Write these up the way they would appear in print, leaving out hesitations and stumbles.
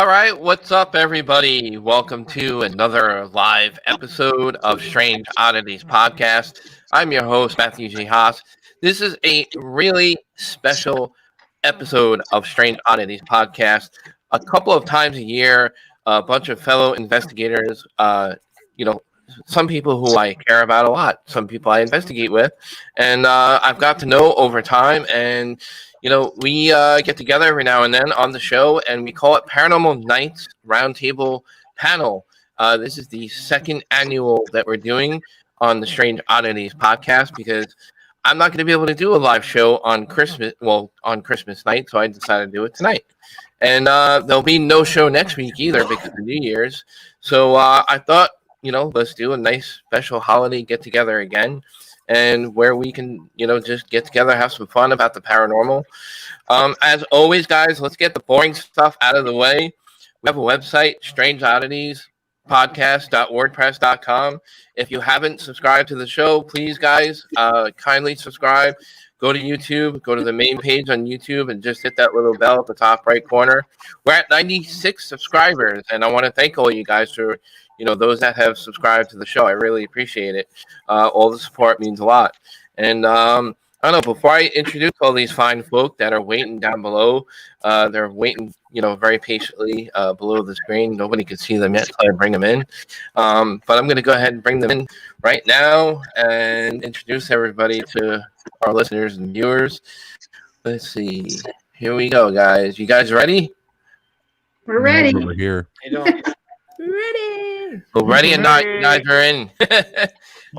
All right, what's up, everybody? Welcome to another live episode of Strange Oddities Podcast. I'm your host, Matthew G. Haas. This is a really special episode of Strange Oddities Podcast. A couple of times a year, a bunch of fellow investigators, some people who I care about a lot, some people I investigate with, and I've got to know over time. And we get together every now and then on the show, and we call it Paranormal Nights Roundtable Panel. This is the second annual that we're doing on the Strange Oddities Podcast because I'm not going to be able to do a live show on Christmas night, so I decided to do it tonight. And there'll be no show next week either because of New Year's. So I thought, let's do a nice special holiday get together again, and where we can, just get together, have some fun about the paranormal. As always, guys, let's get the boring stuff out of the way. We have a website, strangeodditiespodcast.wordpress.com. If you haven't subscribed to the show, please, guys, kindly subscribe. Go to YouTube, go to the main page on YouTube, and just hit that little bell at the top right corner. We're at 96 subscribers, and I want to thank all you guys for those that have subscribed to the show. I really appreciate it. All the support means a lot. And I don't know, before I introduce all these fine folk that are waiting down below, they're waiting, very patiently below the screen. Nobody can see them yet, so I bring them in. But I'm going to go ahead and bring them in right now and introduce everybody to our listeners and viewers. Let's see. Here we go, guys. You guys ready? We're ready. We're here. Ready. Well, ready or not, you guys are in.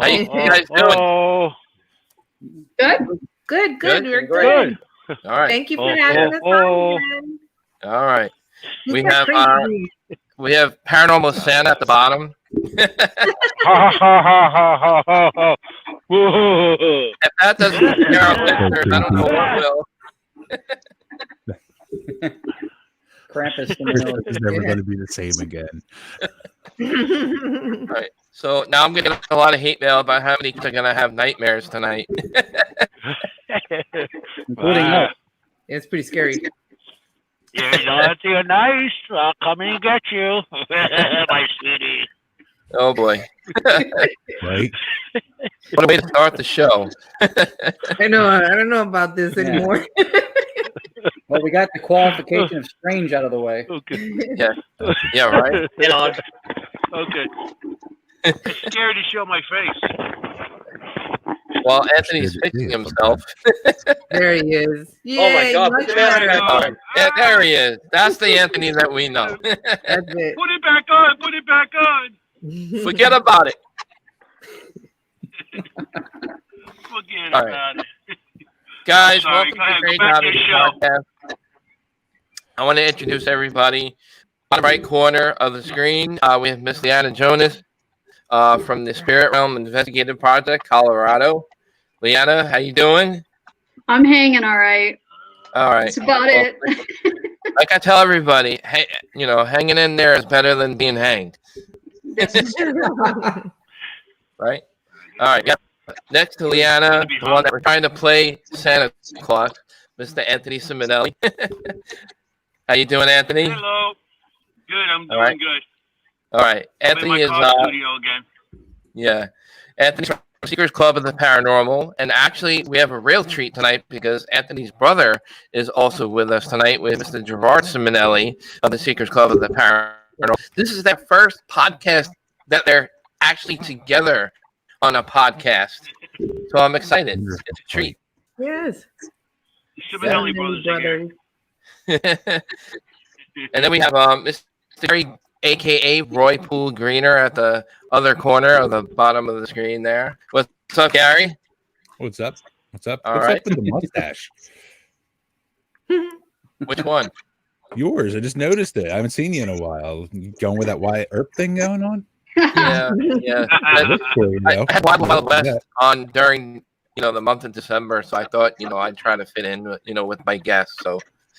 How you guys doing? Good. Good? We're good. All right. Thank you for having us on again. All right. We have Paranormal Santa at the bottom. If that doesn't scare our listeners, I don't know what will. Krampus is never going to be the same again. All right. So now I'm getting a lot of hate mail about how many kids are going to have nightmares tonight. Including us. Yeah, it's pretty scary. You're nice. I'll come in and get you, my sweetie. Oh, boy. Right? What a way to start the show. I know. I don't know about this anymore. Well, we got the qualification of strange out of the way. Okay. Yeah, right? Okay. It's scary to show my face. Well, Anthony's fixing himself. There he is. Yay, Oh, my God. much better. All right. Yeah, there he is. That's the Anthony that we know. That's it. Put it back on. Put it back on. Forget about it. Forget All right. about it. Guys, Sorry, welcome go to ahead, Strange go back to Oddities your show. Podcast. I want to introduce everybody. On the right corner of the screen, we have Miss Leanna Jonas from the Spirit Realm Investigative Project, Colorado. Leanna, how you doing? I'm hanging all right. All right. That's about it. Like I tell everybody, hey, hanging in there is better than being hanged. Right? All right. Yep. Next to Leanna, the one that we're trying to play Santa Claus, Mr. Anthony Simonelli. How you doing, Anthony? Hello. Good. I'm All doing right. good. All right. I'm in Anthony my is studio again. yeah. Anthony's from Seekers Club of the Paranormal, and actually we have a real treat tonight because Anthony's brother is also with us tonight with Mr. Gerard Simonelli of the Seekers Club of the Paranormal. This is their first podcast that they're actually together on a podcast, so I'm excited. It's a treat. Yes. Simonelli brothers are here. And then we have Mr. Gary, a.k.a. Roy Poole Greener, at the other corner of the bottom of the screen there. What's up, Gary? What's up? All What's right. up with the mustache? Which one? Yours. I just noticed it. I haven't seen you in a while. You going with that Wyatt Earp thing going on? Yeah. It looks cool, I had Wild Wild West on during, the month of December, so I thought, I'd try to fit in, with my guests. So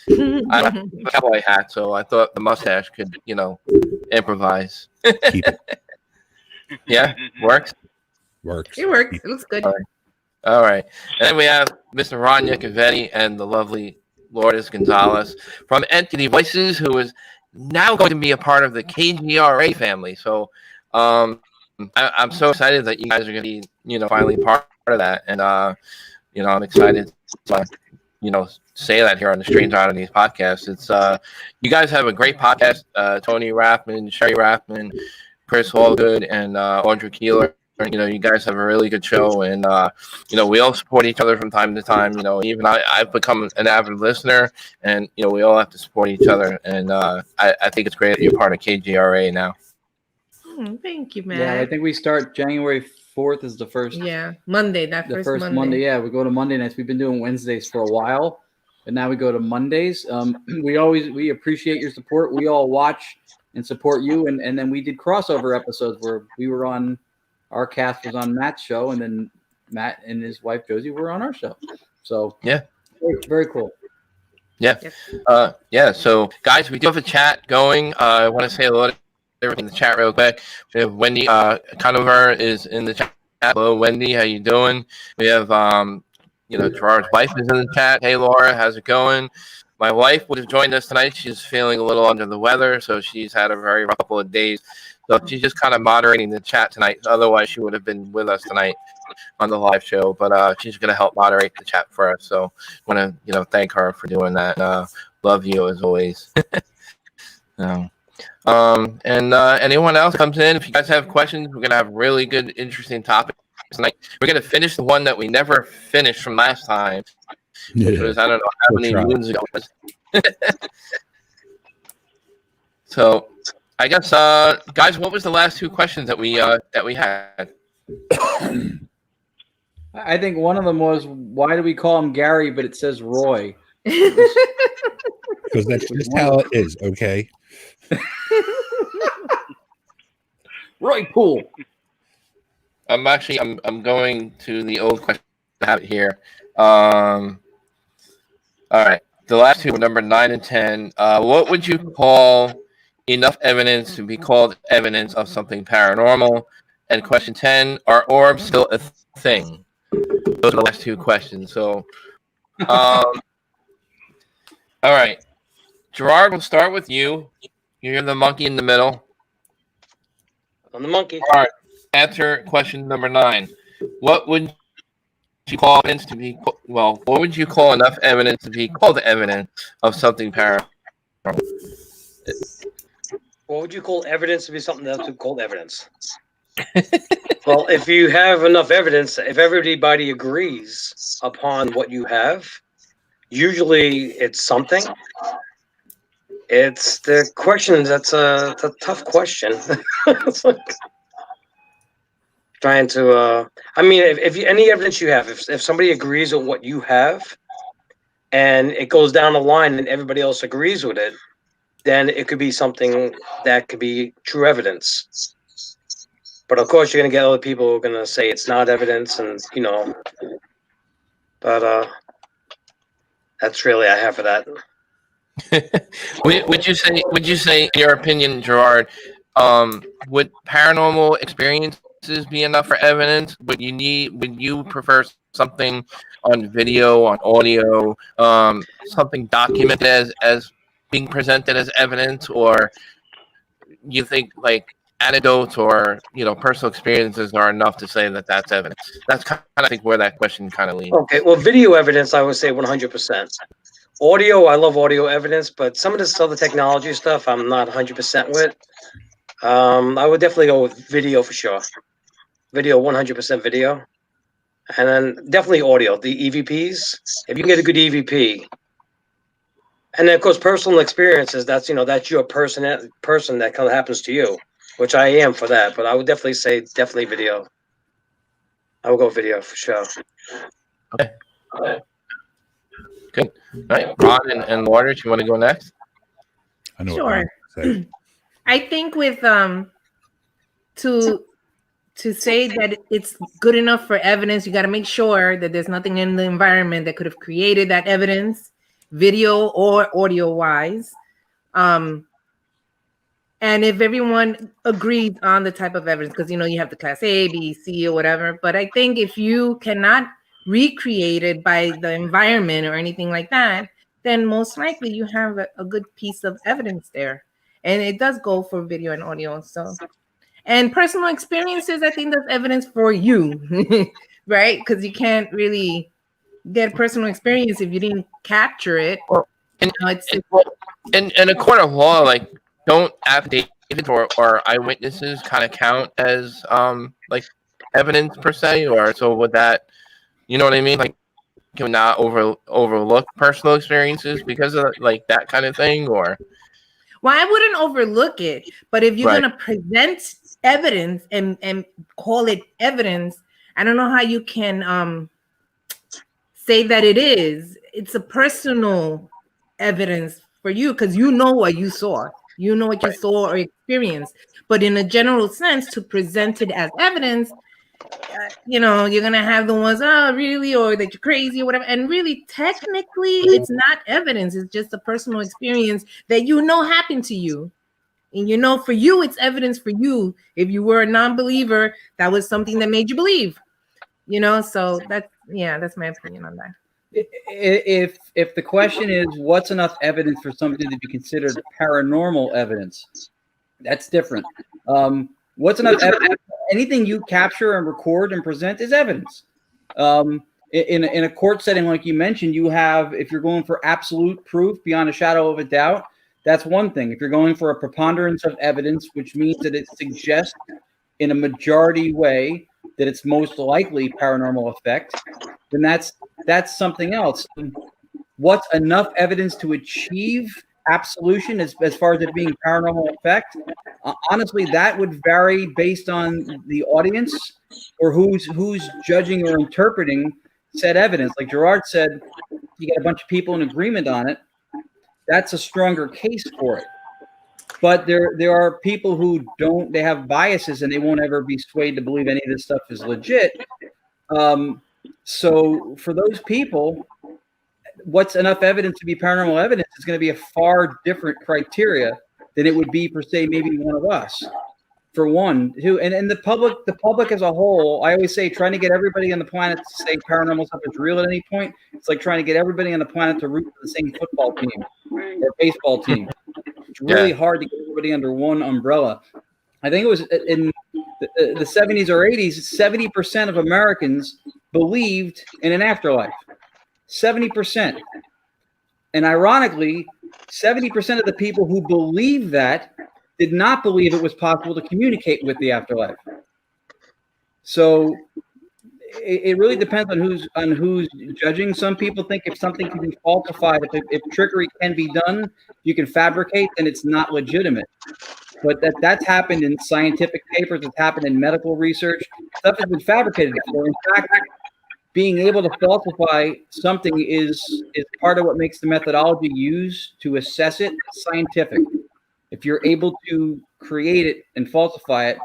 I have a cowboy hat, so I thought the mustache could, improvise. Keep it. Yeah, works. Works. It works. It looks good. All right. And then we have Mr. Ron Yacovetti and the lovely Lourdes Gonzalez from Entity Voices, who is now going to be a part of the KGRA family. So I'm so excited that you guys are going to be, finally part of that. And, I'm excited to, say that here on the Strange Oddities podcast. It's you guys have a great podcast. Tony Rathman, Sherry Rathman, Chris Hallgood, and Audrey Keeler. You guys have a really good show, and we all support each other from time to time. Even I've become an avid listener, and we all have to support each other. And I think it's great that you're part of KGRA now. Thank you, Matt. Yeah, I think we start January 4th is the first. Yeah, Monday. The first Monday. Yeah, we go to Monday nights. We've been doing Wednesdays for a while, but now we go to Mondays. We appreciate your support. We all watch and support you, and then we did crossover episodes where we were on. Our cast was on Matt's show, and then Matt and his wife Josie were on our show. So yeah, very, very cool. Yeah, So guys, we do have a chat going. I want to say hello to everyone in the chat real quick. We have Wendy Conover is in the chat. Hello, Wendy. How you doing? We have Gerard's wife is in the chat. Hey, Laura, how's it going? My wife would have joined us tonight. She's feeling a little under the weather, so she's had a very rough couple of days. So she's just kind of moderating the chat tonight. Otherwise, she would have been with us tonight on the live show. But she's going to help moderate the chat for us. So I want to, thank her for doing that. Love you as always. And anyone else comes in, if you guys have questions, we're going to have really good, interesting topics tonight. We're going to finish the one that we never finished from last time. Because I don't know how many moons ago it was. So I guess, guys, what was the last two questions that we had? I think one of them was, why do we call him Gary, but it says Roy? Because that's just how it is, okay? Roy Poole. I'm going to the old question I have here. All right. The last two, number 9 and 10. What would you call enough evidence to be called evidence of something paranormal? And question 10, are orbs still a thing? Those are the last two questions. So, all right. Gerard, we'll start with you. You're the monkey in the middle. I'm the monkey. All right. Answer question number 9. What would you call evidence to be? What would you call enough evidence to be called evidence of something paranormal? What would you call evidence to be something else to call evidence? Well, if you have enough evidence, if everybody agrees upon what you have, usually it's something. It's the question. That's a tough question. It's like trying to. I mean, if any evidence you have, if somebody agrees with what you have, and it goes down the line, and everybody else agrees with it, then it could be something that could be true evidence. But of course, you're going to get other people who are going to say it's not evidence, and But that's really I have for that. Would you say, in your opinion, Gerard, would paranormal experiences be enough for evidence? Would you prefer something on video, on audio, something documented as being presented as evidence, or you think like anecdotes or personal experiences are enough to say that that's evidence? That's kind of, I think, where that question kind of leads. Okay, well, video evidence, I would say 100%. Audio, I love audio evidence, but some of this other technology stuff, I'm not 100% with. I would definitely go with video for sure. Video, 100% video, and then definitely audio. The EVPs, if you can get a good EVP. And then, of course, personal experiences. That's that's your person that kind of happens to you, which I am for that. But I would definitely say video. I would go video for sure. Okay. Good. All right, Ron and Laura, do you want to go next? I know. Sure. I think with to say that it's good enough for evidence, you got to make sure that there's nothing in the environment that could have created that evidence, video or audio wise. And if everyone agrees on the type of evidence, because you have the class A, B, C, or whatever. But I think if you cannot recreate it by the environment or anything like that, then most likely you have a good piece of evidence there. and it does go for video and audio. So, and personal experiences, I think that's evidence for you, right? Because you can't really get personal experience if you didn't capture it. In a court of law, like, don't affidavits or eyewitnesses kind of count as like evidence per se, or so would that, you know what I mean? Like, can we not overlook personal experiences because of like that kind of thing, or? Well, I wouldn't overlook it, but if you're Right. going to present evidence and call it evidence, I don't know how you can say that it is. It's a personal evidence for you because you know what you saw. You know what you saw or experienced. But in a general sense, to present it as evidence, you're going to have the ones, oh, really, or that you're crazy or whatever. And really, technically, it's not evidence. It's just a personal experience that happened to you. And for you, it's evidence for you. If you were a non-believer, that was something that made you believe. So that's my opinion on that. If the question is what's enough evidence for something to be considered paranormal evidence, that's different. What's enough evidence? Anything you capture and record and present is evidence. In a court setting, like you mentioned, you have, if you're going for absolute proof beyond a shadow of a doubt, that's one thing. If you're going for a preponderance of evidence, which means that it suggests in a majority way that it's most likely paranormal effect, then that's something else. What's enough evidence to achieve absolution as far as it being paranormal effect? Honestly, that would vary based on the audience or who's judging or interpreting said evidence. Like Gerard said, you get a bunch of people in agreement on it. That's a stronger case for it. But there are people who they have biases and they won't ever be swayed to believe any of this stuff is legit. So for those people, what's enough evidence to be paranormal evidence is going to be a far different criteria than it would be for, say, maybe one of us. For one, and the public as a whole, I always say, trying to get everybody on the planet to say paranormal stuff is real at any point, it's like trying to get everybody on the planet to root for the same football team or baseball team. It's really hard to get everybody under one umbrella. I think it was in the 70s or 80s, 70% of Americans believed in an afterlife. 70%. And ironically, 70% of the people who believe that did not believe it was possible to communicate with the afterlife. So it really depends on who's judging. Some people think if something can be falsified, if trickery can be done, you can fabricate, then it's not legitimate. But that's happened in scientific papers. It's happened in medical research. Stuff has been fabricated before. In fact, being able to falsify something is part of what makes the methodology used to assess it scientific. If you're able to create it and falsify it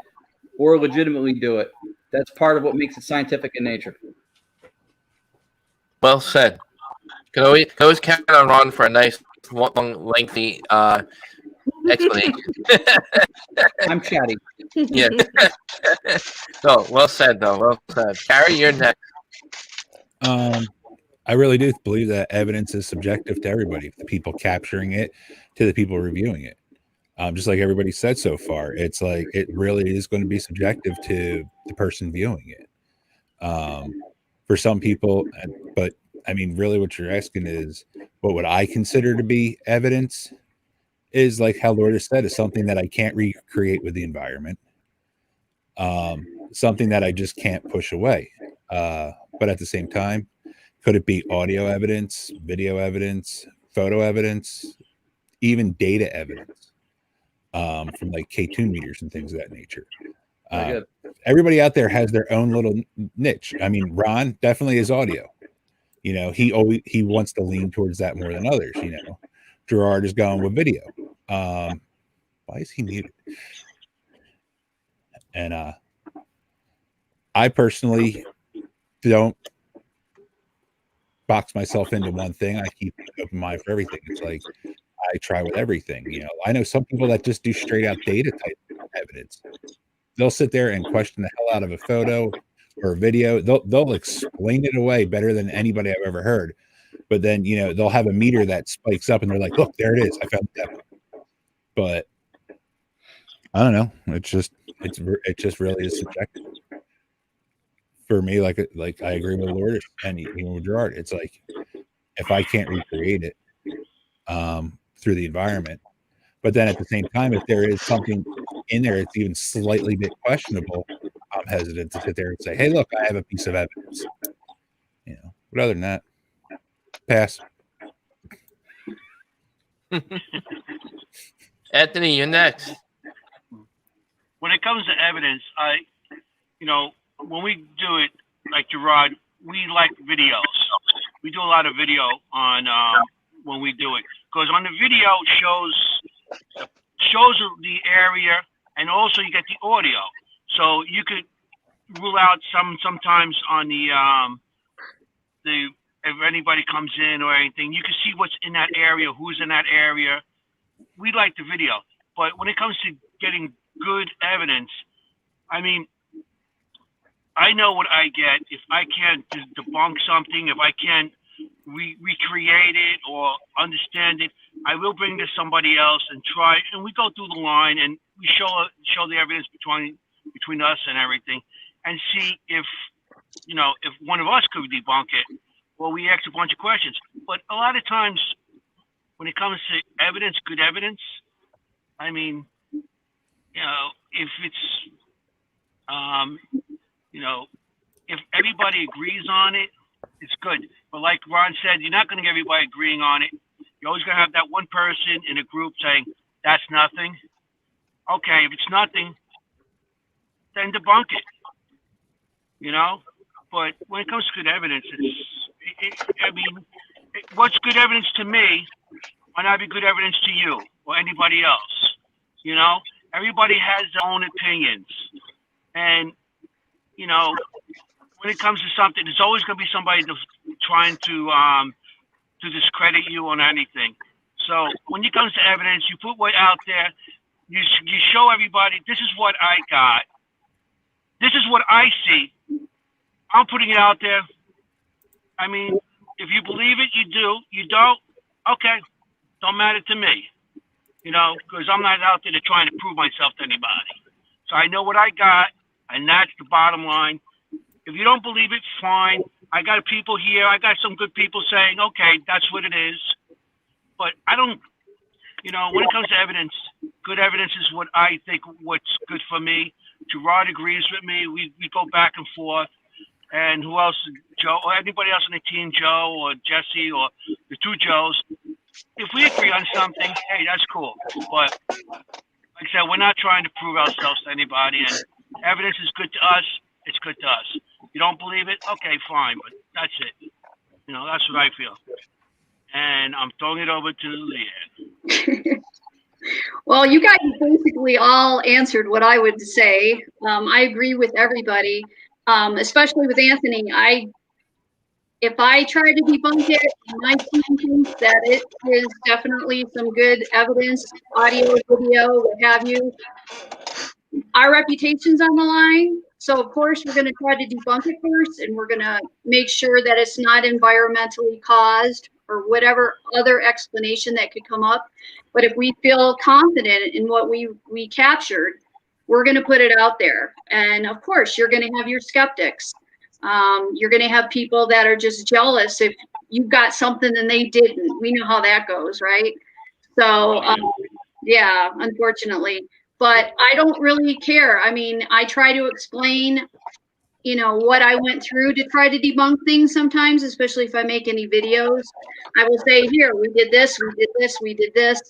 or legitimately do it, that's part of what makes it scientific in nature. Well said. Can always count on Ron for a nice, long, lengthy explanation. I'm chatty. Yeah. No, well said, though. Well said. Carrie, you're next. I really do believe that evidence is subjective to everybody, the people capturing it to the people reviewing it. Just like everybody said so far, it's like it really is going to be subjective to the person viewing it. For some people, but I mean, really what you're asking is what would I consider to be evidence is, like how Lourdes said, is something that I can't recreate with the environment. Something that I just can't push away. But at the same time, could it be audio evidence, video evidence, photo evidence, even data evidence? From like K2 meters and things of that nature. Everybody out there has their own little niche. I mean, Ron definitely is audio. He wants to lean towards that more than others. Gerard is going with video. Why is he muted? And I personally don't box myself into one thing. I keep an open mind for everything. It's like I try with everything. I know some people that just do straight out data type evidence. They'll sit there and question the hell out of a photo or a video. They'll explain it away better than anybody I've ever heard. But then, they'll have a meter that spikes up and they're like, look, there it is. I found that. But I don't know. It just really is subjective. For me, like I agree with Lord and even with Gerard. It's like if I can't recreate it through the environment, but then at the same time, if there is something in there that's even slightly bit questionable, I'm hesitant to sit there and say, "Hey, look, I have a piece of evidence." You know, but other than that, pass. Anthony, you're next. When it comes to evidence, when we do it, like Gerard, we like videos. We do a lot of video on when we do it, because on the video shows the area, and also you get the audio, so you could rule out sometimes on the if anybody comes in or anything, you can see what's in that area, who's in that area. We like the video, but when it comes to getting good evidence, I mean, I know what I get. If I can't debunk something, if I can't recreate it or understand it, I will bring to somebody else and try. And we go through the line and we show the evidence between us and everything, and see if one of us could debunk it. Well, we ask a bunch of questions. But a lot of times, when it comes to evidence, good evidence, I mean, if it's if everybody agrees on it, it's good. But like Ron said, you're not going to get everybody agreeing on it. You're always going to have that one person in a group saying, that's nothing. Okay, if it's nothing, then debunk it. But when it comes to good evidence, what's good evidence to me might not be good evidence to you or anybody else. Everybody has their own opinions. And, when it comes to something, there's always going to be somebody trying to discredit you on anything. So when it comes to evidence, you put what out there, you show everybody, this is what I got. This is what I see. I'm putting it out there. I mean, if you believe it, you do. You don't, okay, don't matter to me. Because I'm not out there trying to prove myself to anybody. So I know what I got, and that's the bottom line. If you don't believe it, fine. I got people here. I got some good people saying, okay, that's what it is. But I don't, when it comes to evidence, good evidence is what I think what's good for me. Gerard agrees with me. We go back and forth. And who else? Joe, or anybody else on the team, Joe or Jesse or the two Joes. If we agree on something, hey, that's cool. But like I said, we're not trying to prove ourselves to anybody. And evidence is good to us. It's good to us. You don't believe it? Okay, fine. But that's it. That's what I feel. And I'm throwing it over to Leanne. Well, you guys basically all answered what I would say. I agree with everybody, especially with Anthony. If I try to debunk it, my team thinks that it is definitely some good evidence, audio, video, what have you. Our reputation's on the line. So, of course, we're going to try to debunk it first, and we're going to make sure that it's not environmentally caused or whatever other explanation that could come up. But if we feel confident in what we captured, we're going to put it out there. And, of course, you're going to have your skeptics. You're going to have people that are just jealous if you've got something and they didn't. We know how that goes, right? So, yeah, unfortunately. But I don't really care. I mean, I try to explain, what I went through to try to debunk things sometimes, especially if I make any videos. I will say, here, we did this, we did this, we did this.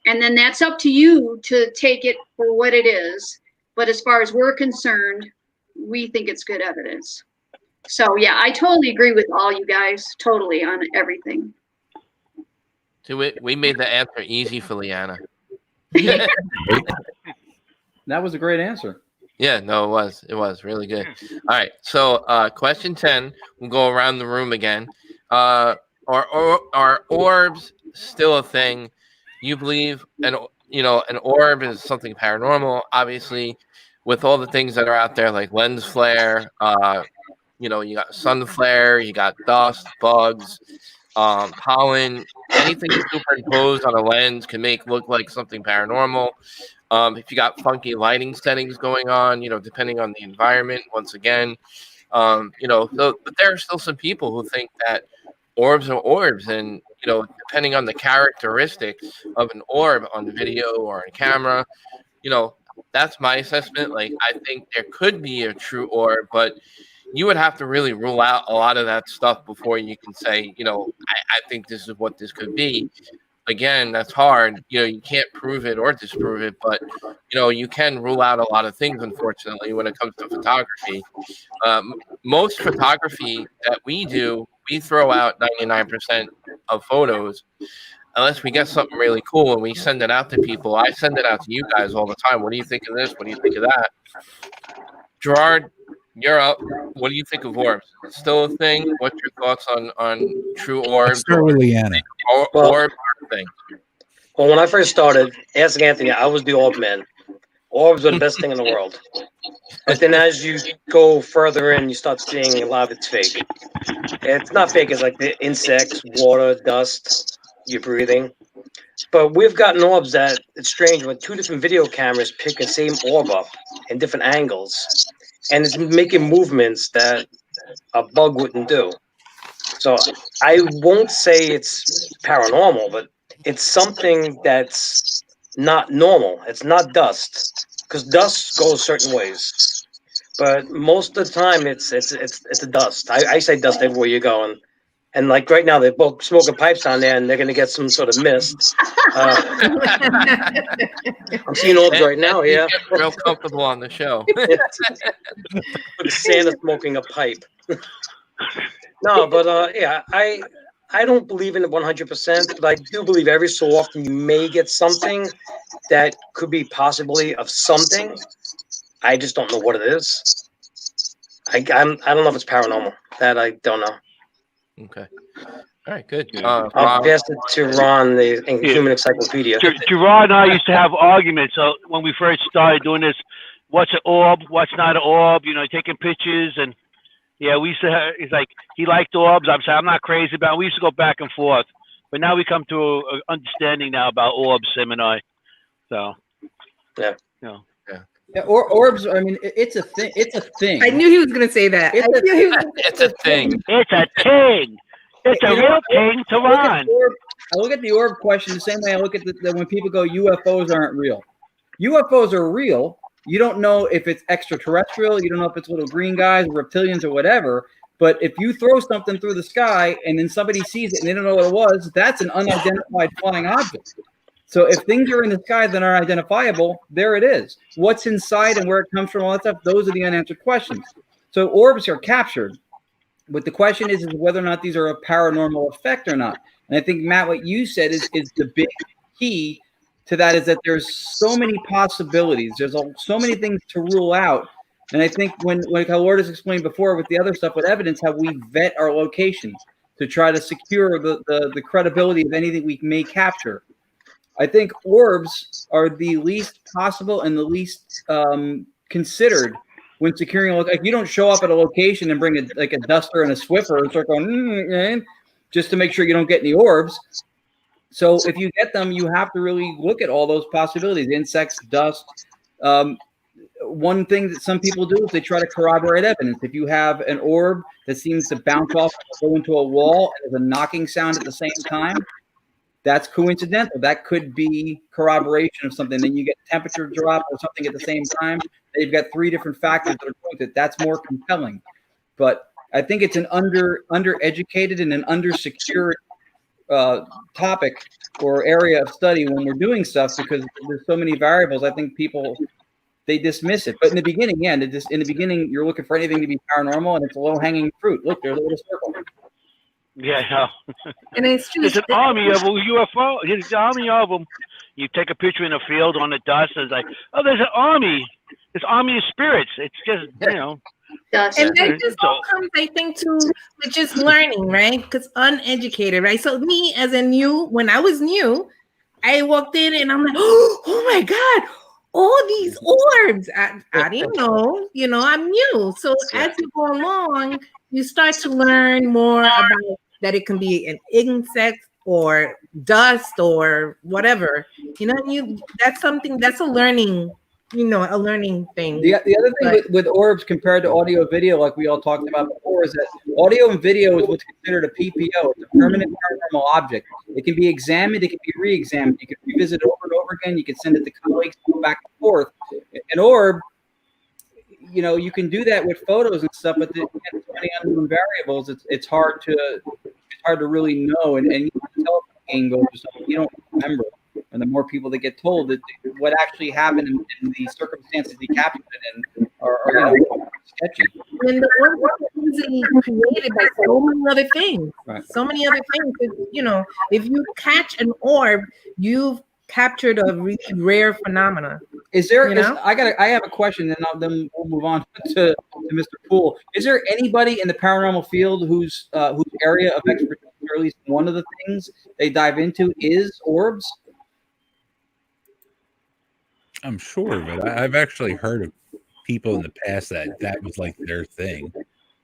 And then that's up to you to take it for what it is. But as far as we're concerned, we think it's good evidence. So, yeah, I totally agree with all you guys, totally on everything. So we made the answer easy for Leanna. That was a great answer. Yeah, no, it was really good. All right, so question 10, we'll go around the room again. Are orbs still a thing? You believe an orb is something paranormal, obviously, with all the things that are out there like lens flare, you got sun flare, you got dust, bugs. pollen, anything superimposed on a lens can make look like something paranormal. If you got funky lighting settings going on, depending on the environment, once again, but there are still some people who think that orbs are orbs, and depending on the characteristics of an orb on the video or on camera, that's my assessment. Like, I think there could be a true orb, but you would have to really rule out a lot of that stuff before you can say, I think this is what this could be. Again, that's hard. You can't prove it or disprove it, but you can rule out a lot of things, unfortunately, when it comes to photography. Most photography that we do, we throw out 99% of photos unless we get something really cool and we send it out to people. I send it out to you guys all the time. What do you think of this? What do you think of that? Gerard, you're up. What do you think of orbs? Still a thing? What's your thoughts on true orbs? Let's start with Leanna. Orb thing. Well, when I first started, ask Anthony, I was the orb man. Orbs are the best thing in the world. But then as you go further in, you start seeing a lot of it's fake. It's not fake. It's like the insects, water, dust, you're breathing. But we've gotten orbs that it's strange when two different video cameras pick the same orb up in different angles. And it's making movements that a bug wouldn't do. So I won't say it's paranormal, but it's something that's not normal. It's not dust, because dust goes certain ways. But most of the time, it's a dust. I say dust everywhere you go, and like right now, they're both smoking pipes down there, and they're going to get some sort of mist. I'm seeing orbs right now. Yeah, real comfortable on the show. Santa smoking a pipe. No, but yeah, I don't believe in it 100%, but I do believe every so often you may get something that could be possibly of something. I just don't know what it is. I don't know if it's paranormal. That I don't know. Okay. All right, good. I'll pass it to Ron, the Human Encyclopedia. Gerard and I used to have arguments when we first started doing this. What's an orb? What's not an orb? Taking pictures and. Yeah, we used to have, it's like, he liked orbs. I'm saying, I'm not crazy about it. We used to go back and forth. But now we come to an understanding now about orbs, him and I. So, yeah. Yeah, orbs, I mean, it's a thing. It's a thing. I knew he was going to say that. It's a thing. It's a thing. It's a real thing to Ron. I look at the orb question the same way I look at when people go, UFOs aren't real. UFOs are real. You don't know if it's extraterrestrial. You don't know if it's little green guys, reptilians, or whatever. But if you throw something through the sky and then somebody sees it and they don't know what it was, that's an unidentified flying object. So if things are in the sky that are identifiable, there it is. What's inside and where it comes from, all that stuff, those are the unanswered questions. So orbs are captured. But the question is whether or not these are a paranormal effect or not. And I think, Matt, what you said is the big key to that, is that there's so many possibilities. There's so many things to rule out. And I think when how Lourdes explained before with the other stuff with evidence, how we vet our locations to try to secure the credibility of anything we may capture. I think orbs are the least possible and the least considered when securing a location. Like, you don't show up at a location and bring a duster and a Swiffer and start going just to make sure you don't get any orbs. So if you get them, you have to really look at all those possibilities: insects, dust. One thing that some people do is they try to corroborate evidence. If you have an orb that seems to bounce off, go into a wall, and there's a knocking sound at the same time, that's coincidental. That could be corroboration of something. Then you get temperature drop or something at the same time. You've got three different factors that are going to that's more compelling. But I think it's an undereducated and an undersecured topic or area of study when we're doing stuff, because there's so many variables. I think people, they dismiss it. But in the beginning, in the beginning, you're looking for anything to be paranormal, and it's a low-hanging fruit. Look, there's a little circle. Yeah, no. And it's just There's an army of UFO. There's an army of them. You take a picture in a field on the dust, and it's like, oh, there's an army. There's army of spirits. It's just, Dust. And that just all comes, I think, to with just learning, right? Because uneducated, right? So me, as when I was new, I walked in and I'm like, oh my God, all these orbs. I didn't know, I'm new. So as you go along, you start to learn more about that it can be an insect or dust or whatever. That's something, that's a learning, a learning thing. The other thing with orbs compared to audio video, like we all talked about before, is that audio and video is what's considered a PPO. It's a permanent paranormal object. It can be examined. It can be re-examined. You can revisit it over and over again. You can send it to colleagues, go back and forth. An orb, you can do that with photos and stuff, but depending on unknown variables, it's hard to really know. And you can tell if a game goes or something you don't remember. And the more people that get told that what actually happened in the circumstances he captured it in are sketchy. And the orb was easily created by so many other things. Right. So many other things. If you catch an orb, you've captured a really rare phenomena. I have a question, and then we'll move on to Mr. Poole. Is there anybody in the paranormal field whose area of expertise, or at least one of the things they dive into, is orbs? I'm sure, but I've actually heard of people in the past that was like their thing.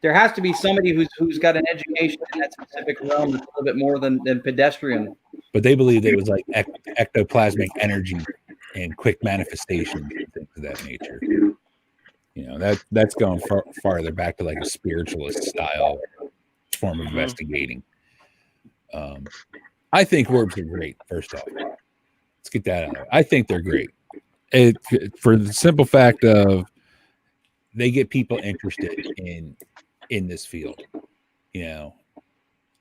There has to be somebody who's got an education in that specific realm that's a little bit more than pedestrian. But they believed it was like ectoplasmic energy and quick manifestations and things of that nature. That's going farther back to like a spiritualist style form of investigating. I think orbs are great. First off, let's get that out. I think they're great. For the simple fact of they get people interested in this field.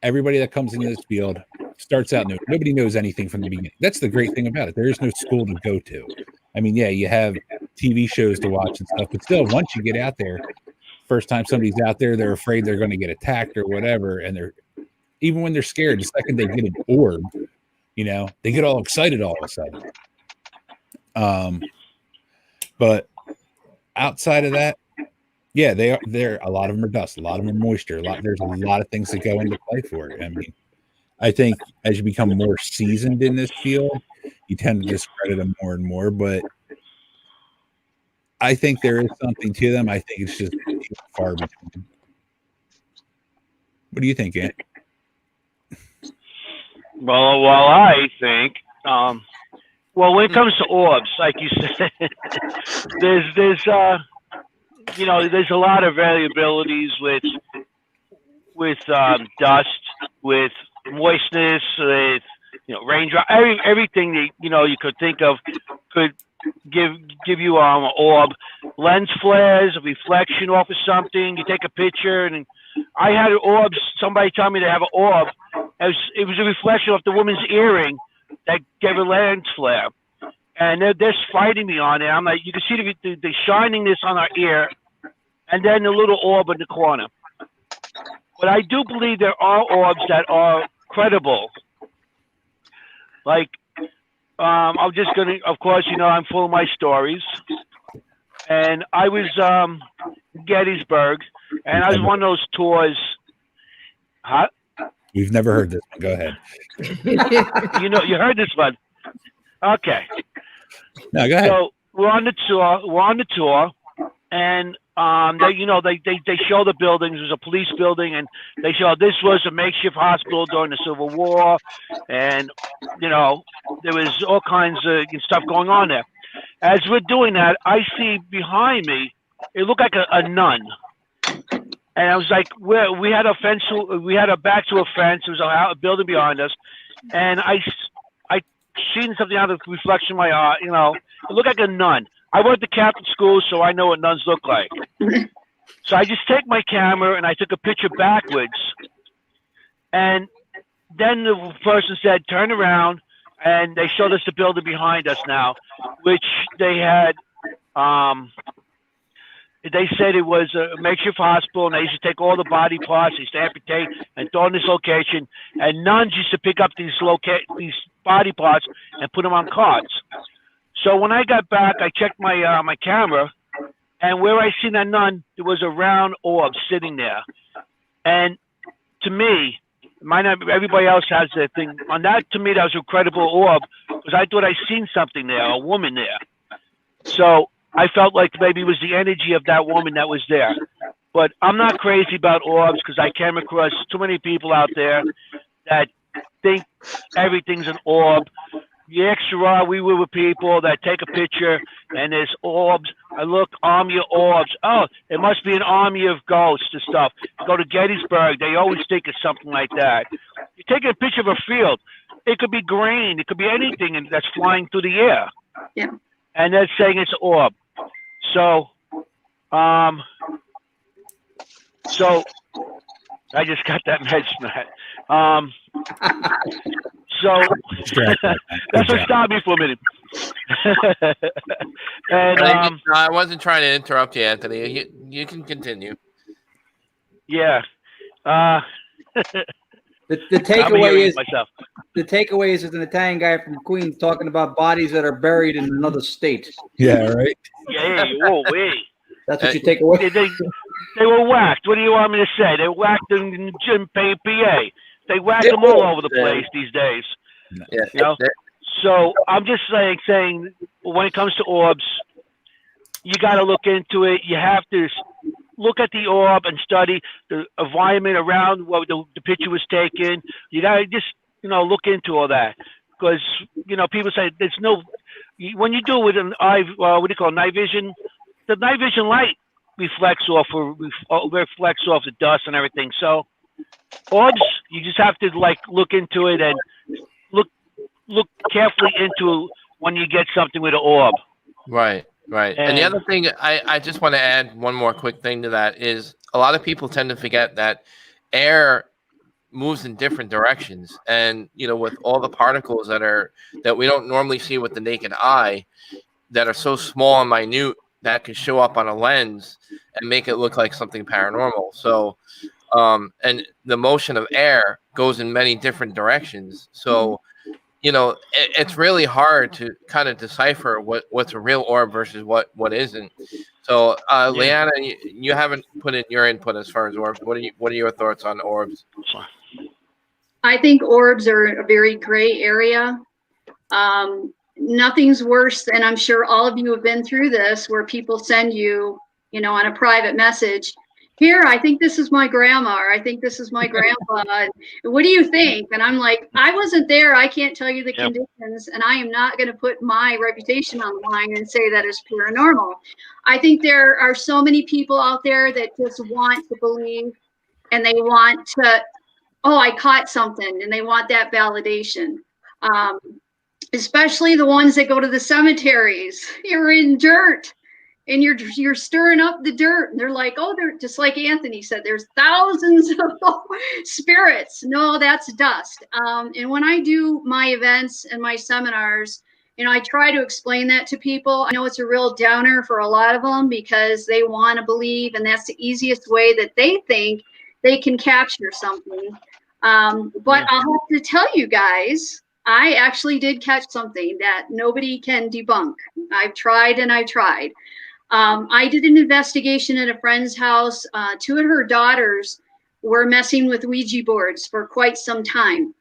Everybody that comes into this field starts out nobody knows anything from the beginning. That's the great thing about it. There is no school to go to. I mean, yeah, you have TV shows to watch and stuff, but still, once you get out there, first time somebody's out there, they're afraid they're going to get attacked or whatever, and even when they're scared, the second they get an orb, they get all excited all of a sudden. But outside of that, yeah, they're a lot of them are dust, a lot of them are moisture, there's a lot of things that go into play for it. I mean, I think as you become more seasoned in this field, you tend to discredit them more and more, but I think there is something to them. I think it's just far between. What do you think, Ant? Well, I think, when it comes to orbs, like you said, there's a lot of variabilities with dust, with moistness, with raindrop, everything that you could think of could give you an orb. Lens flares, a reflection off of something. You take a picture, and I had orbs. Somebody told me to have an orb. It was a reflection of the woman's earring that gave a lens flare, and they're fighting me on it. I'm like, you can see the shininess on our ear, and then the little orb in the corner. But I do believe there are orbs that are credible. Like, I'm just gonna, of course, I'm full of my stories, and I was Gettysburg, and I was one of those tours. Huh? We've never heard this one. Go ahead. You heard this one. Okay. No, go ahead. So we're on the tour, and they show the buildings. There's a police building, and they show this was a makeshift hospital during the Civil War, and there was all kinds of stuff going on there. As we're doing that, I see behind me, it looked like a nun. And I was like, we had a fence, we had a back to a fence. There was a building behind us, and I seen something out of the reflection of my eye. It looked like a nun. I went to Catholic school, so I know what nuns look like. So I just take my camera and I took a picture backwards, and then the person said, "Turn around," and they showed us the building behind us now, which they had. They said it was a makeshift hospital, and they used to take all the body parts, they used to amputate and throw in this location. And nuns used to pick up these body parts and put them on carts. So when I got back, I checked my my camera, and where I seen that nun, there was a round orb sitting there. And to me, might not everybody else has their thing on that. To me, that was an incredible orb because I thought I seen something there, a woman there. So I felt like maybe it was the energy of that woman that was there. But I'm not crazy about orbs because I came across too many people out there that think everything's an orb. The extra, we were with people that take a picture and there's orbs. I look, army of orbs. Oh, it must be an army of ghosts and stuff. Go to Gettysburg, they always think it's something like that. You take a picture of a field, it could be grain, it could be anything that's flying through the air. Yeah. And they're saying it's an orb. So, I just got that message, Matt. So that's what stopped me for a minute. And I wasn't trying to interrupt you, Anthony. You can continue. Yeah. The takeaway is myself. The takeaway is an Italian guy from Queens talking about bodies that are buried in another state. Yeah, right. Yeah. Whoa, wait. That's what you take away. They were whacked. What do you want me to say? They whacked in PA. They whack them all over the place these days. Yeah. You know? So I'm just saying when it comes to orbs, you got to look into it. You have to look at the orb and study the environment around where the picture was taken. You got to just, look into all that. Because, people say there's no, when you do it with an night vision, the night vision light reflects off the dust and everything. So orbs, you just have to look into it and look carefully into when you get something with an orb. Right. And the other thing, I just want to add one more quick thing to that is a lot of people tend to forget that air moves in different directions, and with all the particles that we don't normally see with the naked eye, that are so small and minute that can show up on a lens and make it look like something paranormal. So, and the motion of air goes in many different directions. So, it's really hard to kind of decipher what's a real orb versus what isn't. So, Leanna, you haven't put in your input as far as orbs. What are your thoughts on orbs? I think orbs are a very gray area. Nothing's worse than, I'm sure all of you have been through this, where people send you, on a private message, here, I think this is my grandma, or I think this is my grandpa. What do you think? And I'm like, I wasn't there. I can't tell you the conditions, and I am not going to put my reputation on the line and say that it's paranormal. I think there are so many people out there that just want to believe, and they want to, I caught something, and they want that validation. Especially the ones that go to the cemeteries. You're in dirt. And you're stirring up the dirt, and they're like, they're just like Anthony said, there's thousands of spirits. No, that's dust. And when I do my events and my seminars, I try to explain that to people. I know it's a real downer for a lot of them because they want to believe, and that's the easiest way that they think they can capture something. But I'll have to tell you guys, I actually did catch something that nobody can debunk. I've tried and I tried. I did an investigation at a friend's house. Two of her daughters were messing with Ouija boards for quite some time.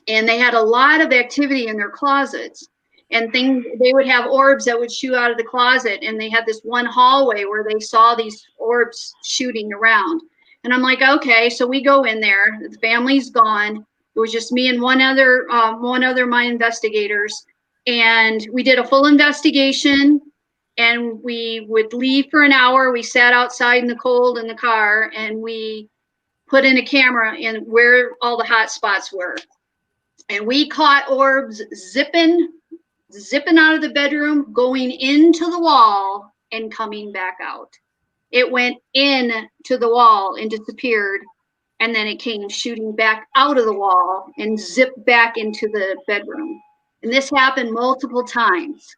And they had a lot of activity in their closets. And they would have orbs that would shoot out of the closet. And they had this one hallway where they saw these orbs shooting around. And I'm like, okay, so we go in there. The family's gone. It was just me and one other of my investigators. And we did a full investigation. And we would leave for an hour. We sat outside in the cold in the car, and we put in a camera in where all the hot spots were. And we caught orbs zipping out of the bedroom, going into the wall and coming back out. It went in to the wall and disappeared. And then it came shooting back out of the wall and zipped back into the bedroom. And this happened multiple times.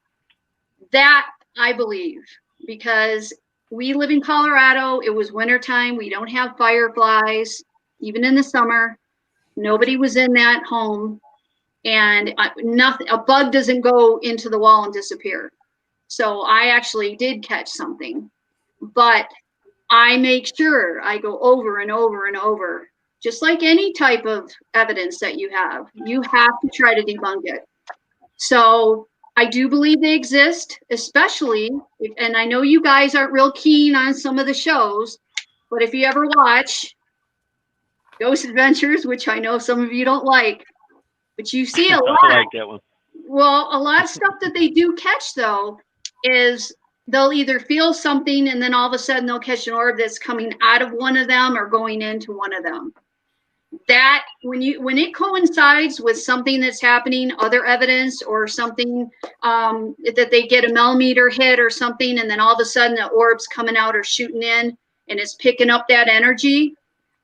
That I believe, because we live in Colorado. It was wintertime. We don't have fireflies, even in the summer. Nobody was in that home, and a bug doesn't go into the wall and disappear. So I actually did catch something, but I make sure I go over and over and over, just like any type of evidence that you have to try to debunk it. So I do believe they exist, especially and I know you guys aren't real keen on some of the shows, But if you ever watch Ghost Adventures, which I know some of you don't like, but you see a lot. I like that one. Well, a lot of stuff that they do catch, though, is they'll either feel something and then all of a sudden they'll catch an orb that's coming out of one of them or going into one of them. That when it coincides with something that's happening, other evidence or something that they get a millimeter hit or something, and then all of a sudden the orb's coming out or shooting in and it's picking up that energy,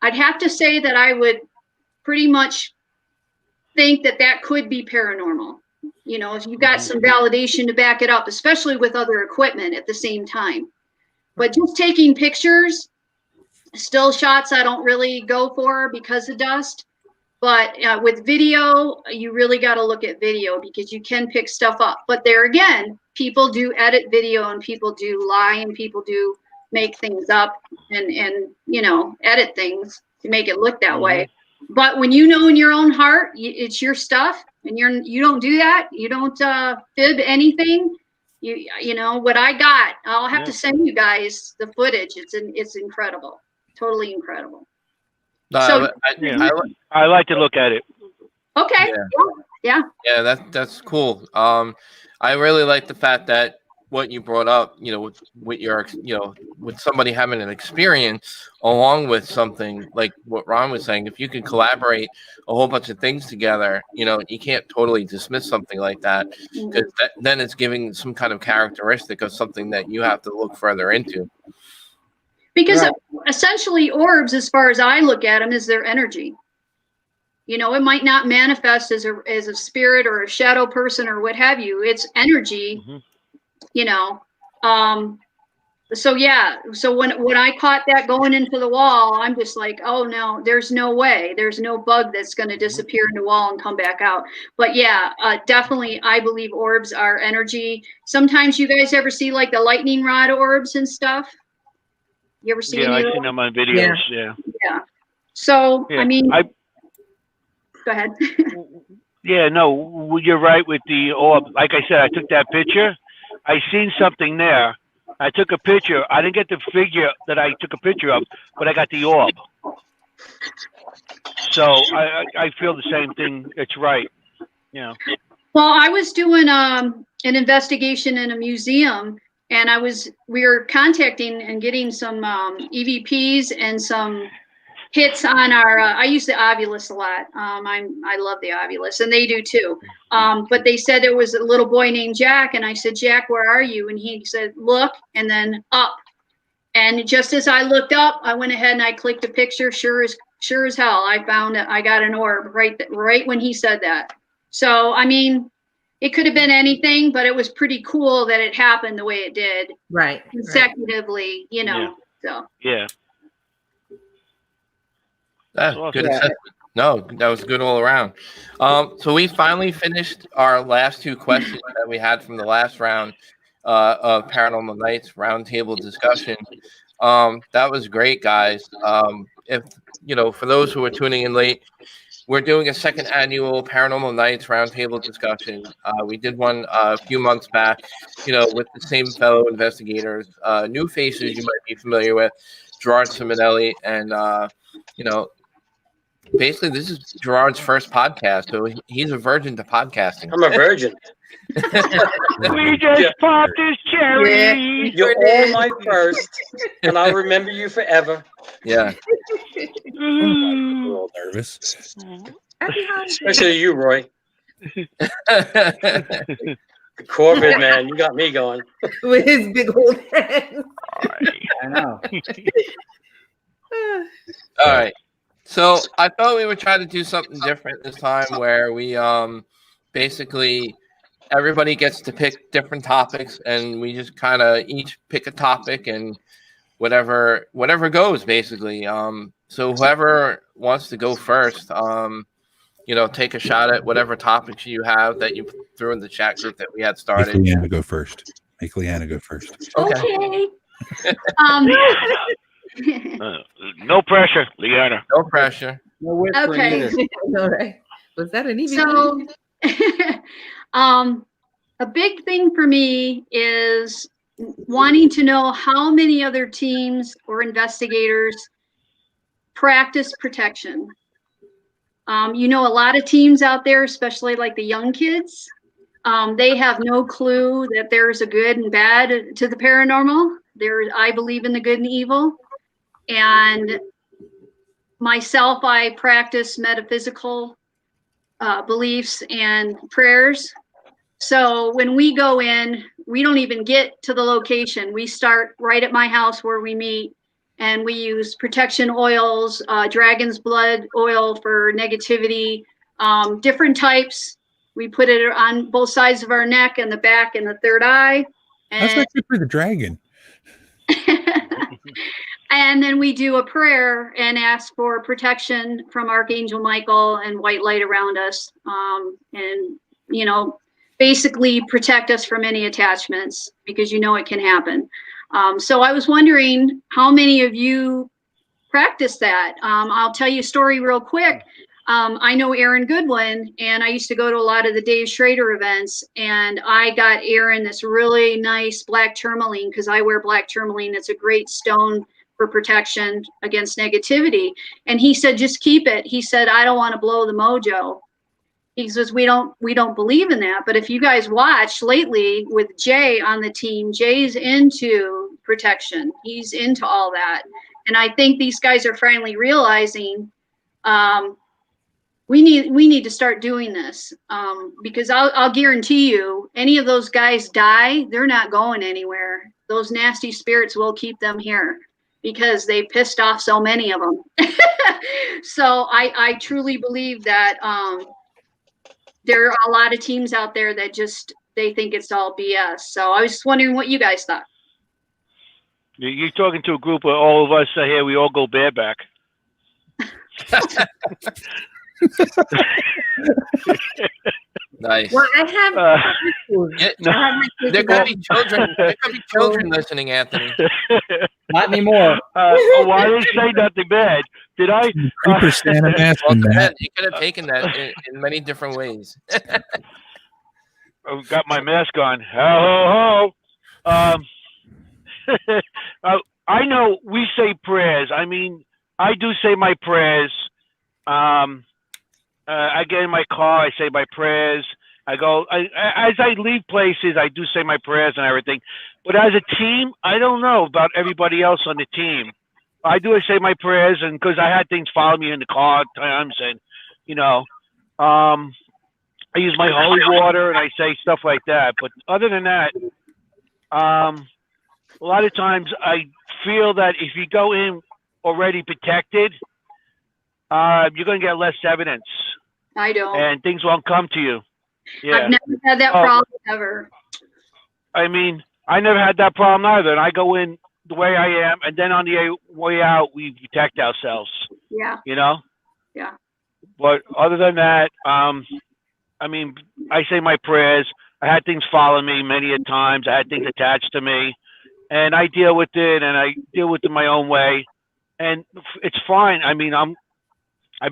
I'd have to say that I would pretty much think that that could be paranormal. You know, if you've got some validation to back it up, especially with other equipment at the same time. But just taking pictures, still shots I don't really go for because of dust. But with video, you really got to look at video because you can pick stuff up. But there again, people do edit video and people do lie and people do make things up and you know, edit things to make it look that way. But when you know in your own heart, it's your stuff, and you don't do that. You don't fib anything. You know what I got. I'll have to send you guys the footage. It's incredible, totally incredible. So I like to look at it. Okay, yeah. That's cool. I really like the fact that what you brought up, you know, with your, you know, with somebody having an experience along with something like what Ron was saying. If you can collaborate a whole bunch of things together, you know, you can't totally dismiss something like that, because then it's giving some kind of characteristic of something that you have to look further into. Because essentially orbs, as far as I look at them, is their energy. You know, it might not manifest as a spirit or a shadow person or what have you. It's energy. You know, so when I caught that going into the wall, I'm just like, oh no, there's no way, there's no bug that's going to disappear in the wall and come back out. But yeah, definitely, I believe orbs are energy. Sometimes you guys ever see like the lightning rod orbs and stuff? You ever see? Yeah, I've seen them on videos. Yeah. So I mean, go ahead. Yeah, no, you're right with the orb. Like I said, I took that picture. I seen something there. I took a picture. I didn't get the figure that I took a picture of, but I got the orb. So I feel the same thing. It's right. Yeah. Well, I was doing an investigation in a museum, and we were contacting and getting some EVPs and some hits on our I use the Ovilus a lot. I love the Ovilus, and they do too. But they said there was a little boy named Jack, and I said, Jack, where are you? And he said, look, and then up. And just as I looked up, I went ahead and I clicked a picture. Sure as hell, I found it. I got an orb right when he said that. So I mean, it could have been anything, but it was pretty cool that it happened the way it did. Right. Consecutively, you know. So yeah. Good assessment. No, that was good all around. So we finally finished our last two questions that we had from the last round of Paranormal Nights roundtable discussion. That was great, guys. If you know, for those who are tuning in late, we're doing a second annual Paranormal Nights roundtable discussion. We did one a few months back, you know, with the same fellow investigators, new faces you might be familiar with, Gerard Simonelli, and you know. Basically, this is Gerard's first podcast, so he's a virgin to podcasting. I'm a virgin. We just popped this cherry. You're all my first, and I'll remember you forever. Yeah. I'm a little nervous. Especially you, Roy. The Corvid, man, you got me going. With his big old head. I know. All right. So I thought we would try to do something different this time, where we basically everybody gets to pick different topics, and we just kind of each pick a topic and whatever goes basically. So whoever wants to go first, you know, take a shot at whatever topics you have that you threw in the chat group that we had started. Make Leanna go first. Okay. No pressure, Leanna. No pressure. No whispering either. All right. Was that an easy So, a big thing for me is wanting to know how many other teams or investigators practice protection. A lot of teams out there, especially like the young kids, they have no clue that there's a good and bad to the paranormal. I believe in the good and evil. And myself, I practice metaphysical beliefs and prayers. So when we go in, we don't even get to the location. We start right at my house where we meet, and we use protection oils, dragon's blood oil for negativity, different types. We put it on both sides of our neck and the back and the third eye. That's And, not good for the dragon. and then we do a prayer and ask for protection from Archangel Michael and white light around us. And, basically protect us from any attachments, because it can happen. So I was wondering how many of you practice that. I'll tell you a story real quick. I know Aaron Goodwin, and I used to go to a lot of the Dave Schrader events, and I got Aaron this really nice black tourmaline, because I wear black tourmaline. It's a great stone for protection against negativity. And he said, just keep it. He said, I don't want to blow the mojo. He says, we don't believe in that. But if you guys watch lately with Jay on the team, Jay's into protection. He's into all that. And I think these guys are finally realizing we need to start doing this, because I'll guarantee you, any of those guys die, they're not going anywhere. Those nasty spirits will keep them here, because they pissed off so many of them. So I truly believe that there are a lot of teams out there that they think it's all BS. So I was just wondering what you guys thought. You're talking to a group of all of us here. We all go bareback. Nice. Well, I have. There could be children. There could be children listening, Anthony. Not anymore. Why did they say nothing bad? Did I? Creeper Santa mask and that. You could have taken that in many different ways. I've got my mask on. Ho, ho, ho. I know we say prayers. I mean, I do say my prayers. I get in my car, I say my prayers. As I leave places, I do say my prayers and everything. But as a team, I don't know about everybody else on the team. I do say my prayers, and because I had things follow me in the car at times, and I use my holy water and I say stuff like that. But other than that, a lot of times I feel that if you go in already protected, you're going to get less evidence. I don't. And things won't come to you. Yeah. I've never had that problem ever. I mean, I never had that problem either. And I go in the way I am, and then on the way out, we protect ourselves. Yeah. Yeah. But other than that, I mean, I say my prayers. I had things follow me many a times. I had things attached to me, and I deal with it, and I deal with it my own way, and it's fine. I mean, I've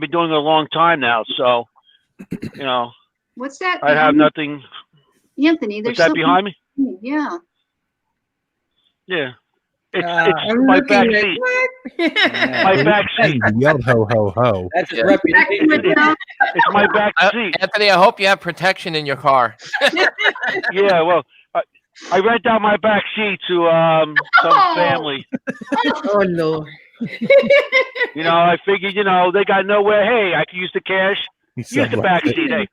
been doing it a long time now, so What's that? I have nothing. Anthony, there's What's that behind me? Yeah. Yeah. It's my back seat. My back seat. Yelled ho ho ho. That's his reputation. It's my back seat. Anthony, I hope you have protection in your car. Yeah, well, I rent out my back seat to some family. Oh no. I figured, they got nowhere. Hey, I can use the cash. Use the back seat, hey.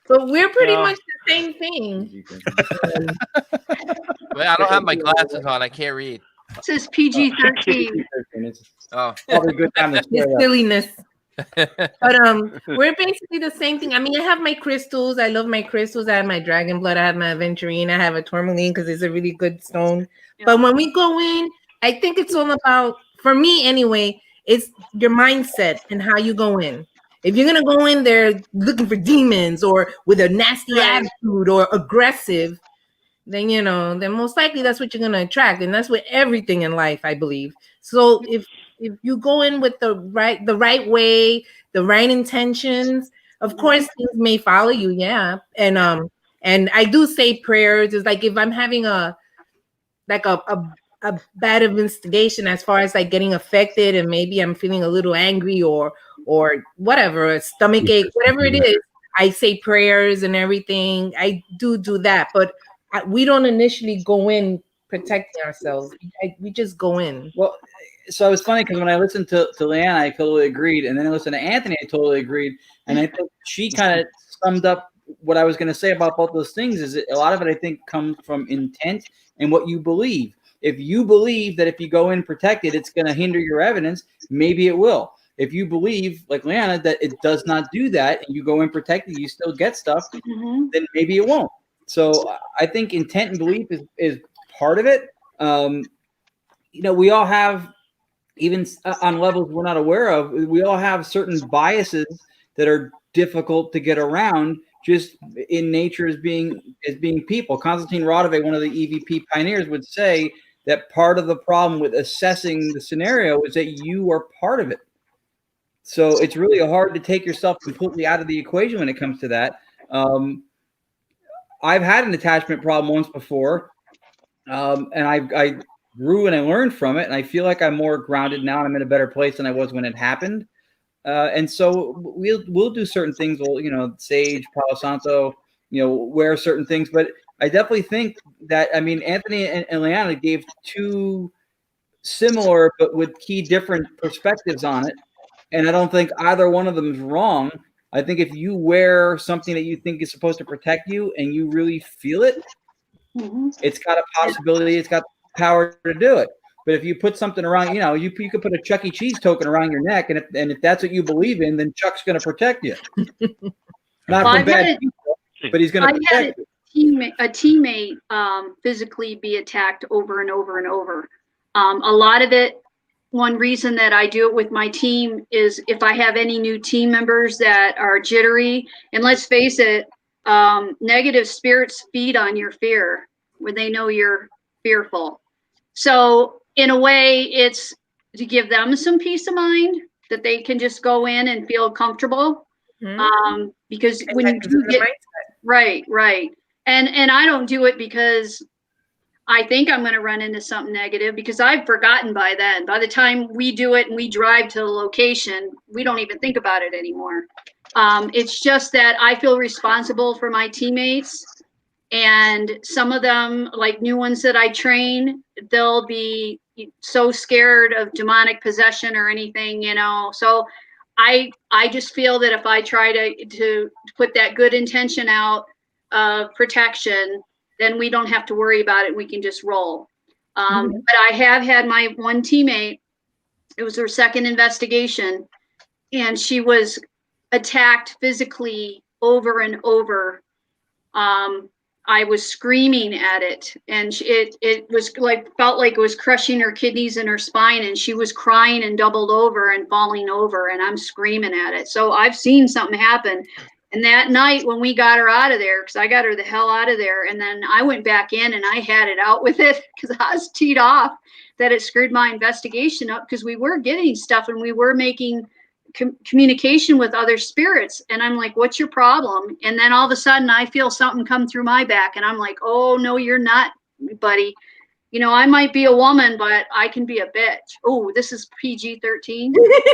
But we're pretty much the same thing. Well, I don't have my glasses on. I can't read. It says PG-13. Oh, Probably a good time to It's swear that. silliness. But we're basically the same thing. I mean, I have my crystals. I love my crystals. I have my dragon blood. I have my aventurine. I have a tourmaline because it's a really good stone. Yeah. But when we go in, I think it's all about, for me anyway, it's your mindset and how you go in. If you're gonna go in there looking for demons or with a nasty attitude or aggressive, then then most likely that's what you're gonna attract, and that's with everything in life, I believe. So if you go in with the right way, the right intentions, of course things may follow you, yeah. And And I do say prayers. It's like if I'm having a bad investigation as far as like getting affected, and maybe I'm feeling a little angry or whatever, a stomach ache, whatever it is, I say prayers and everything. I do that, but we don't initially go in protecting ourselves. We just go in. Well, so it's funny because when I listened to Leanna, I totally agreed, and then I listened to Anthony, I totally agreed, and I think she kind of summed up what I was going to say about both those things. Is that a lot of it, I think, comes from intent and what you believe. If you believe that if you go in protected, it's going to hinder your evidence, maybe it will. If you believe, like Leanna, that it does not do that, and you go in protected, you still get stuff, then maybe it won't. So I think intent and belief is part of it. We all have, even on levels we're not aware of, we all have certain biases that are difficult to get around just in nature as being people. Konstantin Radove, one of the EVP pioneers, would say that part of the problem with assessing the scenario is that you are part of it. So it's really hard to take yourself completely out of the equation when it comes to that. I've had an attachment problem once before, and I grew and I learned from it, and I feel like I'm more grounded now, and I'm in a better place than I was when it happened. And so we'll do certain things. We'll, sage, Palo Santo, wear certain things. But I definitely think that, Anthony and Leanna gave two similar but with key different perspectives on it. And I don't think either one of them is wrong. I think if you wear something that you think is supposed to protect you and you really feel it, it's got a possibility. It's got the power to do it. But if you put something around, you could put a Chuck E. Cheese token around your neck, and if that's what you believe in, then Chuck's going to protect you. Not from bad people, but he's going to protect you. A teammate physically be attacked over and over and over. A lot of it, one reason that I do it with my team is if I have any new team members that are jittery, and let's face it, negative spirits feed on your fear when they know you're fearful. So in a way, it's to give them some peace of mind that they can just go in and feel comfortable. Because when you do get right. And I don't do it because I think I'm going to run into something negative, because I've forgotten by then. By the time we do it and we drive to the location, we don't even think about it anymore. It's just that I feel responsible for my teammates. And some of them, like new ones that I train, they'll be so scared of demonic possession or anything, So I just feel that if I try to put that good intention out of protection, then we don't have to worry about it. We can just roll. But I have had my one teammate, it was her second investigation, and she was attacked physically over and over. I was screaming at it, and it was felt like it was crushing her kidneys and her spine, and she was crying and doubled over and falling over, and I'm screaming at it. So I've seen something happen. And that night when we got her out of there, because I got her the hell out of there, and then I went back in and I had it out with it because I was teed off that it screwed my investigation up, because we were getting stuff and we were making communication with other spirits, and I'm like, what's your problem? And then all of a sudden I feel something come through my back, and I'm like, oh no, you're not, buddy. I might be a woman, but I can be a bitch. Oh, this is PG-13.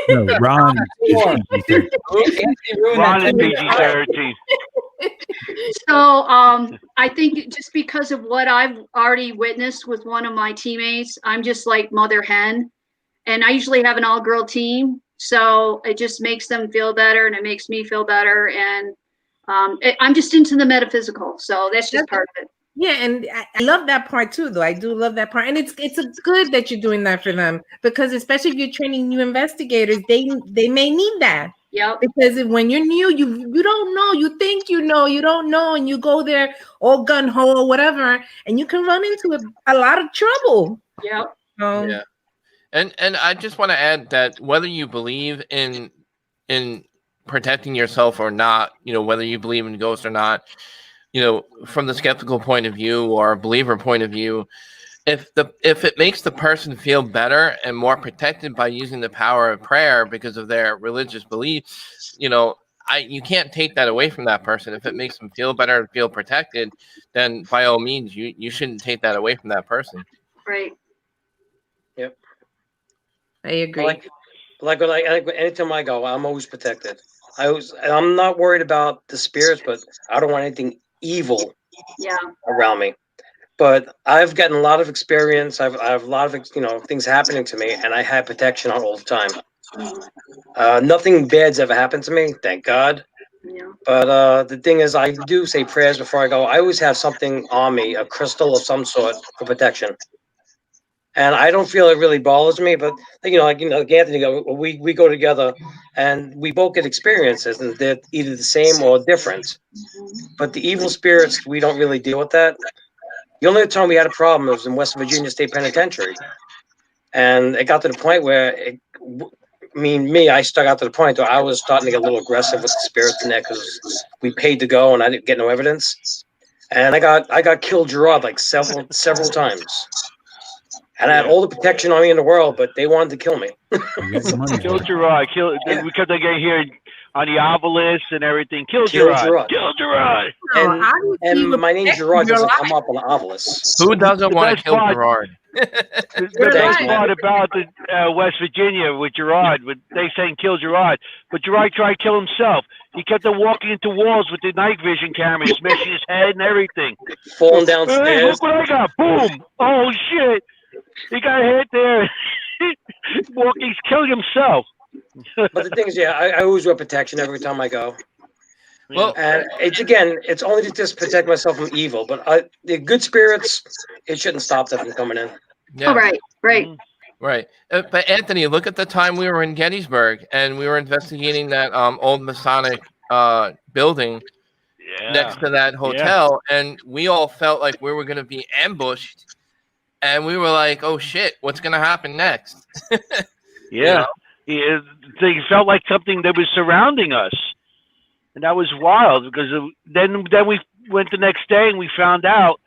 No, Ron is PG-13. Ron is PG-13. So I think just because of what I've already witnessed with one of my teammates, I'm just like mother hen, and I usually have an all-girl team. So it just makes them feel better, and it makes me feel better. And I'm just into the metaphysical. So that's just part of it. Yeah, and I love that part too, though. I do love that part. And it's good that you're doing that for them, because especially if you're training new investigators, they may need that. Yeah. Because when you're new, you don't know. You think you know, you don't know, and you go there all gun-ho or whatever, and you can run into a lot of trouble. Yeah. Yeah. And I just want to add that whether you believe in protecting yourself or not, whether you believe in ghosts or not, from the skeptical point of view or a believer point of view, if it makes the person feel better and more protected by using the power of prayer because of their religious beliefs, you can't take that away from that person. If it makes them feel better, feel protected, then by all means, you shouldn't take that away from that person. Right. Yep. I agree. Like anytime I go, I'm always protected. I'm not worried about the spirits, but I don't want anything evil around me. But I've gotten a lot of experience. I have a lot of things happening to me, and I have protection on all the time. Nothing bad's ever happened to me, thank God. Yeah. But the thing is, I do say prayers before I go. I always have something on me, a crystal of some sort for protection. And I don't feel it really bothers me, but like Anthony, we go together, and we both get experiences, and they're either the same or different. But the evil spirits, we don't really deal with that. The only time we had a problem was in West Virginia State Penitentiary, and it got to the point where I stuck out to the point where I was starting to get a little aggressive with the spirits in there because we paid to go and I didn't get no evidence, and I got killed Gerard like several times. And I had all the protection on me in the world, but they wanted to kill me. Kill Gerard. Because they get here on the obelisk and everything. Kill Gerard. Kill Gerard. And my name Gerard doesn't come up on the obelisk. Who doesn't want to kill Gerard? The best part about the West Virginia with Gerard, they saying kill Gerard, but Gerard tried to kill himself. He kept on walking into walls with the night vision camera, smashing his head and everything. Falling downstairs. Hey, look what I got. Boom. Oh, shit. He got hit there. He's killing himself. But the thing is, I always wear protection every time I go. Well, and it's only to just protect myself from evil. But the good spirits, it shouldn't stop them from coming in. Yeah. Oh, right. Right. But Anthony, look at the time we were in Gettysburg and we were investigating that old Masonic building next to that hotel, and we all felt like we were going to be ambushed. And we were like, "Oh shit, what's gonna happen next?" Yeah, they felt like something that was surrounding us, and that was wild. Because then we went the next day and we found out.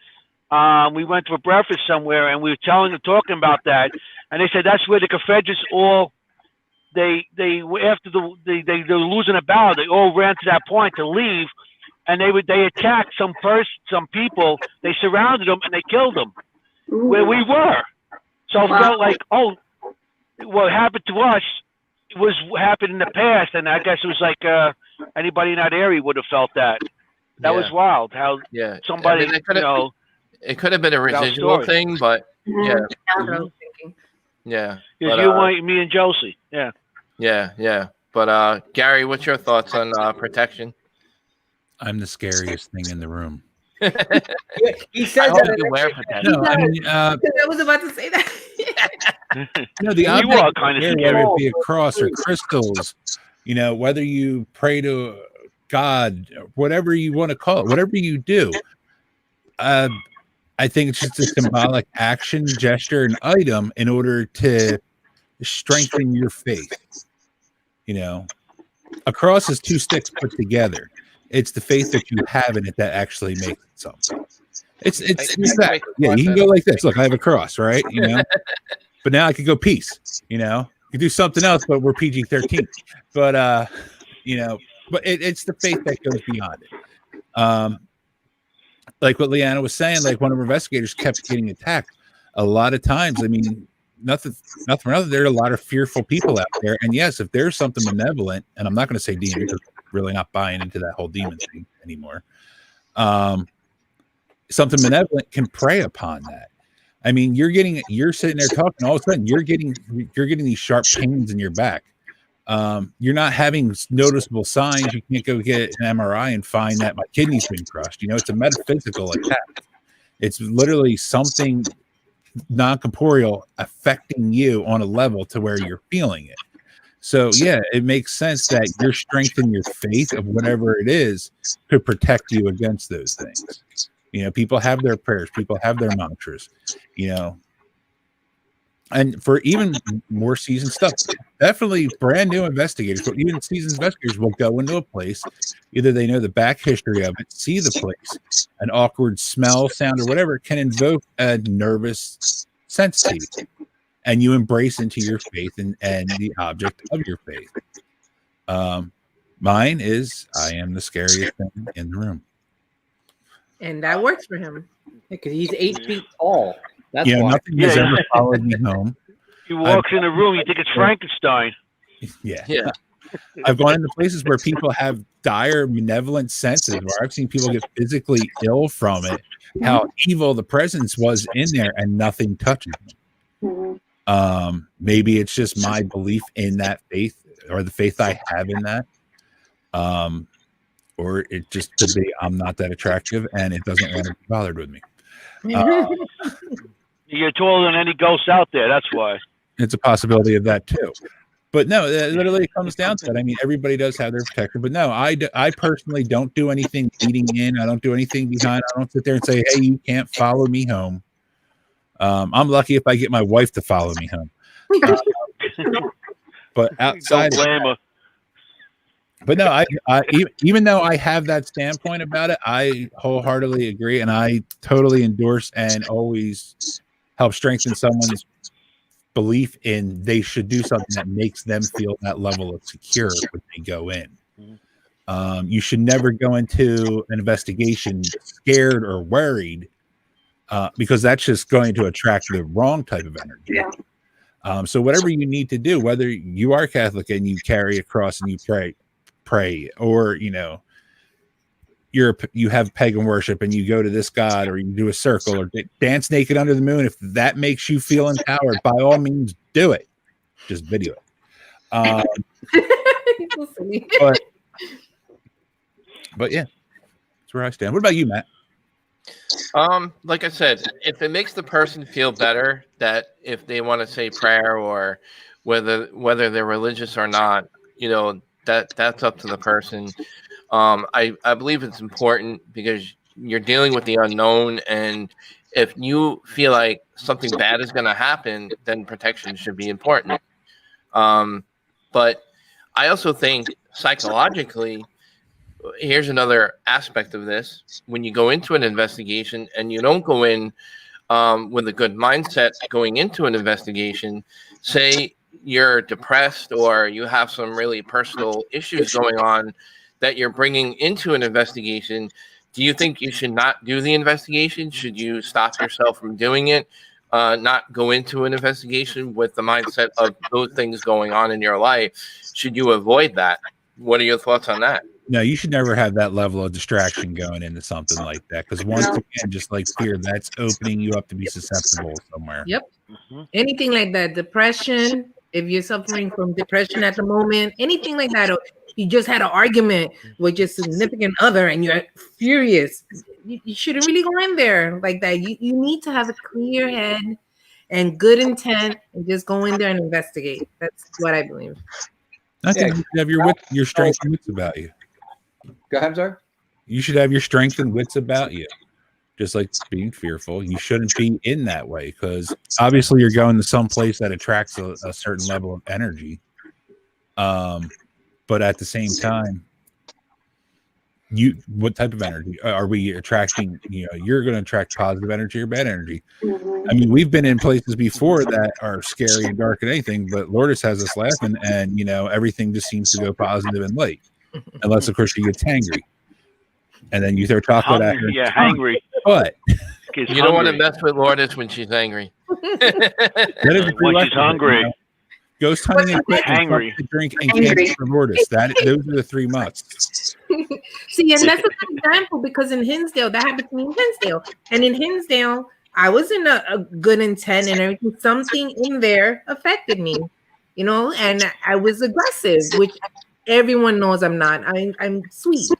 We went to a breakfast somewhere and we were talking about that, and they said that's where the Confederates all they after they were losing a battle, they all ran to that point to leave, and they attacked some people, they surrounded them and they killed them. Where we were. So it felt like, what happened to us was happened in the past, and I guess it was like anybody in that area would have felt that. That was wild. How somebody, it could have been a residual thing, but yeah. But, you, me, and Josie. Yeah. But Gary, what's your thoughts on protection? I'm the scariest thing in the room. He said that. No, I mean, I was about to say that. The object kind of whether it be a cross or crystals, whether you pray to God, whatever you want to call it, whatever you do, I think it's just a symbolic action, gesture, and item in order to strengthen your faith. A cross is two sticks put together. It's the faith that you have in it that actually makes it something. It's that. Yeah, you can go like this. Look, I have a cross, right? But now I could go peace. You could do something else, but we're PG-13. But but it's the faith that goes beyond it. Like what Leanna was saying, like one of our investigators kept getting attacked. A lot of times, I mean, nothing for nothing. There are a lot of fearful people out there, and yes, if there's something malevolent, and I'm not going to say demon because really not buying into that whole demon thing anymore. Something malevolent can prey upon that. I mean, you're sitting there talking, all of a sudden you're getting these sharp pains in your back. You're not having noticeable signs. You can't go get an MRI and find that my kidney's been crushed. It's a metaphysical attack. It's literally something non-corporeal affecting you on a level to where you're feeling it. So yeah, it makes sense that your strength in your faith of whatever it is could protect you against those things. People have their prayers, people have their mantras, and for even more seasoned stuff, definitely brand new investigators, but even seasoned investigators will go into a place, either they know the back history of it, see the place, an awkward smell, sound, or whatever can invoke a nervous sense to you. And you embrace into your faith and the object of your faith. Mine is I am the scariest thing in the room. And that works for him. Because he's 8 feet tall. That's You know, why. nothing has Yeah. ever followed me home. He walks in a room, you think it's Frankenstein. Yeah. Yeah. I've gone into places where people have dire malevolent senses, where I've seen people get physically ill from it, how evil the presence was in there and nothing touches them. Maybe it's just my belief in that faith or the faith I have in that. Or it just could be I'm not that attractive and it doesn't want to be bothered with me. You're taller than any ghost out there, that's why. It's a possibility of that too. But no, it literally comes down to it. I mean, everybody does have their protector, but no, I personally don't do anything leading in. I don't do anything behind. I don't sit there and say, hey, you can't follow me home. I'm lucky if I get my wife to follow me home. But outside, Don't blame her. but no, I even though I have that standpoint about it, I wholeheartedly agree, and I totally endorse and always help strengthen someone's belief in they should do something that makes them feel that level of secure when they go in. You should never go into an investigation scared or worried, because that's just going to attract the wrong type of energy. So whatever you need to do, whether you are Catholic and you carry a cross and you pray, or you know you have pagan worship and you go to this god, or you do a circle or dance naked under the moon, if that makes you feel empowered, by all means do it. Just video it. But yeah, that's where I stand. What about you, Matt? Like I said, if it makes the person feel better, that if they want to say prayer or whether they're religious or not, you know, that's up to the person. I believe it's important because you're dealing with the unknown, and if you feel like something bad is going to happen, then protection should be important. But I also think psychologically, here's another aspect of this. When you go into an investigation and you don't go in with a good mindset going into an investigation, say you're depressed or you have some really personal issues going on that you're bringing into an investigation, do you think you should not do the investigation? Should you stop yourself from doing it? Not go into an investigation with the mindset of those things going on in your life? Should you avoid that? What are your thoughts on that? No, you should never have that level of distraction going into something like that, because once again, just like fear, that's opening you up to be susceptible somewhere. Yep. Anything like that, depression, if you're suffering from depression at the moment, anything like that, or you just had an argument with your significant other and you're furious, you shouldn't really go in there like that. You need to have a clear head and good intent and just go in there and investigate. That's what I believe. I think you should have your strength and wits about you. Go ahead, sir. You should have your strength and wits about you. Just like being fearful, you shouldn't be in that way, because obviously you're going to some place that attracts a certain level of energy. But at the same time, what type of energy are we attracting? You know, you're going to attract positive energy or bad energy. I mean, we've been in places before that are scary and dark and anything, but Lourdes has us laughing, and you know, everything just seems to go positive and light, unless of course she gets angry, and then you throw chocolate at her. Yeah, hangry. But you don't want to mess with Lourdes when she's angry. That is when she's hungry. You know? Ghost hunting and Hangry. drink and camping for Lourdes. Those are the three musts. See, and that's a good example, because in Hinsdale, that happened to me in Hinsdale. And in Hinsdale, I was in a good intent and everything. Something in there affected me, you know, and I was aggressive, which everyone knows I'm not. I'm sweet.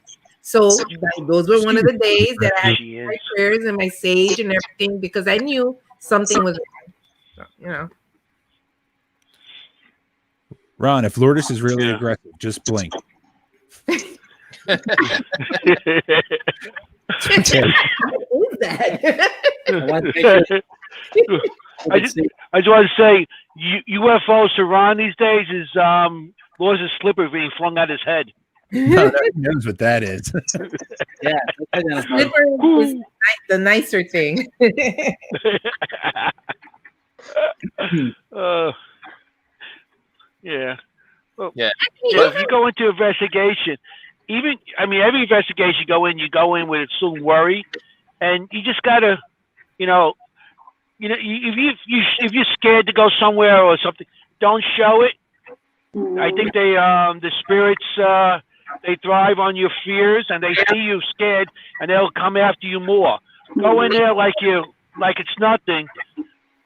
So those were one of the days that I had my prayers and my sage and everything, because I knew something was wrong, you know. Ron, if Lourdes is really aggressive, just blink. I just want to say, UFOs to Ron these days is Lourdes' slipper being flung at his head. No, he knows what that is. Yeah, slipper is the nicer thing. Yeah. Yeah. If you go into investigation, every investigation you go in with some worry, and you just gotta, if you're scared to go somewhere or something, don't show it. I think the spirits they thrive on your fears, and they see you scared, and they'll come after you more. Go in there like it's nothing.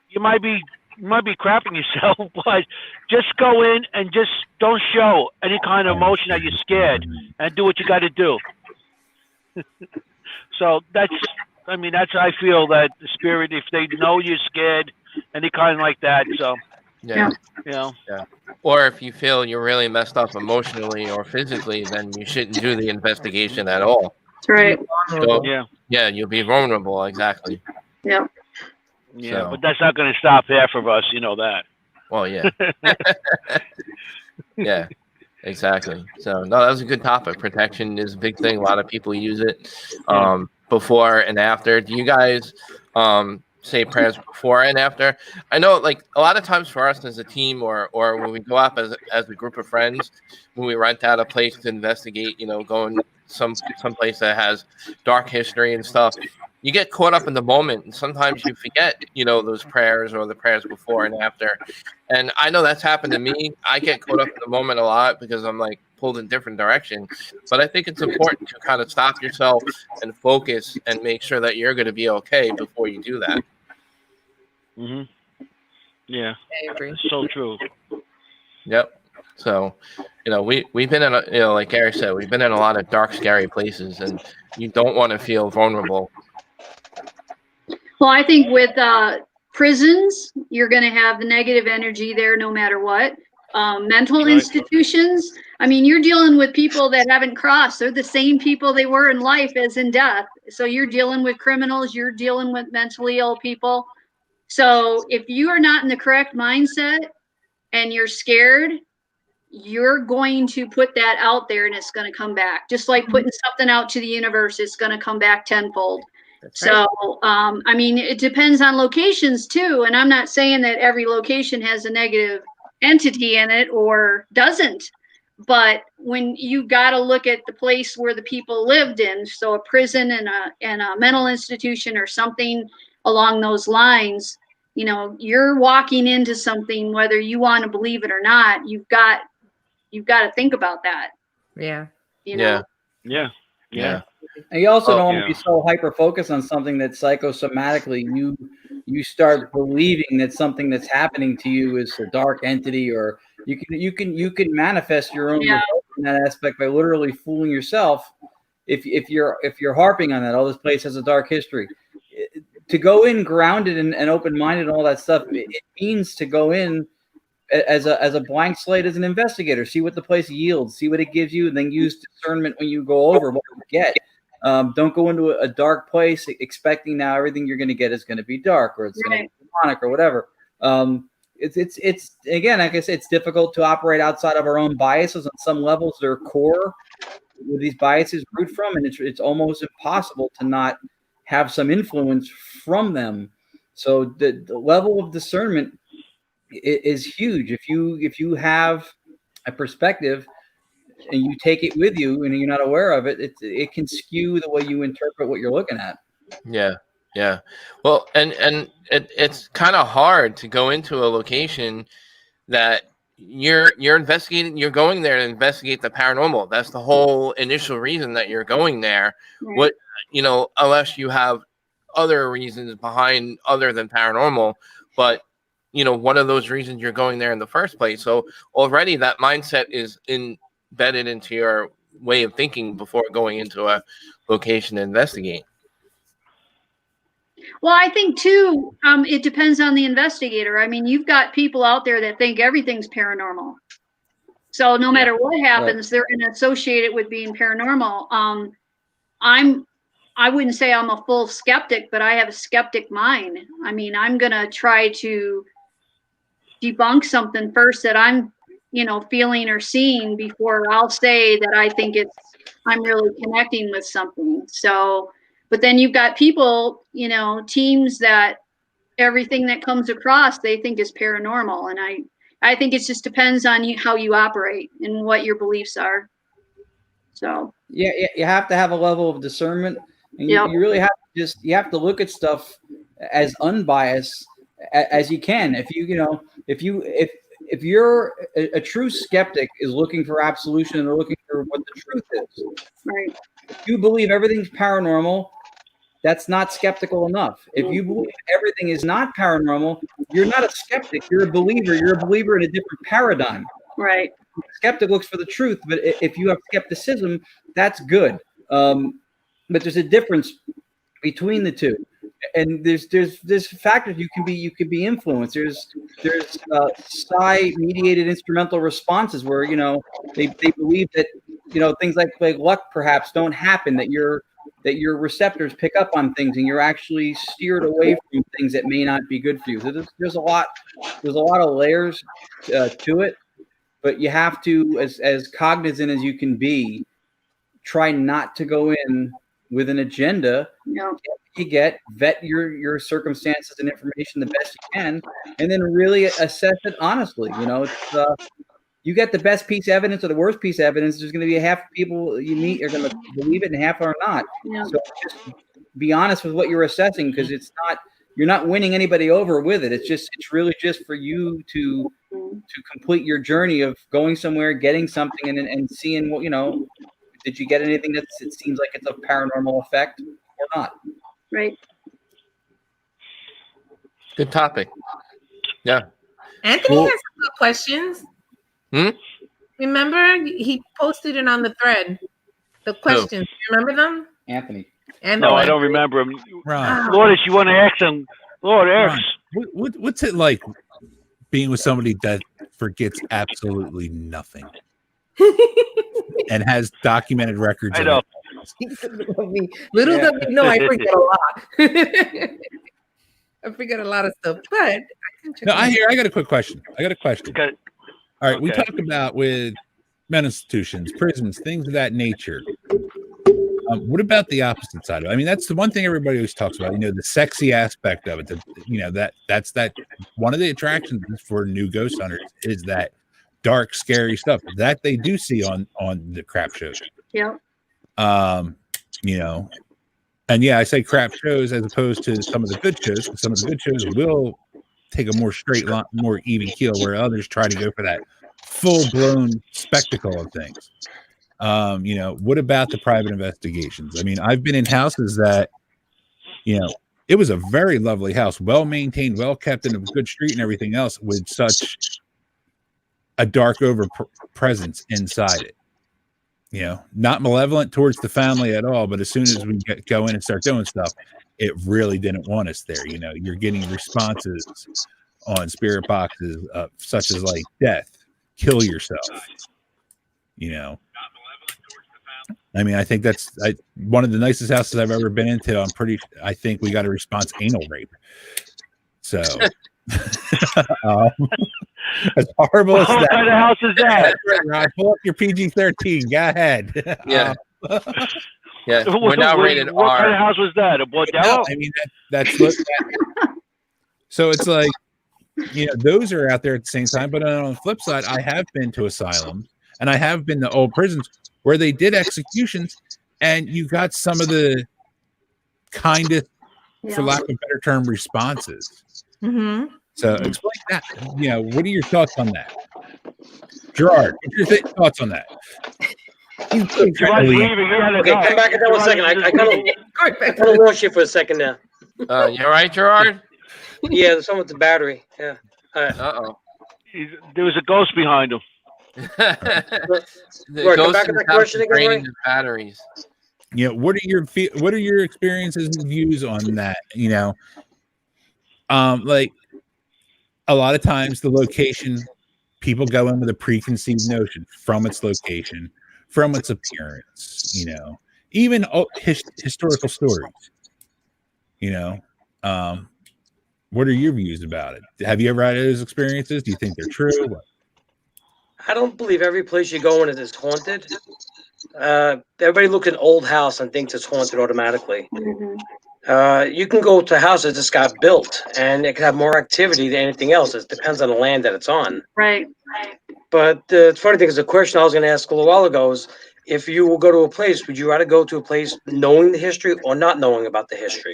You might be crapping yourself, but just go in and just don't show any kind of emotion that you're scared, and do what you got to do. So that's I feel that the spirit, if they know you're scared, any kind like that. So Yeah. Yeah. Or if you feel you're really messed up emotionally or physically, then you shouldn't do the investigation at all. That's right. So, Yeah. you'll be vulnerable. Exactly. Yeah. Yeah, So- but that's not going to stop half of us. You know that. Well, yeah. Yeah, exactly. So, no, that was a good topic. Protection is a big thing. A lot of people use it before and after. Do you guys say prayers before and after? I know, like, a lot of times for us as a team or when we go up as a group of friends, when we rent out a place to investigate, going some place that has dark history and stuff, you get caught up in the moment, and sometimes you forget, those prayers or the prayers before and after. And I know that's happened to me. I get caught up in the moment a lot because I'm like pulled in different direction. But I think it's important to kind of stop yourself and focus and make sure that you're going to be okay before you do that. Mhm. Yeah. I agree. That's so true. Yep. So, we've been in, like Gary said, we've been in a lot of dark, scary places, and you don't want to feel vulnerable. Well, I think with prisons, you're going to have the negative energy there no matter what. Mental Right. institutions, you're dealing with people that haven't crossed. They're the same people they were in life as in death. So you're dealing with criminals, you're dealing with mentally ill people. So if you are not in the correct mindset and you're scared, you're going to put that out there and it's going to come back. Just like putting something out to the universe, it's going to come back tenfold. That's right. So, it depends on locations too. And I'm not saying that every location has a negative entity in it or doesn't. But when you got to look at the place where the people lived in, so a prison and a mental institution or something along those lines, you're walking into something, whether you want to believe it or not, you've got to think about that. Yeah. Yeah. Yeah. And you also Oh, don't want to be so hyper focused on something that psychosomatically you start believing that something that's happening to you is a dark entity, or you can manifest your own results in that aspect by literally fooling yourself. If you're harping on that, this place has a dark history. To go in grounded and open-minded and all that stuff, it means to go in as a blank slate as an investigator, see what the place yields, see what it gives you, and then use discernment when you go over what you get. Don't go into a dark place expecting now everything you're going to get is going to be dark or it's going to be demonic or whatever. It's again, like I said, it's difficult to operate outside of our own biases. On some levels, they're core where these biases root from, and it's almost impossible to not have some influence from them. So the level of discernment is huge. If you have a perspective and you take it with you and you're not aware of it, it can skew the way you interpret what you're looking at. Yeah. Well, and it's kind of hard to go into a location that you're investigating. You're going there to investigate the paranormal. That's the whole initial reason that you're going there. Right. Unless you have other reasons behind other than paranormal, but one of those reasons you're going there in the first place. So already that mindset is embedded into your way of thinking before going into a location to investigate. Well, I think too, it depends on the investigator. You've got people out there that think everything's paranormal. So no matter what happens, they're going to associate it with being paranormal. I wouldn't say I'm a full skeptic, but I have a skeptic mind. I'm going to try to debunk something first that I'm, feeling or seeing before I'll say that I think I'm really connecting with something. So, but then you've got people, teams that everything that comes across, they think is paranormal. And I think it just depends on how you operate and what your beliefs are. So yeah, you have to have a level of discernment, and you really have to you have to look at stuff as unbiased as you can. If if you're a true skeptic is looking for absolution and they're looking for what the truth is. Right. If you believe everything's paranormal, that's not skeptical enough. If you believe everything is not paranormal, you're not a skeptic. You're a believer. You're a believer in a different paradigm. Right. Skeptic looks for the truth, but if you have skepticism, that's good. But there's a difference between the two, and there's factors you can be influenced. There's psi mediated instrumental responses where they believe that things like luck perhaps don't happen, that your receptors pick up on things and you're actually steered away from things that may not be good for you. So there's a lot of layers to it, but you have to, as cognizant as you can be, try not to go in with an agenda. Vet your circumstances and information the best you can, and then really assess it honestly. You get the best piece of evidence or the worst piece of evidence, there's going to be half the people you meet are going to believe it and half are not. Yeah. So just be honest with what you're assessing, because you're not winning anybody over with it. It's really just for you to complete your journey of going somewhere, getting something, and seeing what, did you get anything it seems like it's a paranormal effect or not? Right. Good topic. Yeah. Anthony has some good questions. Remember, he posted it on the thread. The questions. Remember them? Anthony. No, I don't remember him. Ron. Lord, if you want to ask him, Lord, ask. What's it like being with somebody that forgets absolutely nothing and has documented records? I know. I forget a lot. I forget a lot of stuff, but I can check. No, I got a quick question. Okay. All right, we talked about with mental institutions, prisons, things of that nature. What about the opposite side of it? I mean, that's the one thing everybody always talks about. The sexy aspect of it. That's one of the attractions for new ghost hunters is that dark, scary stuff that they do see on the crap shows. Yeah. And I say crap shows as opposed to some of the good shows. Some of the good shows will take a more straight line, more even keel, where others try to go for that full-blown spectacle of things. What about the private investigations? I mean, I've been in houses that, it was a very lovely house, well-maintained, well-kept, in a good street and everything else, with such a dark presence inside it. Not malevolent towards the family at all, but as soon as we go in and start doing stuff, it really didn't want us there. You're getting responses on spirit boxes such as like death, kill yourself. I mean, I think that's one of the nicest houses I've ever been into. I think we got a response, anal rape. So as horrible as that. What kind of house is that? Ron, pull up your PG-13. Go ahead. Yeah. Yeah, we're now rated what R. Kind of house was that? A bordello? No, I mean that's so it's like those are out there at the same time. But on the flip side, I have been to asylums and I have been to old prisons where they did executions, and you got some of the kindest, for lack of a better term, responses. Mm-hmm. So explain that. What are your thoughts on that, Gerard? What's your thoughts on that? Okay, come back in 1 second. I kind of lost you for a second now. You all right, Gerard? Yeah, there's something with the battery. Yeah. All right. Uh-oh. There was a ghost behind him. The Come back to that question again, draining the batteries. What are your experiences and views on that? Like a lot of times the location, people go in with a preconceived notion from its location, from its appearance, even historical stories, what are your views about it? Have you ever had those experiences? Do you think they're true? I don't believe every place you go in is haunted. Everybody looks at an old house and thinks it's haunted automatically. Mm-hmm. You can go to houses that just got built, and it can have more activity than anything else. It depends on the land that it's on. Right. But the funny thing is, the question I was going to ask a little while ago is, if you will go to a place, would you rather go to a place knowing the history or not knowing about the history?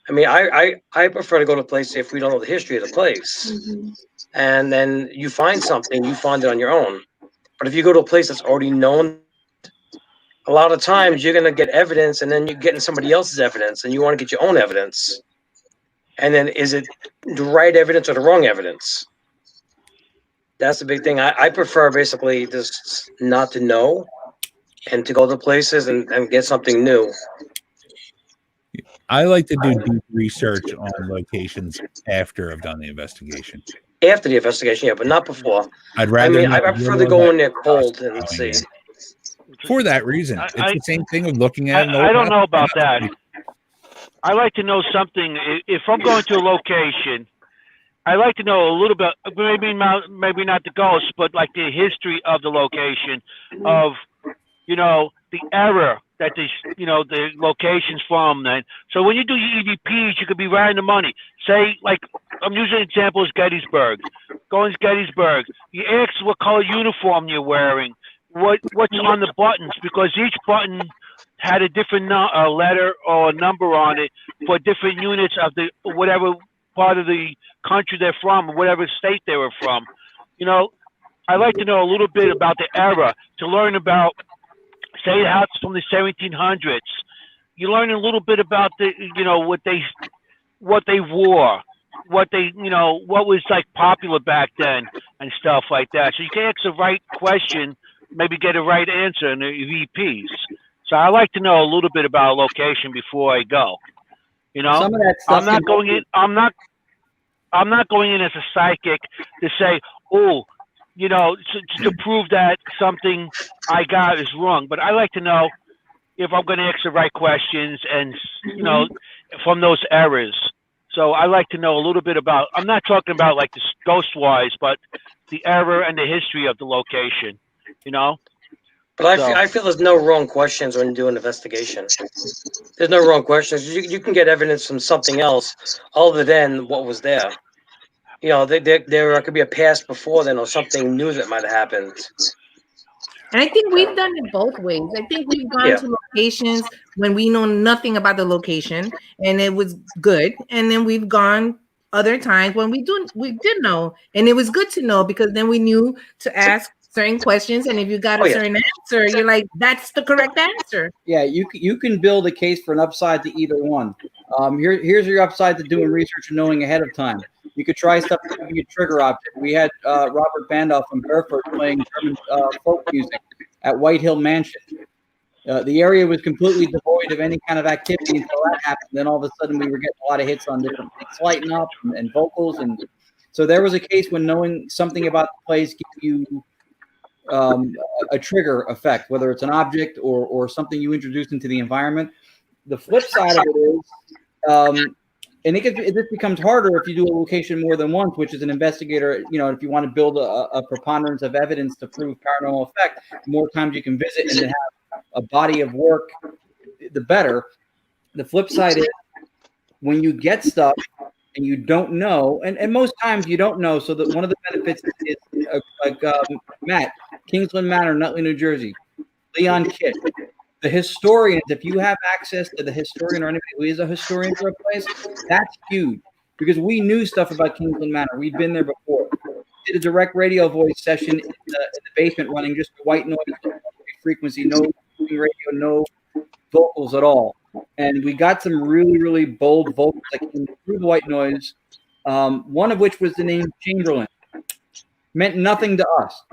I mean, I prefer to go to a place if we don't know the history of the place. Mm-hmm. And then you find something, you find it on your own. But if you go to a place that's already known, a lot of times you're going to get evidence, and then you're getting somebody else's evidence, and you want to get your own evidence. And then is it the right evidence or the wrong evidence? That's the big thing. I prefer basically just not to know and to go to places and get something new. I like to do deep research on locations after I've done the investigation. After the investigation, yeah, but not before. I'd rather. I prefer to go in there cold and see. For that reason, it's the same thing with looking at. I don't know about that. I like to know something. If I'm going to a location, I like to know a little bit, maybe not the ghosts, but like the history of the location, of, the era that the location's from. Then, so when you do your EVPs, you could be right in the money. Say, like, I'm using an example as Gettysburg. Going to Gettysburg, you ask what color uniform you're wearing, what's on the buttons, because each button had a different letter or a number on it for different units of the whatever part of the country they're from, or whatever state they were from. I like to know a little bit about the era, to learn about, say, the house from the 1700s. You learn a little bit about what they wore, what was like popular back then and stuff like that. So you can ask the right question, maybe get a right answer in the VPs. So I like to know a little bit about a location before I go. Some of that stuff I'm not going in. I'm not going in as a psychic to say, to prove that something I got is wrong. But I like to know if I'm going to ask the right questions and, from those eras. So I like to know a little bit about, I'm not talking about like the ghost-wise, but the era and the history of the location, But I feel there's no wrong questions when you do an investigation. There's no wrong questions. You can get evidence from something else other than what was there. There could be a past before then, or something new that might have happened. And I think we've done it both ways. I think we've gone to locations when we know nothing about the location and it was good. And then we've gone other times when we did know, and it was good to know, because then we knew to ask certain questions, and if you got a certain answer, you're like, that's the correct answer. Yeah, you can build a case for an upside to either one. Here's your upside to doing research and knowing ahead of time. You could try stuff that could be a trigger object. We had Robert Bandoff from Hereford playing German folk music at White Hill Mansion. The area was completely devoid of any kind of activity until that happened. Then all of a sudden we were getting a lot of hits on different things lighting up and vocals. And so there was a case when knowing something about the place gives you a trigger effect, whether it's an object or something you introduce into the environment. The flip side of it is, and this becomes harder if you do a location more than once, which is an investigator, if you want to build a preponderance of evidence to prove paranormal effect, the more times you can visit and then have a body of work, the better. The flip side is when you get stuff and you don't know, and most times you don't know. So that one of the benefits is like Matt, Kingsland Manor, Nutley, New Jersey, Leon Kitt, the historians. If you have access to the historian or anybody who is a historian for a place, that's huge, because we knew stuff about Kingsland Manor. We'd been there before. We did a direct radio voice session in the basement, running just white noise, frequency, no radio, no vocals at all. And we got some really, really bold vocals that came through the white noise, one of which was the name Chamberlain. Meant nothing to us.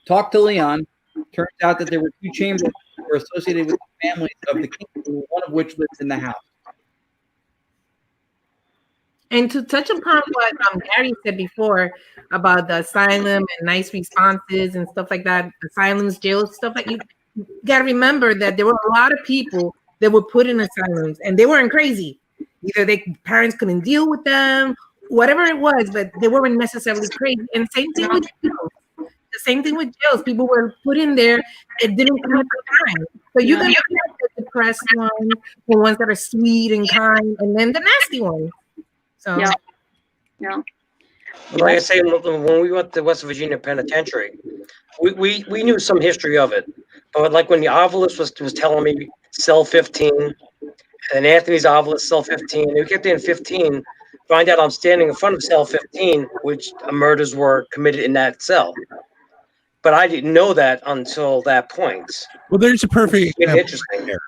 Talked to Leon. Turns out that there were two Chamberlains who were associated with the families of the king, one of which lived in the house. And to touch upon what Gary said before about the asylum and nice responses and stuff like that, asylums, jails, stuff like you got to remember that there were a lot of people that were put in asylums, and they weren't crazy. Either their parents couldn't deal with them, whatever it was, but they weren't necessarily crazy. And same thing with jails. The same thing with jails. People were put in there and didn't commit the crime. So you can look at the depressed ones, the ones that are sweet and kind, and then the nasty ones. So Yeah. Like I say, when we went to West Virginia Penitentiary, we knew some history of it. But like when the ovilist was telling me cell 15, and Anthony's ovilist cell 15, and we get there in 15, find out I'm standing in front of cell 15, which murders were committed in that cell. But I didn't know that until that point. Well, there's a perfect example. Interesting. There.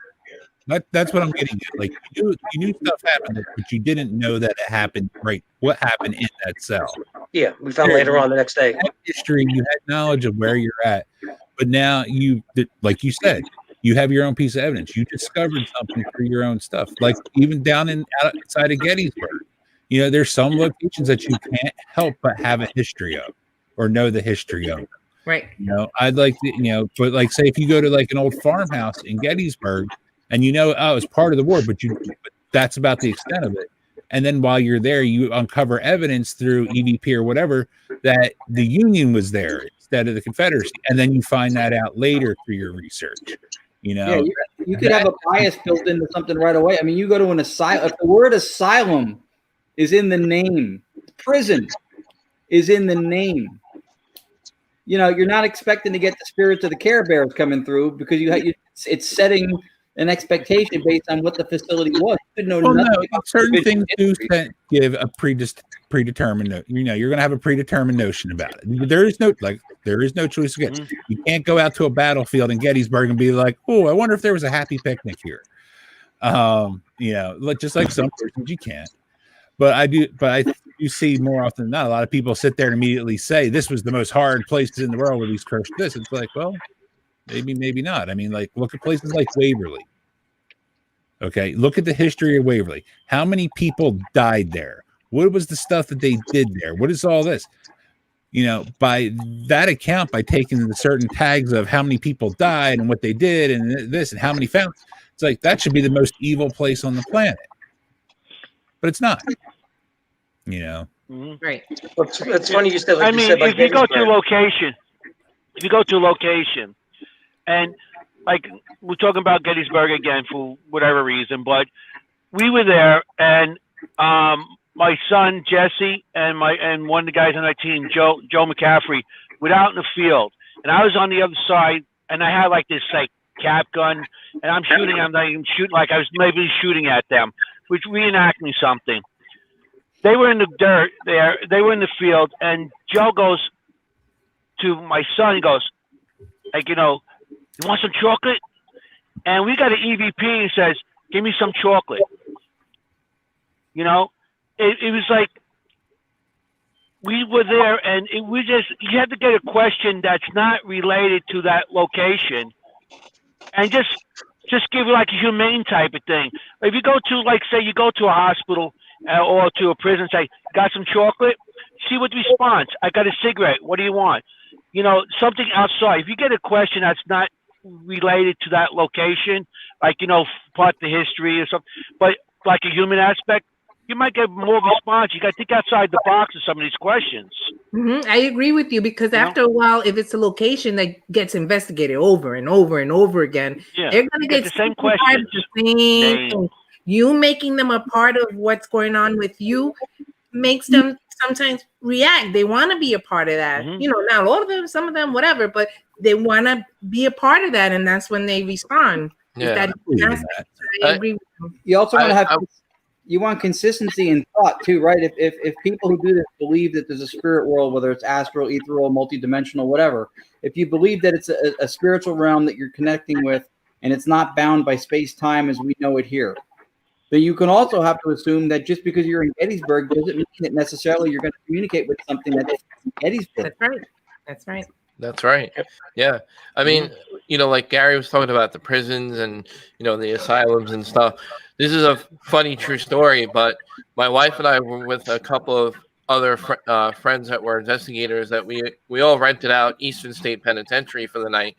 That's what I'm getting at. Like you knew stuff happened, but you didn't know that it happened. Right? What happened in that cell? Yeah, we found later on the next day. You had history, you had knowledge of where you're at, but now like you said, you have your own piece of evidence. You discovered something through your own stuff. Like even down outside of Gettysburg, there's some locations that you can't help but have a history of or know the history of. Right. I'd like to, but like say if you go to like an old farmhouse in Gettysburg. And it's part of the war, but that's about the extent of it. And then while you're there, you uncover evidence through EVP or whatever that the Union was there instead of the Confederacy. And then you find that out later through your research. Yeah, you could have a bias built into something right away. I mean, you go to an asylum. If the word asylum is in the name, prison is in the name. You're not expecting to get the spirits of the Care Bears coming through because it's setting an expectation based on what the facility was. You know nothing about certain things do give a predetermined. You're going to have a predetermined notion about it. There is no choice again. You can't go out to a battlefield in Gettysburg and be like, "Oh, I wonder if there was a happy picnic here." Just like some persons you can't. But I do see more often than not, a lot of people sit there and immediately say, "This was the most hard places in the world where these cursed this." It's like, well, maybe not. I mean, like, look at places like Waverly. Okay, look at the history of Waverly. How many people died there? What was the stuff that they did there? What is all this? By that account, by taking the certain tags of how many people died and what they did and this and how many found, it's like that should be the most evil place on the planet. But it's not. Right. It's funny you said. Like if you go to location, and like we're talking about Gettysburg again for whatever reason, but we were there, and my son Jesse and one of the guys on our team, Joe McCaffrey, were out in the field, and I was on the other side, and I had like this cap gun, and I'm shooting. I'm not even shooting like I was maybe shooting at them, which reenacting something. They were in the dirt there. They were in the field, and Joe goes to my son. He goes, like, you want some chocolate? And we got an EVP. He says, give me some chocolate. It was like we were there, and you had to get a question that's not related to that location, and just give it like a humane type of thing. If you go to, like, say you go to a hospital or to a prison, say, got some chocolate? See what the response. I got a cigarette. What do you want? Something outside. If you get a question that's not related to that location, like, part of the history or something, but like a human aspect, you might get more response. You got to think outside the box of some of these questions. I agree with you because after a while, if it's a location that gets investigated over and over and over again, they're going to get the same questions. You making them a part of what's going on with you makes them sometimes react. They want to be a part of that. Not all of them, some of them, whatever, but they want to be a part of that, and that's when they respond. Yeah. I agree with you. You also want to have. You want consistency in thought too, right? If people who do this believe that there's a spirit world, whether it's astral, ethereal, multidimensional, whatever, if you believe that it's a spiritual realm that you're connecting with and it's not bound by space-time as we know it here, then you can also have to assume that just because you're in Gettysburg doesn't mean that necessarily you're going to communicate with something that's in Gettysburg. That's right. Yeah. I mean, like Gary was talking about the prisons and, the asylums and stuff. This is a funny, true story, but my wife and I were with a couple of other friends that were investigators that we all rented out Eastern State Penitentiary for the night.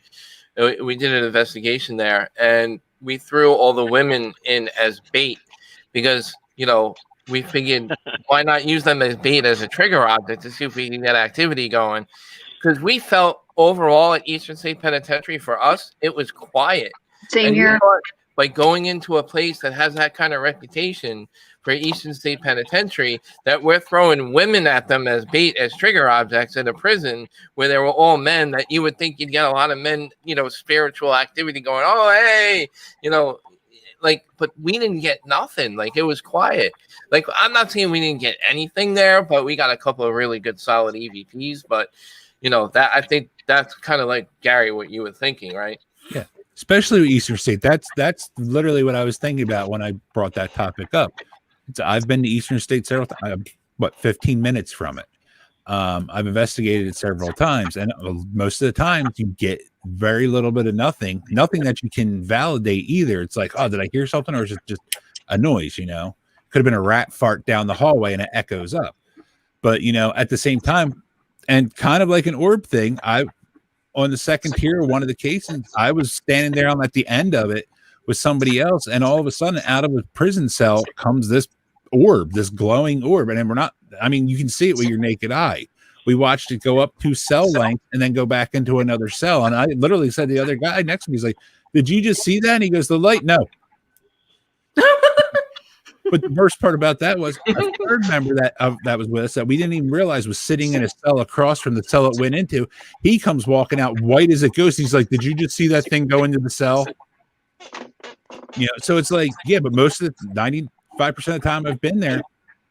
We did an investigation there, and we threw all the women in as bait because, we figured why not use them as bait as a trigger object to see if we can get activity going. because we felt overall at Eastern State Penitentiary, for us, it was quiet. Same And here. by going into a place that has that kind of reputation for Eastern State Penitentiary, that we're throwing women at them as bait, as trigger objects in a prison where they were all men, that you would think you'd get a lot of men, spiritual activity going, oh, hey, but we didn't get nothing. Like, it was quiet. Like, I'm not saying we didn't get anything there, but we got a couple of really good solid EVPs. But, that I think that's kind of like, Gary, what you were thinking, right? Yeah. Especially with Eastern State. That's literally what I was thinking about when I brought that topic up. I've been to Eastern State several times, 15 minutes from it. I've investigated it several times, and most of the times you get very little bit of nothing that you can validate either. It's like, oh, did I hear something, or is it just a noise? Could have been a rat fart down the hallway and it echoes up. But at the same time, and kind of like an orb thing, on the second tier, one of the cases, I was standing there at the end of it with somebody else, and all of a sudden, out of a prison cell comes this orb, this glowing orb, and you can see it with your naked eye. We watched it go up 2 cell lengths and then go back into another cell, and I literally said to the other guy next to me, he's like, "Did you just see that?" And he goes, "The light, no." But the worst part about that was a third member that was with us that we didn't even realize was sitting in a cell across from the cell it went into. He comes walking out white as a ghost. He's like, "Did you just see that thing go into the cell?" So it's like, yeah, but most of the 95% of the time I've been there,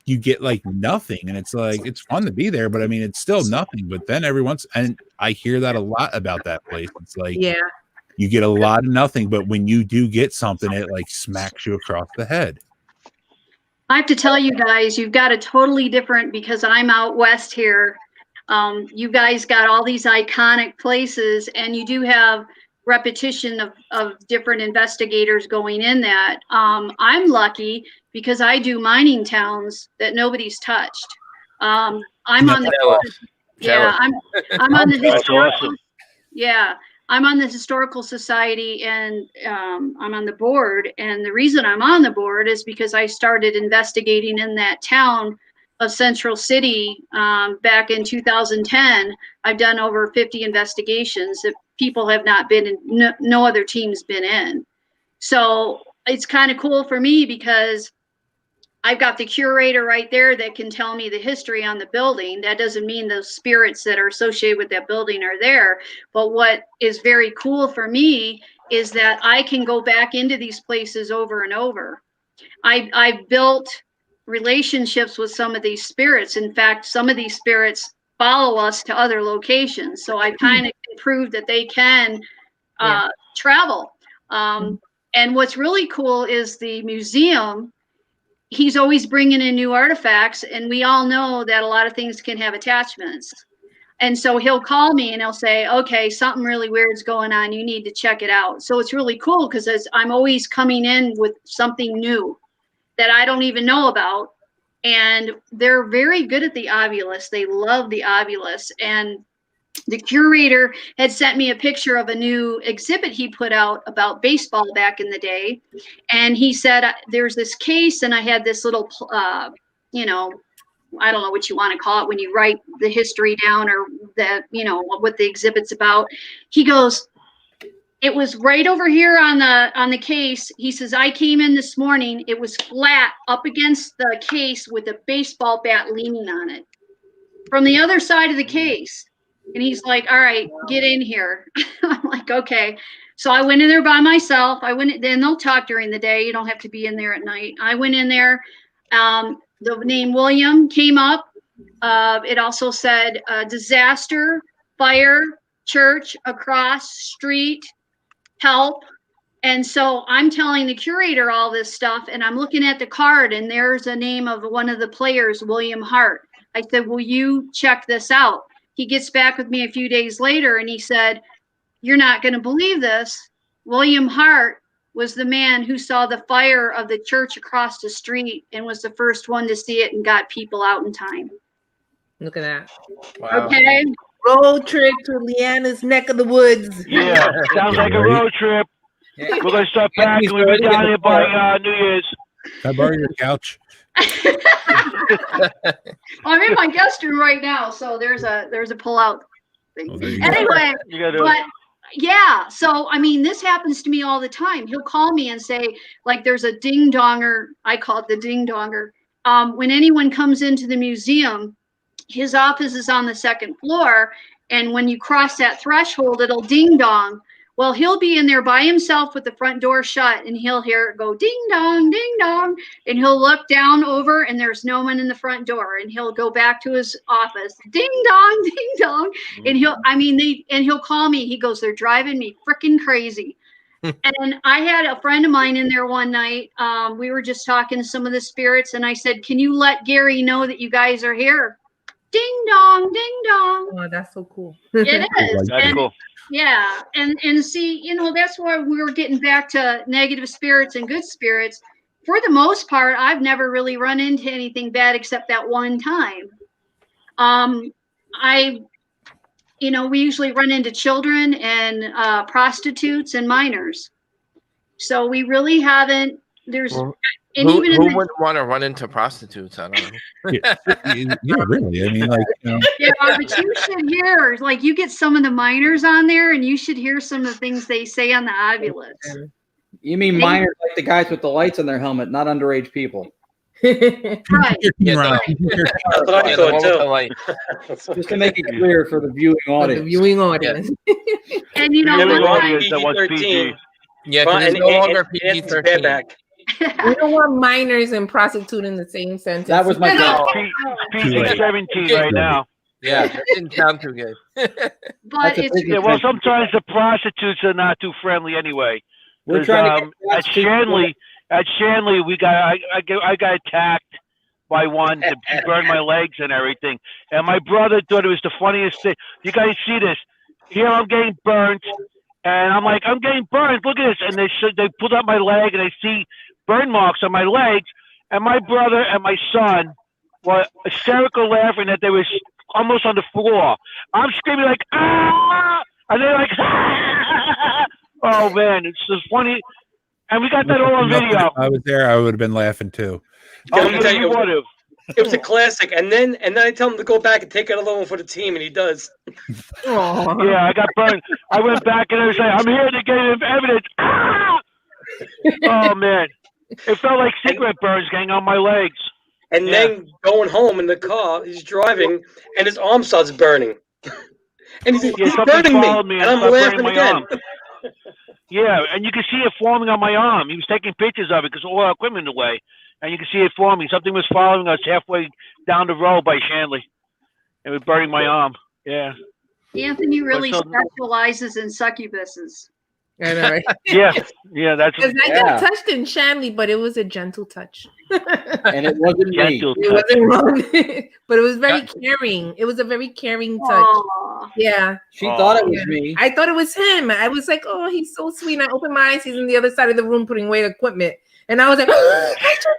you get like nothing, and it's like, it's fun to be there, but it's still nothing. But then and I hear that a lot about that place. It's like, Yeah, you get a lot of nothing, but when you do get something, it like smacks you across the head. I have to tell you guys, you've got a totally different, because I'm out west here. You guys got all these iconic places, and you do have repetition of different investigators going in that. I'm lucky because I do mining towns that nobody's touched. I'm on the I'm on the historical. Yeah, I'm on the Historical Society, and I'm on the board. And the reason I'm on the board is because I started investigating in that town of Central City back in 2010. I've done over 50 investigations that people have not been in, no other team's been in. So it's kind of cool for me because I've got the curator right there that can tell me the history on the building. That doesn't mean those spirits that are associated with that building are there. But what is very cool for me is that I can go back into these places over and over. I've built relationships with some of these spirits. In fact, some of these spirits follow us to other locations. So I kind of proved that they can travel. And what's really cool is the museum. He's always bringing in new artifacts, and we all know that a lot of things can have attachments. And so he'll call me and he'll say, okay, something really weird's going on. You need to check it out. So it's really cool because I'm always coming in with something new that I don't even know about. And they're very good at the Ovilus. They love the Ovilus. And the curator had sent me a picture of a new exhibit he put out about baseball back in the day. And he said, there's this case, and I had this little, I don't know what you want to call it when you write the history down or what the exhibit's about. He goes, it was right over here on the case. He says, I came in this morning. It was flat up against the case with a baseball bat leaning on it from the other side of the case. And he's like, all right, get in here. I'm like, okay. So I went in there by myself. Then they'll talk during the day. You don't have to be in there at night. I went in there. The name William came up. It also said disaster, fire, church, across, street, help. And so I'm telling the curator all this stuff, and I'm looking at the card, and there's a name of one of the players, William Hart. I said, will you check this out? He gets back with me a few days later, and he said, you're not going to believe this. William Hart was the man who saw the fire of the church across the street and was the first one to see it and got people out in time. Look at that. Wow. Okay. Road trip to Leanna's neck of the woods. Yeah, sounds like a road trip. Yeah. We're going to start packing. We'll be down here by New Year's. Can I borrow your couch? I'm in my guest room right now, so there's a pull-out Well, there you go. Anyway, You gotta. but yeah, so I mean, this happens to me all the time. He'll call me and say, like, there's a ding donger. I call it the ding donger. When anyone comes into the museum, his office is on the second floor, and when you cross that threshold, it'll ding dong. Well, he'll be in there by himself with the front door shut, and he'll hear it go ding dong, and he'll look down over, and there's no one in the front door, and he'll go back to his office, ding dong, and he'll call me. He goes, they're driving me freaking crazy. And I had a friend of mine in there one night. We were just talking to some of the spirits, and I said, can you let Gary know that you guys are here? Ding dong. Oh, that's so cool. It is. That's cool. Yeah, and see, that's why we were getting back to negative spirits and good spirits. For the most part, I've never really run into anything bad except that one time. We usually run into children and prostitutes and minors. So we really haven't. Who wouldn't want to run into prostitutes? I don't know. Yeah, really. I mean, like, Yeah, but you should hear, like, you get some of the minors on there, and you should hear some of the things they say on the ovulus. You mean minors like the guys with the lights on their helmet, not underage people? Right. Yeah, That's what I thought too. Just to make it clear for the viewing audience. And Every what? audience that wants PG. Yeah, 'cause it's no longer PG-13. We don't want minors and prostitute in the same sentence. That was my No, job. PG-17 right now. Yeah, that didn't sound too good. But it's Yeah, well, sometimes the prostitutes are not too friendly anyway. We're trying to at Shanley, I got attacked by one. He burned my legs and everything. And my brother thought it was the funniest thing. You guys see this? Here I'm getting burnt, and I'm like, I'm getting burned. Look at this. And they pulled up my leg, and I see burn marks on my legs. And my brother and my son were hysterical laughing that they was almost on the floor. I'm screaming like, ah! And they're like, ah! Oh, man, it's just funny. And we got that all on video. If I was there, I would have been laughing too. Oh, you would have. It was a classic, and then I tell him to go back and take another one for the team, and he does. Yeah, I got burned. I went back and I was like, I'm here to get evidence. Ah! Oh, man. It felt like cigarette burns getting on my legs. And then going home in the car, he's driving, and his arm starts burning. And he's burning me, and I'm laughing again. Yeah, and you can see it forming on my arm. He was taking pictures of it because all our equipment away. And you can see it forming. Something was following us halfway down the road by Shanley. It was burning my arm. Yeah. Anthony really specializes in succubuses. I know, right? Yeah, that's because I got touched in Shanley, but it was a gentle touch. And it wasn't gentle me. It wasn't wrong, but it was very caring. It was a very caring touch. Aww. Yeah. She thought it was me. I thought it was him. I was like, oh, he's so sweet. And I opened my eyes. He's on the other side of the room putting away equipment. And I was like, oh, I just got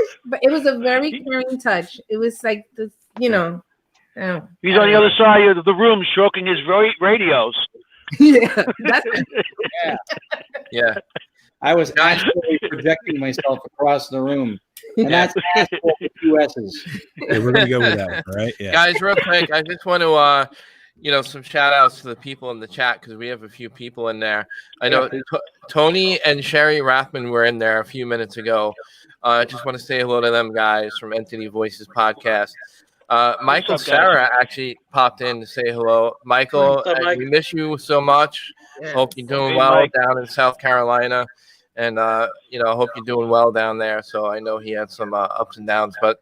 touched. But it was a very caring touch. It was like this, He's on the other side of the room stroking his radios. Yeah. Yeah. I was actually projecting myself across the room. And that's asshole with two S's. Okay, we're gonna go with that, right? Yeah. Guys, real quick, I just want to some shout outs to the people in the chat because we have a few people in there. I know Tony and Sherry Rathman were in there a few minutes ago. I just want to say hello to them guys from Entity Voices Podcast. Michael Sarah actually popped in to say hello. Michael, we miss you so much. Yeah. Hope you're doing well down in South Carolina. And, I hope you're doing well down there. So I know he had some ups and downs, but,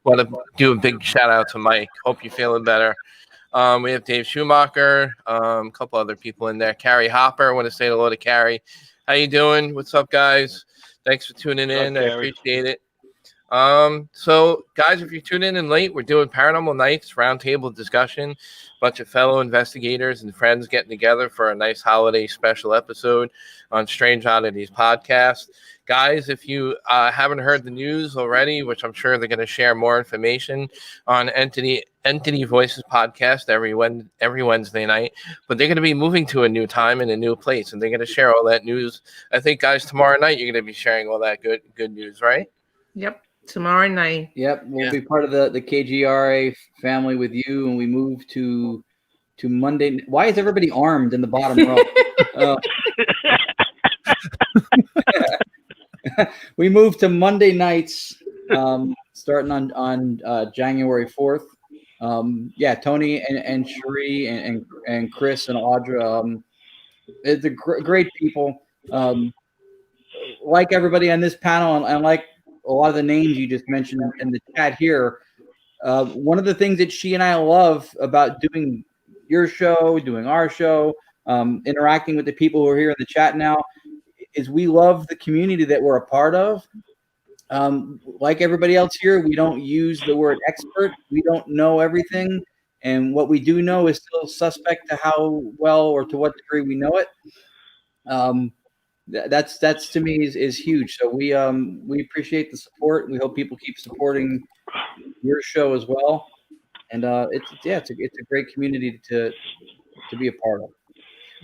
want to do a big shout out to Mike. Hope you're feeling better. We have Dave Schumacher, a couple other people in there. Carrie Hopper, I want to say hello to Carrie. How you doing? What's up, guys? Thanks for tuning in. I appreciate it. So, guys, if you're tuning in late, we're doing Paranormal Nights roundtable discussion. A bunch of fellow investigators and friends getting together for a nice holiday special episode on Strange Oddities Podcast. Guys, if you haven't heard the news already, which I'm sure they're going to share more information on Entity Voices Podcast every Wednesday night, but they're going to be moving to a new time and a new place, and they're going to share all that news. I think, guys, tomorrow night you're going to be sharing all that good news, right? Yep. Tomorrow night. Yep, we'll be part of the KGRA family with you, and we move to to Monday. Why is everybody armed in the bottom row? We moved to Monday nights, starting on January 4th. Tony and Cherie and Chris and Audra, it's great people. Like everybody on this panel, and like a lot of the names you just mentioned in the chat here, one of the things that she and I love about doing your show, doing our show, interacting with the people who are here in the chat now, is we love the community that we're a part of. Like everybody else here, we don't use the word expert. We don't know everything. And what we do know is still suspect to how well or to what degree we know it. That's to me is huge. So we appreciate the support. We hope people keep supporting your show as well. And it's a great community to be a part of.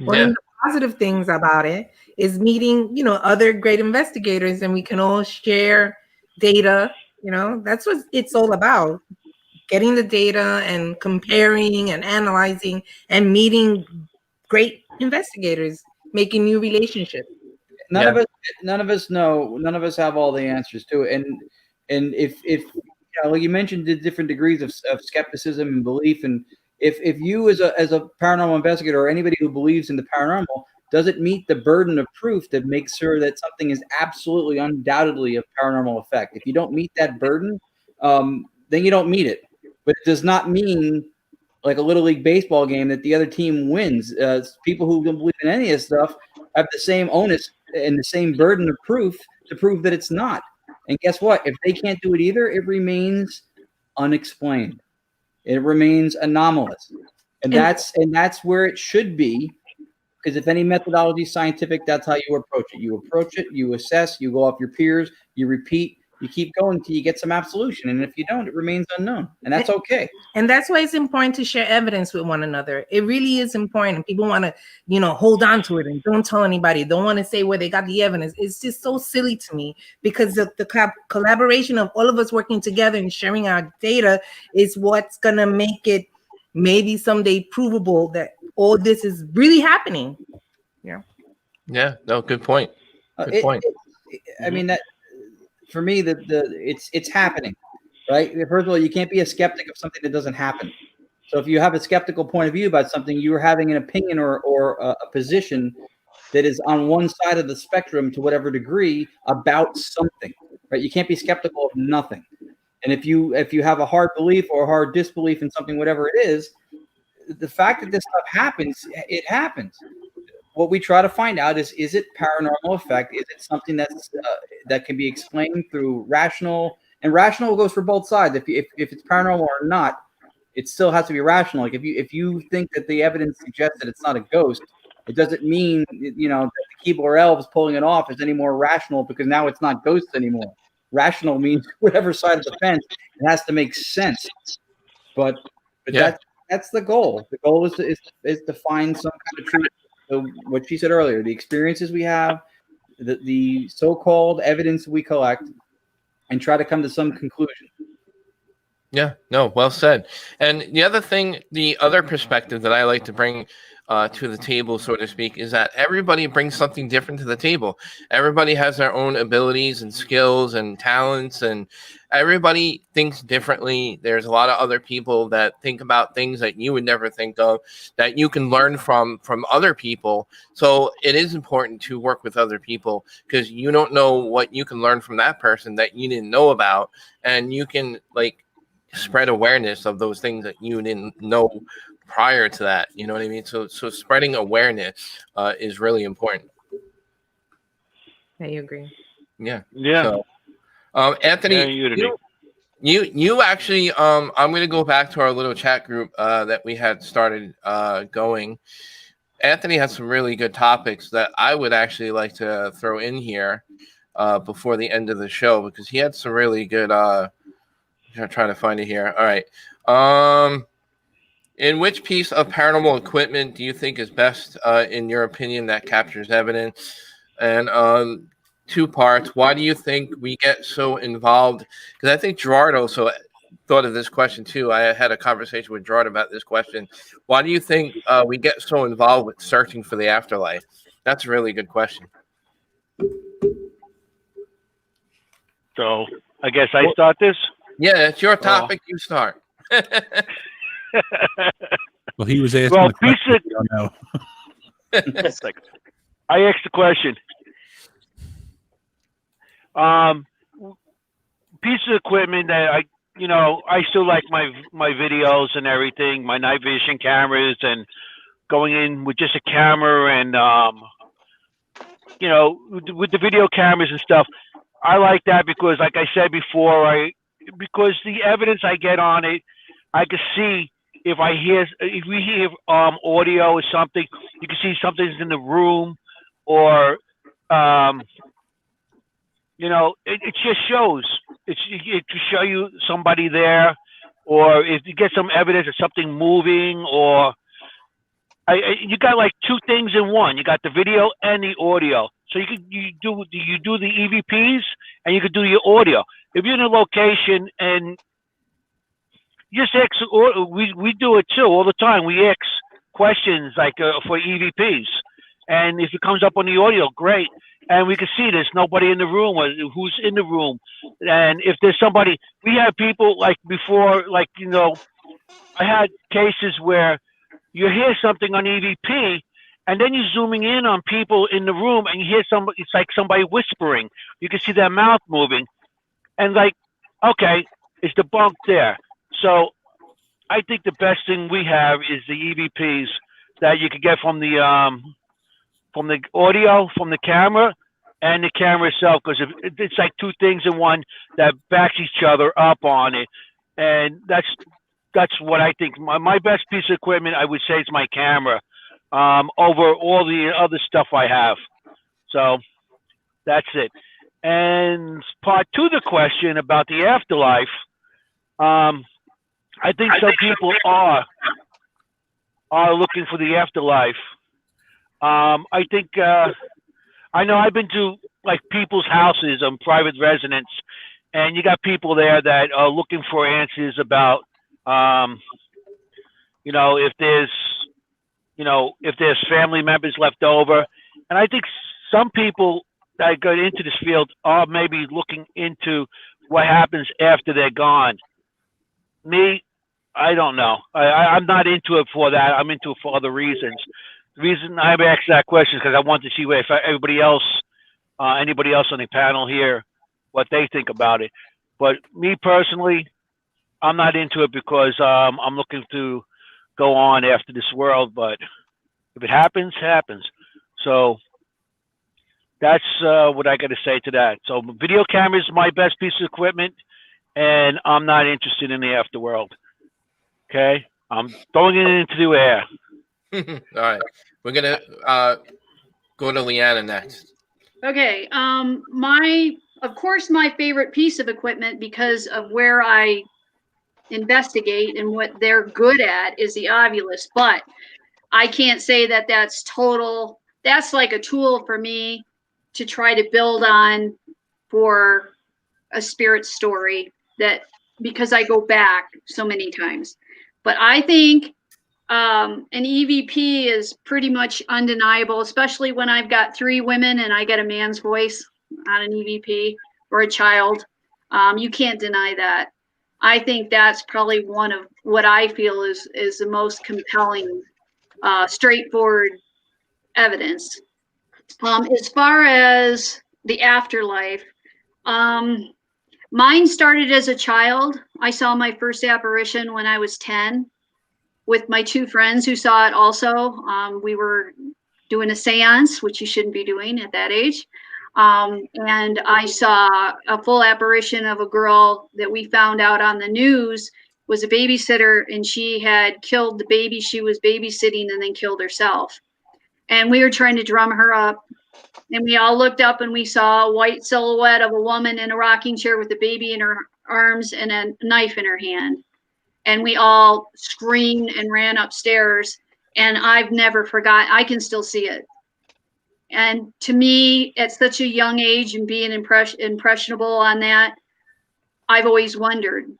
One of the positive things about it is meeting, other great investigators, and we can all share data. That's what it's all about. Getting the data and comparing and analyzing and meeting great investigators, making new relationships. None of us know. None of us have all the answers to it. And if like you mentioned, the different degrees of skepticism and belief, and if you as a paranormal investigator or anybody who believes in the paranormal doesn't meet the burden of proof that makes sure that something is absolutely undoubtedly a paranormal effect, if you don't meet that burden, then you don't meet it. But it does not mean, like a Little League baseball game, that the other team wins. People who don't believe in any of this stuff have the same onus and the same burden of proof to prove that it's not. And guess what? If they can't do it either, it remains unexplained. It remains anomalous. And that's where it should be. Because if any methodology is scientific, that's how you approach it. You approach it, you assess, you go off your peers, you repeat, you keep going until you get some absolution. And if you don't, it remains unknown. And that's okay. And that's why it's important to share evidence with one another. It really is important. People want to, hold on to it and don't tell anybody. Don't want to say where they got the evidence. It's just so silly to me, because the collaboration of all of us working together and sharing our data is what's going to make it maybe someday provable that all this is really happening. Yeah. No, good point. Good point. I mean, that for me, it's happening, right? First of all, you can't be a skeptic of something that doesn't happen. So if you have a skeptical point of view about something, you're having an opinion or a position that is on one side of the spectrum to whatever degree about something, right? You can't be skeptical of nothing. And if you have a hard belief or a hard disbelief in something, whatever it is, the fact that this stuff happens, it happens. What we try to find out is it paranormal effect? Is it something that can be explained through rational? And rational goes for both sides. If it's paranormal or not, it still has to be rational. Like if you think that the evidence suggests that it's not a ghost, it doesn't mean that the Keebler elves pulling it off is any more rational, because now it's not ghosts anymore. Rational means whatever side of the fence, it has to make sense. But that's the goal. The goal is to find some kind of truth. So what she said earlier, the experiences we have, the so-called evidence we collect, and try to come to some conclusion. Yeah, no, well said. And the other perspective that I like to bring to the table, so to speak, is that everybody brings something different to the table. Everybody has their own abilities and skills and talents, and everybody thinks differently. There's a lot of other people that think about things that you would never think of, that you can learn from other people. So it is important to work with other people, because you don't know what you can learn from that person that you didn't know about, and you can spread awareness of those things that you didn't know prior to that. You know what I mean? So spreading awareness is really important. I agree. Yeah. Yeah. So, Anthony, you actually, I'm going to go back to our little chat group that we had started going. Anthony has some really good topics that I would actually like to throw in here before the end of the show, because he had some really good, I'm trying to find it here. All right. In which piece of paranormal equipment do you think is best, in your opinion, that captures evidence? And 2 parts. Why do you think we get so involved? Because I think Gerard also thought of this question too. I had a conversation with Jordan about this question. Why do you think we get so involved with searching for the afterlife? That's a really good question. So I guess I start this. Yeah, it's your topic. You start. Well, he was asking Well, the question. I don't know. It's like, I asked the question. Piece of equipment that I still like my videos and everything, my night vision cameras, and going in with just a camera and with the video cameras and stuff. I like that because, like I said before, because the evidence I get on it, I can see if we hear audio or something, you can see something's in the room, or it just shows. It to show you somebody there, or if you get some evidence of something moving, or you got like two things in one. You got the video and the audio. So you do the EVPs and you could do your audio. If you're in a location and just ask, we do it too all the time. We ask questions like for EVPs, and if it comes up on the audio, great. And we can see there's nobody in the room, or who's in the room. And if there's somebody, we have people like before, I had cases where you hear something on EVP, and then you're zooming in on people in the room, and you hear somebody. It's like somebody whispering. You can see their mouth moving, and okay, it's debunked there. So I think the best thing we have is the EVPs that you can get from the audio, from the camera, and the camera itself, because it's like two things in one that backs each other up on it. And that's what I think. My best piece of equipment, I would say, is my camera over all the other stuff I have. So that's it. And part two of the question about the afterlife, I think some people are looking for the afterlife. I think I know I've been to like people's houses on private residence, and you got people there that are looking for answers about, if there's family members left over, and I think some people that go into this field are maybe looking into what happens after they're gone. Me, I don't know. I'm not into it for that. I'm into it for other reasons. The reason I asked that question is because I want to see if anybody else on the panel here, what they think about it. But me personally, I'm not into it because I'm looking to go on after this world. But if it happens, it happens. So that's what I got to say to that. So video camera is my best piece of equipment, and I'm not interested in the afterworld. Okay, I'm throwing it into the air. All right, we're gonna go to Leanna next. Okay. Of course, my favorite piece of equipment, because of where I investigate and what they're good at, is the Ovilus. But I can't say that that's total. That's like a tool for me to try to build on for a spirit story, because I go back so many times. But I think an EVP is pretty much undeniable, especially when I've got three women and I get a man's voice on an EVP, or a child. You can't deny that. I think that's probably one of what I feel is the most compelling, straightforward evidence. As far as the afterlife, mine started as a child. I saw my first apparition when I was 10 with my two friends who saw it also. We were doing a seance, which you shouldn't be doing at that age. And I saw a full apparition of a girl that we found out on the news was a babysitter, and she had killed the baby she was babysitting and then killed herself. And we were trying to drum her up. And we all looked up and we saw a white silhouette of a woman in a rocking chair with a baby in her arms and a knife in her hand. And we all screamed and ran upstairs. And I've never forgot. I can still see it. And to me, at such a young age and being impressionable on that, I've always wondered.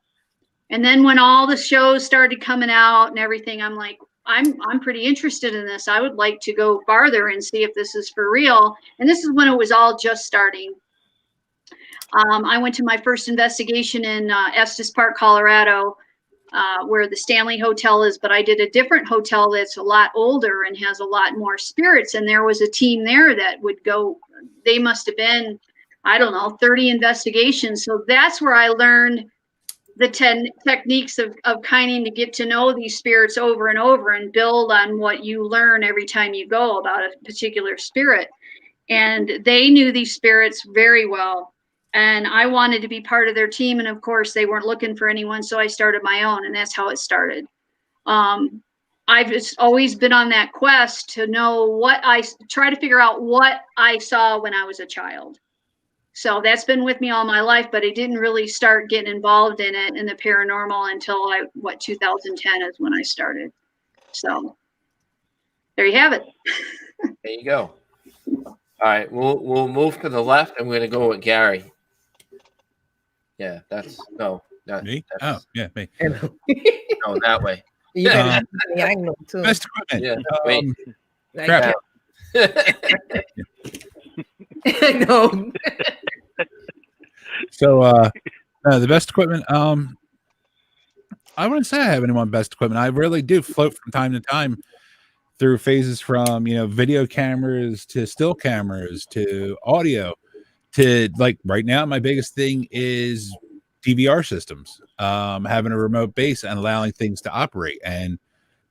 And then when all the shows started coming out and everything, I'm like, I'm pretty interested in this. I would like to go farther and see if this is for real. And this is when it was all just starting. I went to my first investigation in Estes Park, Colorado, where the Stanley Hotel is, but I did a different hotel that's a lot older and has a lot more spirits. And there was a team there that would go, they must have been, I don't know, 30 investigations. So that's where I learned the techniques of kind of get to know these spirits over and over and build on what you learn every time you go about a particular spirit. And they knew these spirits very well. And I wanted to be part of their team. And of course, they weren't looking for anyone. So I started my own, and that's how it started. I've just always been on that quest to know try to figure out what I saw when I was a child. So that's been with me all my life, but I didn't really start getting involved in it in the paranormal until 2010 is when I started. So there you have it. There you go. All right, we'll move to the left, and we're gonna go with Gary. Yeah, me. Oh, yeah, me. No, that way. Yeah, I know too. Best equipment. Yeah, Crap. I know. So, the best equipment. I wouldn't say I have any best equipment. I really do float from time to time through phases from video cameras to still cameras to audio to, like, right now my biggest thing is DVR systems, having a remote base and allowing things to operate and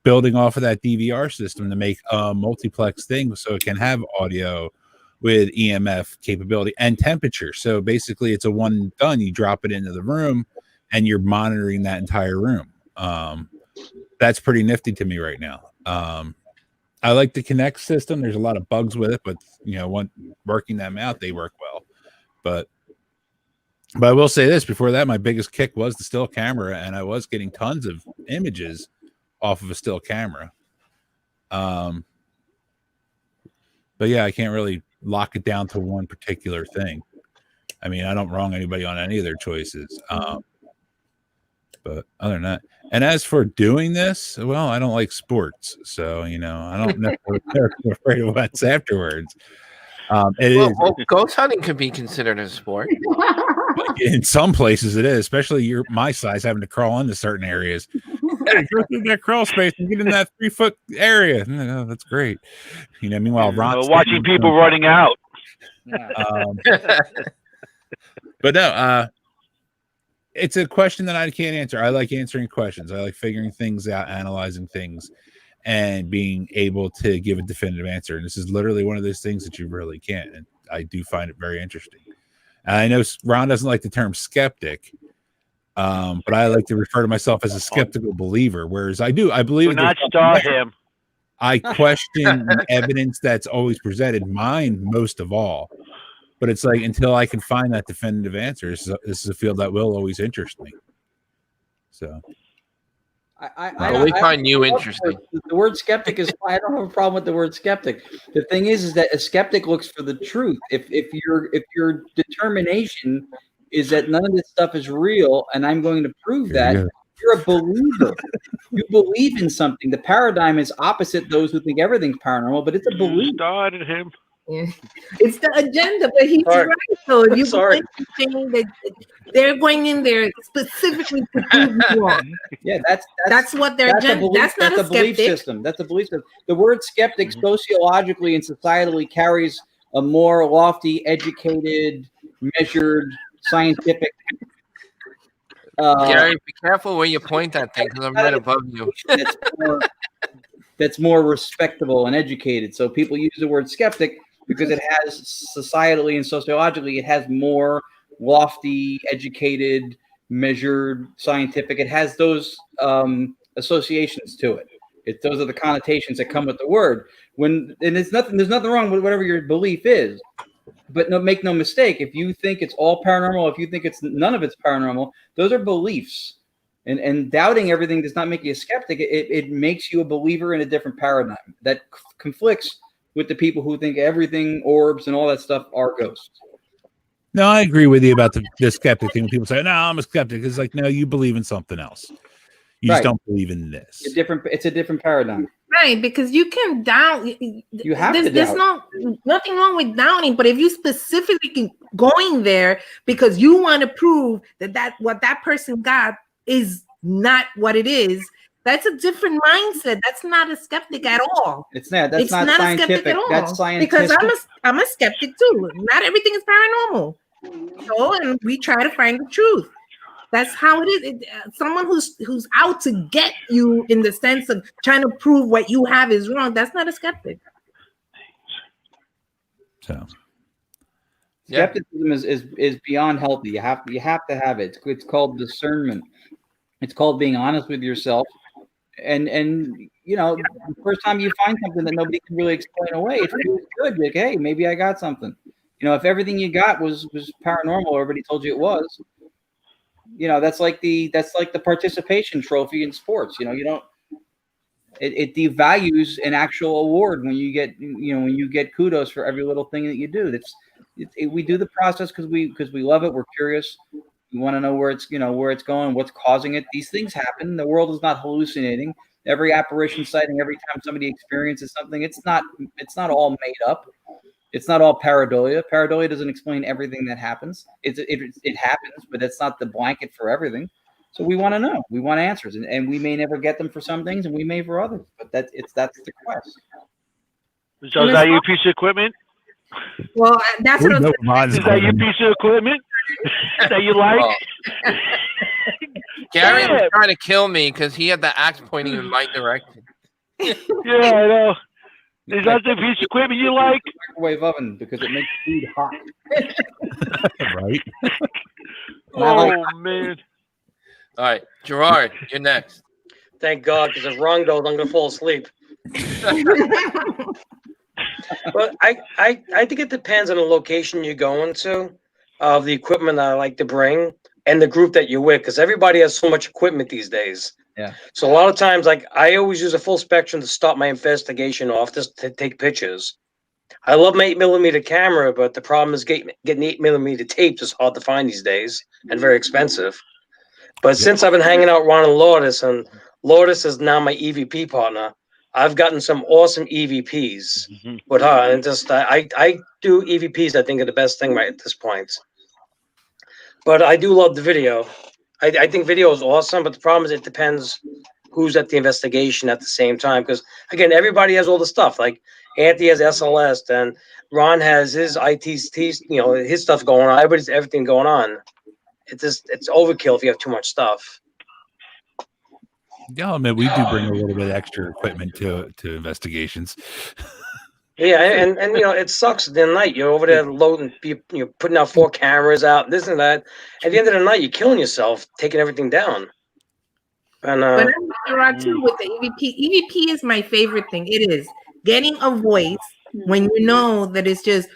building off of that DVR system to make a multiplex thing so it can have audio with EMF capability and temperature. So basically it's a one and done. You drop it into the room and you're monitoring that entire room. That's pretty nifty to me right now. I like the Kinect system. There's a lot of bugs with it, but working them out, they work well. But I will say this, before that, my biggest kick was the still camera, and I was getting tons of images off of a still camera. But yeah, I can't really lock it down to one particular thing. I mean, I don't wrong anybody on any of their choices. But other than that, and as for doing this, well, I don't like sports, so I don't know. I'm afraid of what's afterwards. Ghost hunting could be considered a sport. In some places, it is, especially you're my size, having to crawl into certain areas. Hey, go through that crawl space and get in that 3-foot area. No, that's great. Meanwhile, Ron watching people running out. But no, it's a question that I can't answer. I like answering questions. I like figuring things out, analyzing things, and being able to give a definitive answer. And this is literally one of those things that you really can't. And I do find it very interesting. And I know Ron doesn't like the term skeptic, but I like to refer to myself as a skeptical believer. Whereas I believe. Do not start him. I question the evidence that's always presented, mine most of all. But it's like, until I can find that definitive answer, this is a field that will always interest me. So we find you interesting. The word skeptic is fine. I don't have a problem with the word skeptic. The thing is that a skeptic looks for the truth. If your determination is that none of this stuff is real, and I'm going to prove that, you're a believer. You believe in something. The paradigm is opposite those who think everything's paranormal, but it's a belief. Started him. Yeah. It's the agenda, but he's right. So if you believe that they're going in there specifically to prove you wrong. Yeah, that's what their agenda. That's not a belief system. That's a belief system. The word skeptic sociologically and societally carries a more lofty, educated, measured, scientific. Gary, be careful where you point that thing, because I'm right above you. That's more respectable and educated. So people use the word skeptic because it has societally and sociologically, it has more lofty, educated, measured, scientific. It has those associations to it. Those are the connotations that come with the word. There's nothing wrong with whatever your belief is. But make no mistake, if you think it's all paranormal, if you think none of it's paranormal, those are beliefs. And doubting everything does not make you a skeptic. It makes you a believer in a different paradigm that conflicts with the people who think everything, orbs, and all that stuff are ghosts. No, I agree with you about the skeptic thing. When people say, "No, I'm a skeptic," it's like, no, you believe in something else. You just don't believe in this. It's a different paradigm. Right, because you can doubt. You have to doubt. There's nothing wrong with doubting, but if you specifically going there because you want to prove that what that person got is not what it is, that's a different mindset. That's not a skeptic at all. It's not. That's not scientific. At all. That's scientific. Because I'm a skeptic too. Not everything is paranormal. So, and we try to find the truth. That's how it is. Someone who's out to get you in the sense of trying to prove what you have is wrong, that's not a skeptic. So skepticism is beyond healthy. You have to have it. It's called discernment. It's called being honest with yourself. And you know, the first time you find something that nobody can really explain away, it feels good. Like, hey, maybe I got something. You know, if everything you got was paranormal, everybody told you it was. You know, that's like the participation trophy in sports. You know, you don't. It devalues an actual award when you get kudos for every little thing that you do. We do the process because we love it. We're curious. We want to know where it's going, what's causing it. These things happen. The world is not hallucinating. Every apparition sighting, every time somebody experiences something, it's not all made up. It's not all pareidolia. Pareidolia doesn't explain everything that happens. It happens, but it's not the blanket for everything. So we want to know. We want answers, and we may never get them for some things, and we may for others. But that's the quest. So is that your piece of equipment? Well, that's what is that your piece of equipment that you like? Gary was trying to kill me because he had the axe pointing in my direction. Yeah, I know. Is that the piece of equipment you like? Microwave oven because it makes food hot. Right? Oh, man. All right, Gerard, you're next. Thank God, because if wrong goes, I'm going to fall asleep. But I think it depends on the location you're going to, of the equipment that I like to bring, and the group that you're with, because everybody has so much equipment these days. Yeah. So a lot of times, like, I always use a full spectrum to start my investigation off, just to take pictures. I love my 8mm camera, but the problem is getting 8mm tapes is hard to find these days and very expensive. But since I've been hanging out with Ron and Lourdes, and Lourdes is now my EVP partner, I've gotten some awesome EVPs with her, and just I do EVPs. I think are the best thing right at this point. But I do love the video. I think video is awesome, but the problem is it depends who's at the investigation at the same time. Because again, everybody has all the stuff. Like Anthony has SLS, and Ron has his ITs, his stuff going on. Everybody's everything going on. It's overkill if you have too much stuff. Yeah, I mean, we do bring a little bit of extra equipment to investigations. Yeah, and it sucks at the end of the night. You're over there loading, you're putting out 4 cameras out, this and that. At the end of the night, you're killing yourself, taking everything down. And but I'm around too with the EVP. EVP is my favorite thing. It is getting a voice when you know that it's just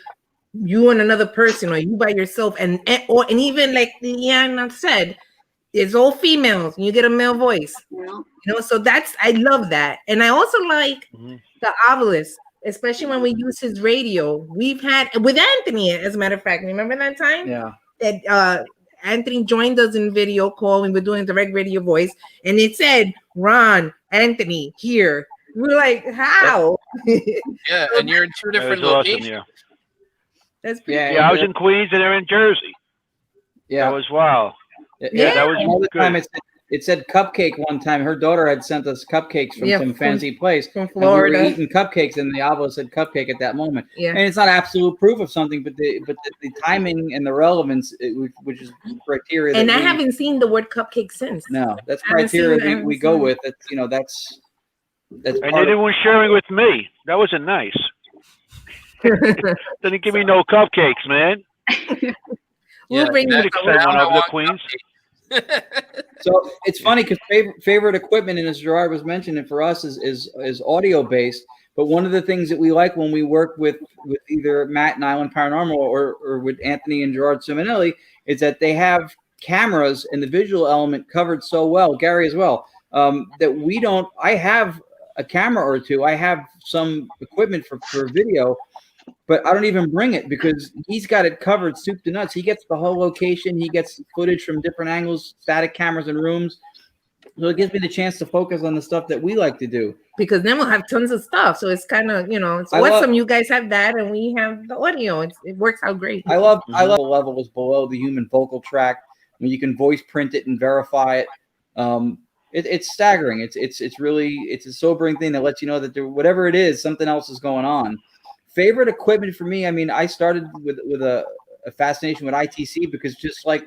you and another person, or you by yourself, and even like Leanne said, it's all females, and you get a male voice. So I love that, and I also like the obelisk. Especially when we use his radio. We've had with Anthony, as a matter of fact. Remember that time? Yeah. That Anthony joined us in video call. We were doing direct radio voice, and it said Ron, Anthony here. We were like, how? Yeah, and you're in 2 different locations. Awesome, yeah. That's pretty cool. I was in Queens and they're in Jersey. Yeah. That was wow. Yeah, that was all the good. time it said cupcake one time. Her daughter had sent us cupcakes from some fancy place. From Florida. And we were eating cupcakes, and the obelisk said cupcake at that moment. Yeah. And it's not absolute proof of something, but the timing and the relevance, which is criteria. And I haven't seen the word cupcake since. No, that's criteria we go with. That's that's. And they didn't sharing with me. That wasn't nice. Didn't give me no cupcakes, man. We'll bring you one over the Queens. So it's funny because favorite equipment, and as Gerard was mentioning, for us is audio based. But one of the things that we like when we work with either Matt and Island Paranormal or with Anthony and Gerard Simonelli is that they have cameras and the visual element covered so well, Gary as well, that we don't. I have a camera or two. I have some equipment for video, but I don't even bring it because he's got it covered soup to nuts. He gets the whole location. He gets footage from different angles, static cameras in rooms. So it gives me the chance to focus on the stuff that we like to do. Because then we'll have tons of stuff. So it's kind of, it's awesome. You guys have that and we have the audio. It works out great. I love the level is below the human vocal tract when you can voice print it and verify it. It's staggering. It's really a sobering thing that lets you know that whatever it is, something else is going on. Favorite equipment for me, I mean, I started with a fascination with ITC because just like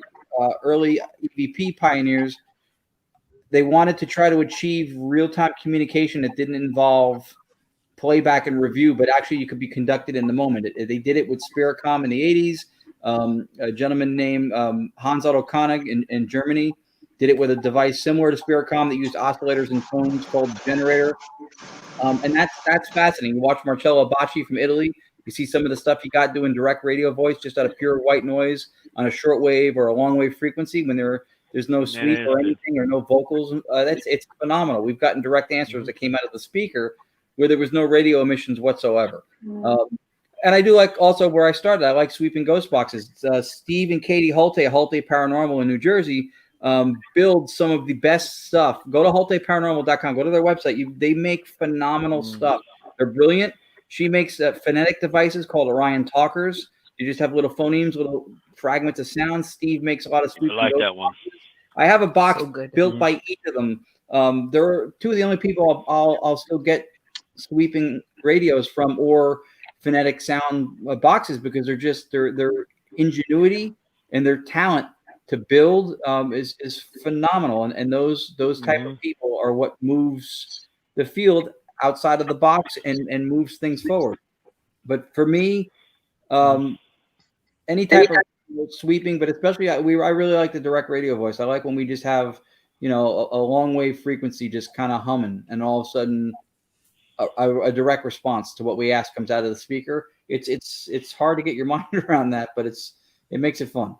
early EVP pioneers, they wanted to try to achieve real-time communication that didn't involve playback and review, but actually you could be conducted in the moment. They did it with Spiritcom in the 80s. A gentleman named Hans Otto Koenig in Germany did it with a device similar to Spiritcom that used oscillators and tones called Generator. And that's fascinating. You watch Marcello Bacci from Italy. You see some of the stuff he got doing direct radio voice just out of pure white noise on a shortwave or a long wave frequency when there's no sweep or anything or no vocals. It's phenomenal. We've gotten direct answers that came out of the speaker where there was no radio emissions whatsoever. And I do like also where I started. I like sweeping ghost boxes. Steve and Katie Holte Paranormal in New Jersey, build some of the best stuff. Go to holteparanormal.com. Go to their website. They make phenomenal stuff. They're brilliant. She makes phonetic devices called Orion Talkers. You just have little phonemes, little fragments of sound. Steve makes a lot of sweeping. I like that one. I have a box built by each of them. They're two of the only people I'll still get sweeping radios from or phonetic sound boxes because their ingenuity and their talent to build is phenomenal. And those type of people are what moves the field outside of the box and moves things forward. But for me, any type of sweeping, but especially I really like the direct radio voice. I like when we just have, a long wave frequency just kind of humming and all of a sudden a direct response to what we ask comes out of the speaker. It's hard to get your mind around that, but it makes it fun.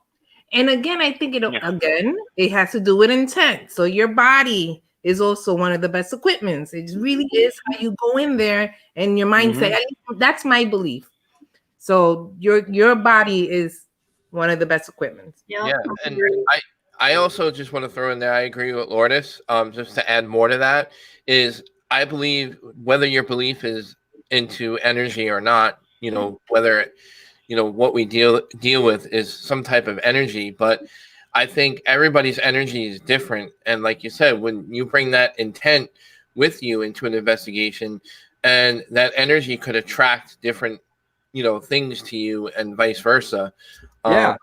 And again, I think it has to do with intent. So your body is also one of the best equipments. It really is how you go in there and your mindset. That's my belief. So your body is one of the best equipments. Yeah. And I also just want to throw in there, I agree with Lourdes. Just to add more to that is I believe whether your belief is into energy or not, whether what we deal with is some type of energy, but I think everybody's energy is different. And like you said, when you bring that intent with you into an investigation, and that energy could attract different, things to you and vice versa. So,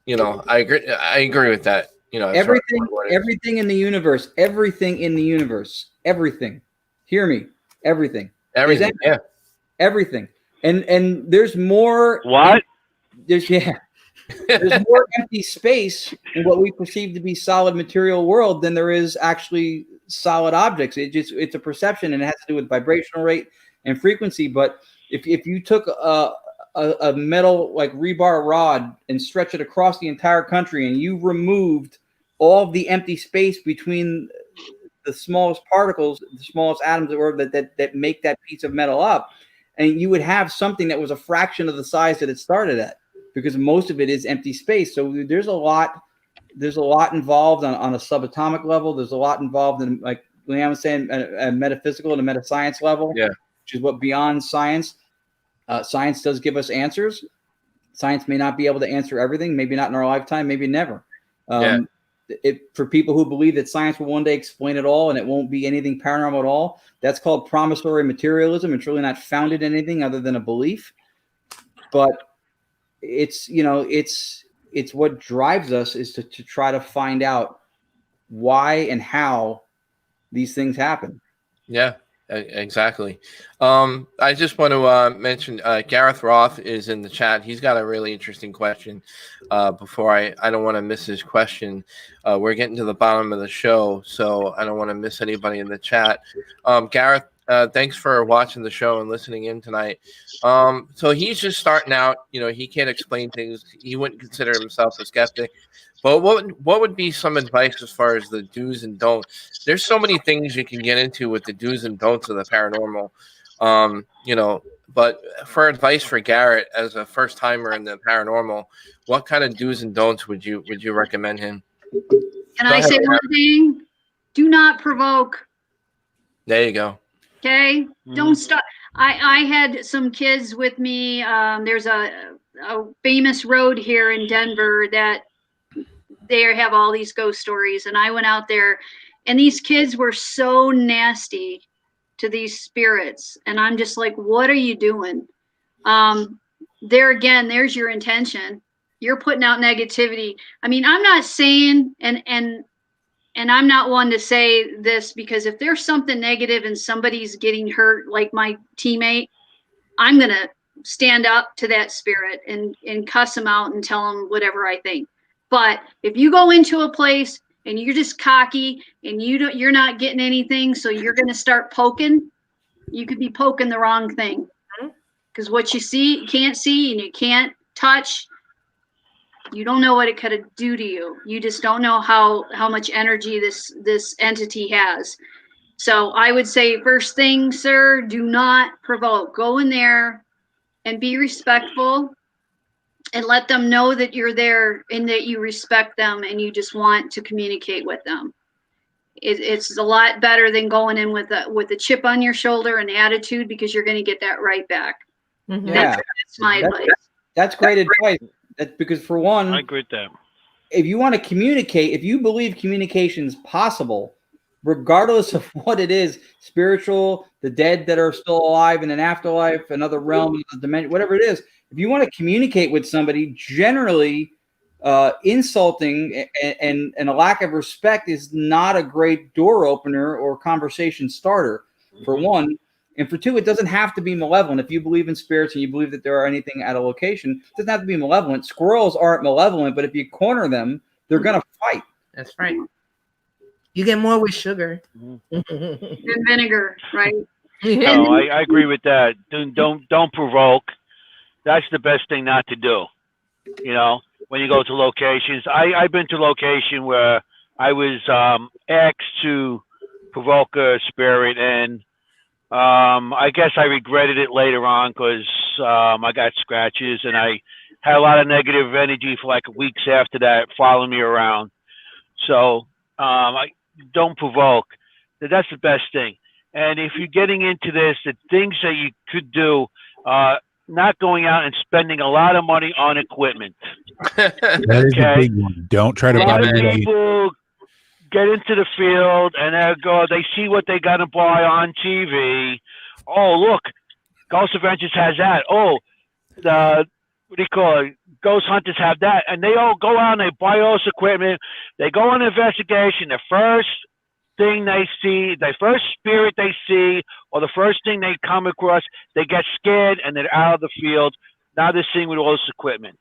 I agree with that. Everything in the universe, hear me, everything. Yeah. Everything. And there's more. What? There's more empty space in what we perceive to be solid material world than there is actually solid objects. It's a perception, and it has to do with vibrational rate and frequency. But if you took a metal like rebar rod and stretch it across the entire country, and you removed all of the empty space between the smallest particles, the smallest atoms that make that piece of metal up, and you would have something that was a fraction of the size that it started at, because most of it is empty space. So there's a lot involved on a subatomic level. There's a lot involved in, like Leanne was saying, a metaphysical and a metascience level, which is what beyond science. Science does give us answers. Science may not be able to answer everything, maybe not in our lifetime, maybe never. For people who believe that science will one day explain it all and it won't be anything paranormal at all, that's called promissory materialism. It's really not founded in anything other than a belief. But it's what drives us is to try to find out why and how these things happen. Yeah, exactly. I just want to mention Gareth Roth is in the chat. He's got a really interesting question. Before I don't want to miss his question. We're getting to the bottom of the show, so I don't want to miss anybody in the chat. Gareth, thanks for watching the show and listening in tonight. So he's just starting out. He can't explain things. He wouldn't consider himself a skeptic. But what would be some advice as far as the do's and don'ts? There's so many things you can get into with the do's and don'ts of the paranormal. But for advice for Garrett as a first timer in the paranormal, what kind of do's and don'ts would you recommend him? Can I say one thing? Do not provoke. There you go. Okay, don't stop. I had some kids with me. There's a famous road here in Denver that they have all these ghost stories, and I went out there, and these kids were so nasty to these spirits, and I'm just like, what are you doing? There again, there's your intention. You're putting out negativity. I mean, I'm not saying, and I'm not one to say this, because if there's something negative and somebody's getting hurt, like my teammate, I'm going to stand up to that spirit and cuss them out and tell them whatever I think. But if you go into a place and you're just cocky and you're not getting anything, so you're going to start poking, you could be poking the wrong thing. Because what you see, you can't see, and you can't touch. You don't know what it could do to you. You just don't know how much energy this entity has. So I would say, first thing, sir, do not provoke. Go in there and be respectful, and let them know that you're there and that you respect them and you just want to communicate with them. It's a lot better than going in with a chip on your shoulder and attitude, because you're going to get that right back. Yeah, that's my advice. That's great advice. That's because, for one, I agree with that. If you want to communicate, if you believe communication is possible, regardless of what it is, spiritual, the dead that are still alive in an afterlife, another realm, another dimension, whatever it is, if you want to communicate with somebody, generally insulting and a lack of respect is not a great door opener or conversation starter, for one. And for two, it doesn't have to be malevolent. If you believe in spirits and you believe that there are anything at a location, it doesn't have to be malevolent. Squirrels aren't malevolent, but if you corner them, they're going to fight. That's right. You get more with sugar. And vinegar, right? No, I agree with that. Don't provoke. That's the best thing not to do. You know, when you go to locations, I've been to a location where I was asked to provoke a spirit, and I guess I regretted it later on, because I got scratches and I had a lot of negative energy for like weeks after that following me around. So I don't provoke. That's the best thing. And if you're getting into this, the things that you could do, not going out and spending a lot of money on equipment. That is a big one. Don't try to buy it. People get into the field and they see what they got to buy on TV. Oh, look, Ghost Adventures has that. Oh, what do you call it? Ghost Hunters have that. And they all go out and they buy all this equipment. They go on an investigation. The first thing they see, the first spirit they see, or the first thing they come across, they get scared and they're out of the field. Now they're seeing with all this equipment.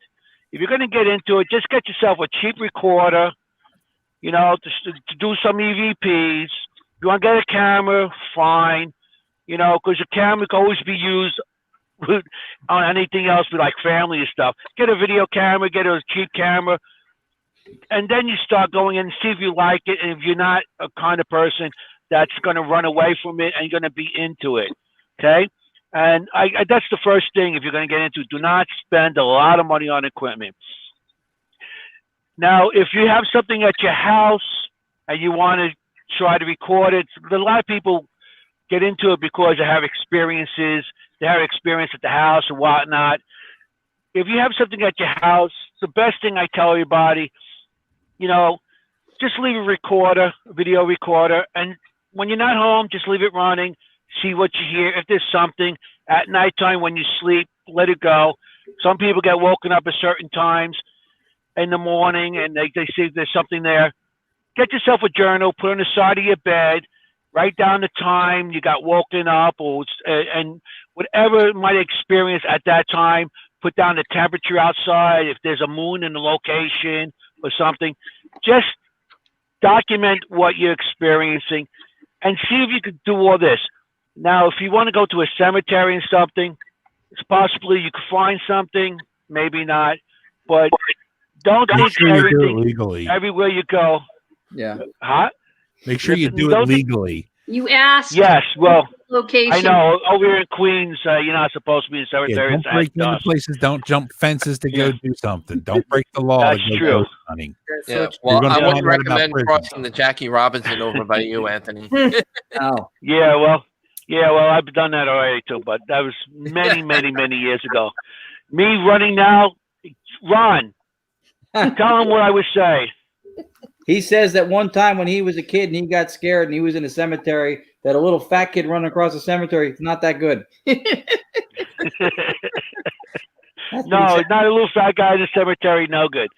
If you're going to get into it, just get yourself a cheap recorder, you know, to do some EVPs. If you want to get a camera, fine, you know, because a camera can always be used on anything else, with like family and stuff. Get a video camera, get a cheap camera, and then you start going in and see if you like it, and if you're not a kind of person that's going to run away from it and you're going to be into it, okay? And that's the first thing if you're going to get into it. Do not spend a lot of money on equipment. Now, if you have something at your house and you want to try to record it, a lot of people get into it because they have experiences. They have experience at the house and whatnot. If you have something at your house, the best thing I tell everybody, you know, just leave a recorder, a video recorder, and when you're not home, just leave it running, see what you hear. If there's something at nighttime when you sleep, let it go. Some people get woken up at certain times in the morning and they see if there's something there. Get yourself a journal, put it on the side of your bed, write down the time you got woken up, and whatever might experience at that time. Put down the temperature outside, if there's a moon in the location or something. Just document what you're experiencing and see if you could do all this. Now, if you want to go to a cemetery and something, it's possibly you could find something, maybe not, but don't think everything legally everywhere you go. Yeah. Make sure you do it legally. You asked. Yes, well, Location. I know over here in Queens, you're not supposed to be in cemeteries. Don't break into places. Don't jump fences to go do something. Don't break the law. That's to go true. ghost hunting. Yeah. So Well, gonna I find wouldn't out about recommend prison. crossing the Jackie Robinson over by you, Anthony. Oh, Yeah, well, I've done that already too, but that was many, many, many years ago. Me running now, Ron, tell him what I would say. he says that one time when he was a kid and he got scared and he was in a cemetery, that a little fat kid running across the cemetery is not that good. That's what he No, said. not a little fat guy in the cemetery, no good.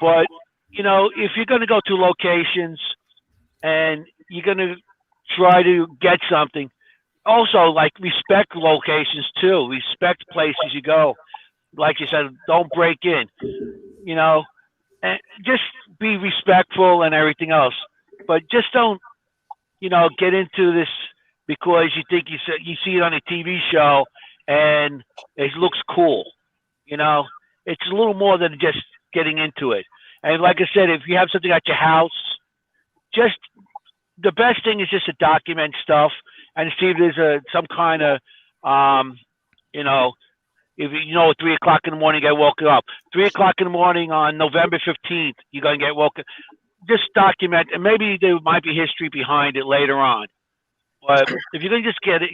But, if you're going to go to locations and you're going to try to get something, also, like, respect locations, too. Respect places you go. Like you said, don't break in, and just be respectful and everything else. But just don't, get into this because you think you see it on a TV show and it looks cool. It's a little more than just getting into it. And like I said, if you have something at your house, just the best thing is just to document stuff and see if there's some kind of, if at 3 o'clock in the morning, you get woken up. 3 o'clock in the morning on November 15th, you're going to get woken. Just document, and maybe there might be history behind it later on. But if you're going to just get it,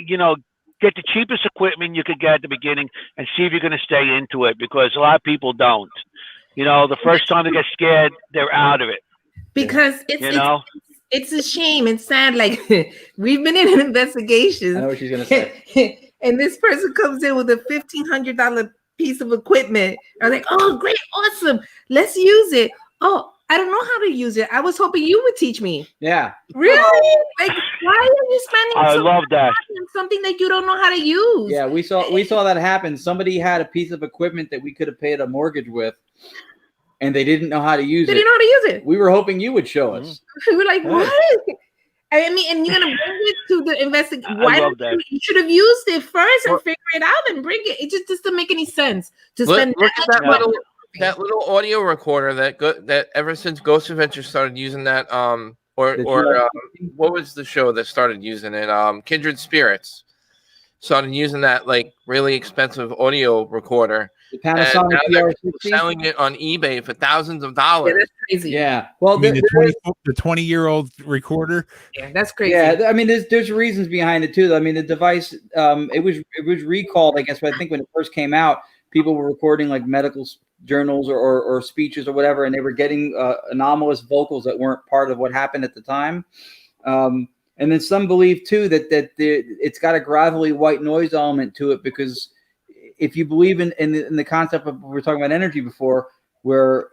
get the cheapest equipment you could get at the beginning and see if you're going to stay into it, because a lot of people don't. The first time they get scared, they're out of it. because it's a shame. It's sad. Like we've been in investigations. I know what she's gonna say. And this person comes in with a $1,500 piece of equipment. I'm like, oh, great, awesome. Let's use it. Oh, I don't know how to use it. I was hoping you would teach me. Yeah. Really? Like, why are you spending I so love much that. money on something that you don't know how to use? Yeah, we saw that happen. Somebody had a piece of equipment that we could have paid a mortgage with, and they didn't know how to use They it. didn't know how to use it. We were hoping you would show us. We were like, what? I mean, and you're gonna bring it to the investigation. Why love don't that. you should have used it first and figure it out and bring it. It just doesn't make any sense to Look spend at that Yeah. little audio recorder that ever since Ghost Adventures started using that what was the show that started using it? Kindred Spirits started using that like really expensive audio recorder. The And Panasonic now they're PR60. selling it on eBay for thousands of Yeah, dollars. that's crazy. Yeah. Well, I mean, there- the 20-year-old recorder. Yeah, that's crazy. yeah. I mean, there's reasons behind it too. I mean, the device, it was recalled, I guess, but I think when it first came out, people were recording like medical journals or speeches or whatever, and they were getting anomalous vocals that weren't part of what happened at the time. And then some believe too that it's got a gravelly white noise element to it, because if you believe in the concept of, we were talking about energy before, where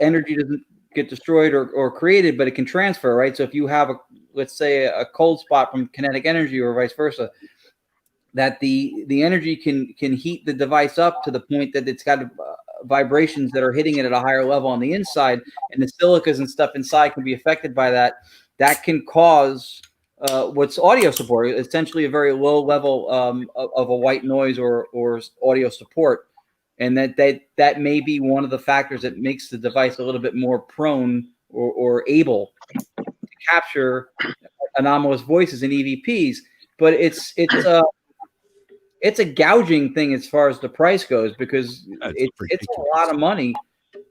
energy doesn't get destroyed or created, but it can transfer, right? So if you have let's say a cold spot from kinetic energy or vice versa, that the energy can heat the device up to the point that it's got vibrations that are hitting it at a higher level on the inside, and the silicas and stuff inside can be affected by that. That can cause what's audio support, essentially a very low level of a white noise or audio support, and that may be one of the factors that makes the device a little bit more prone or able to capture anomalous voices in EVPs. But it's a gouging thing as far as the price goes, because it's a lot of money,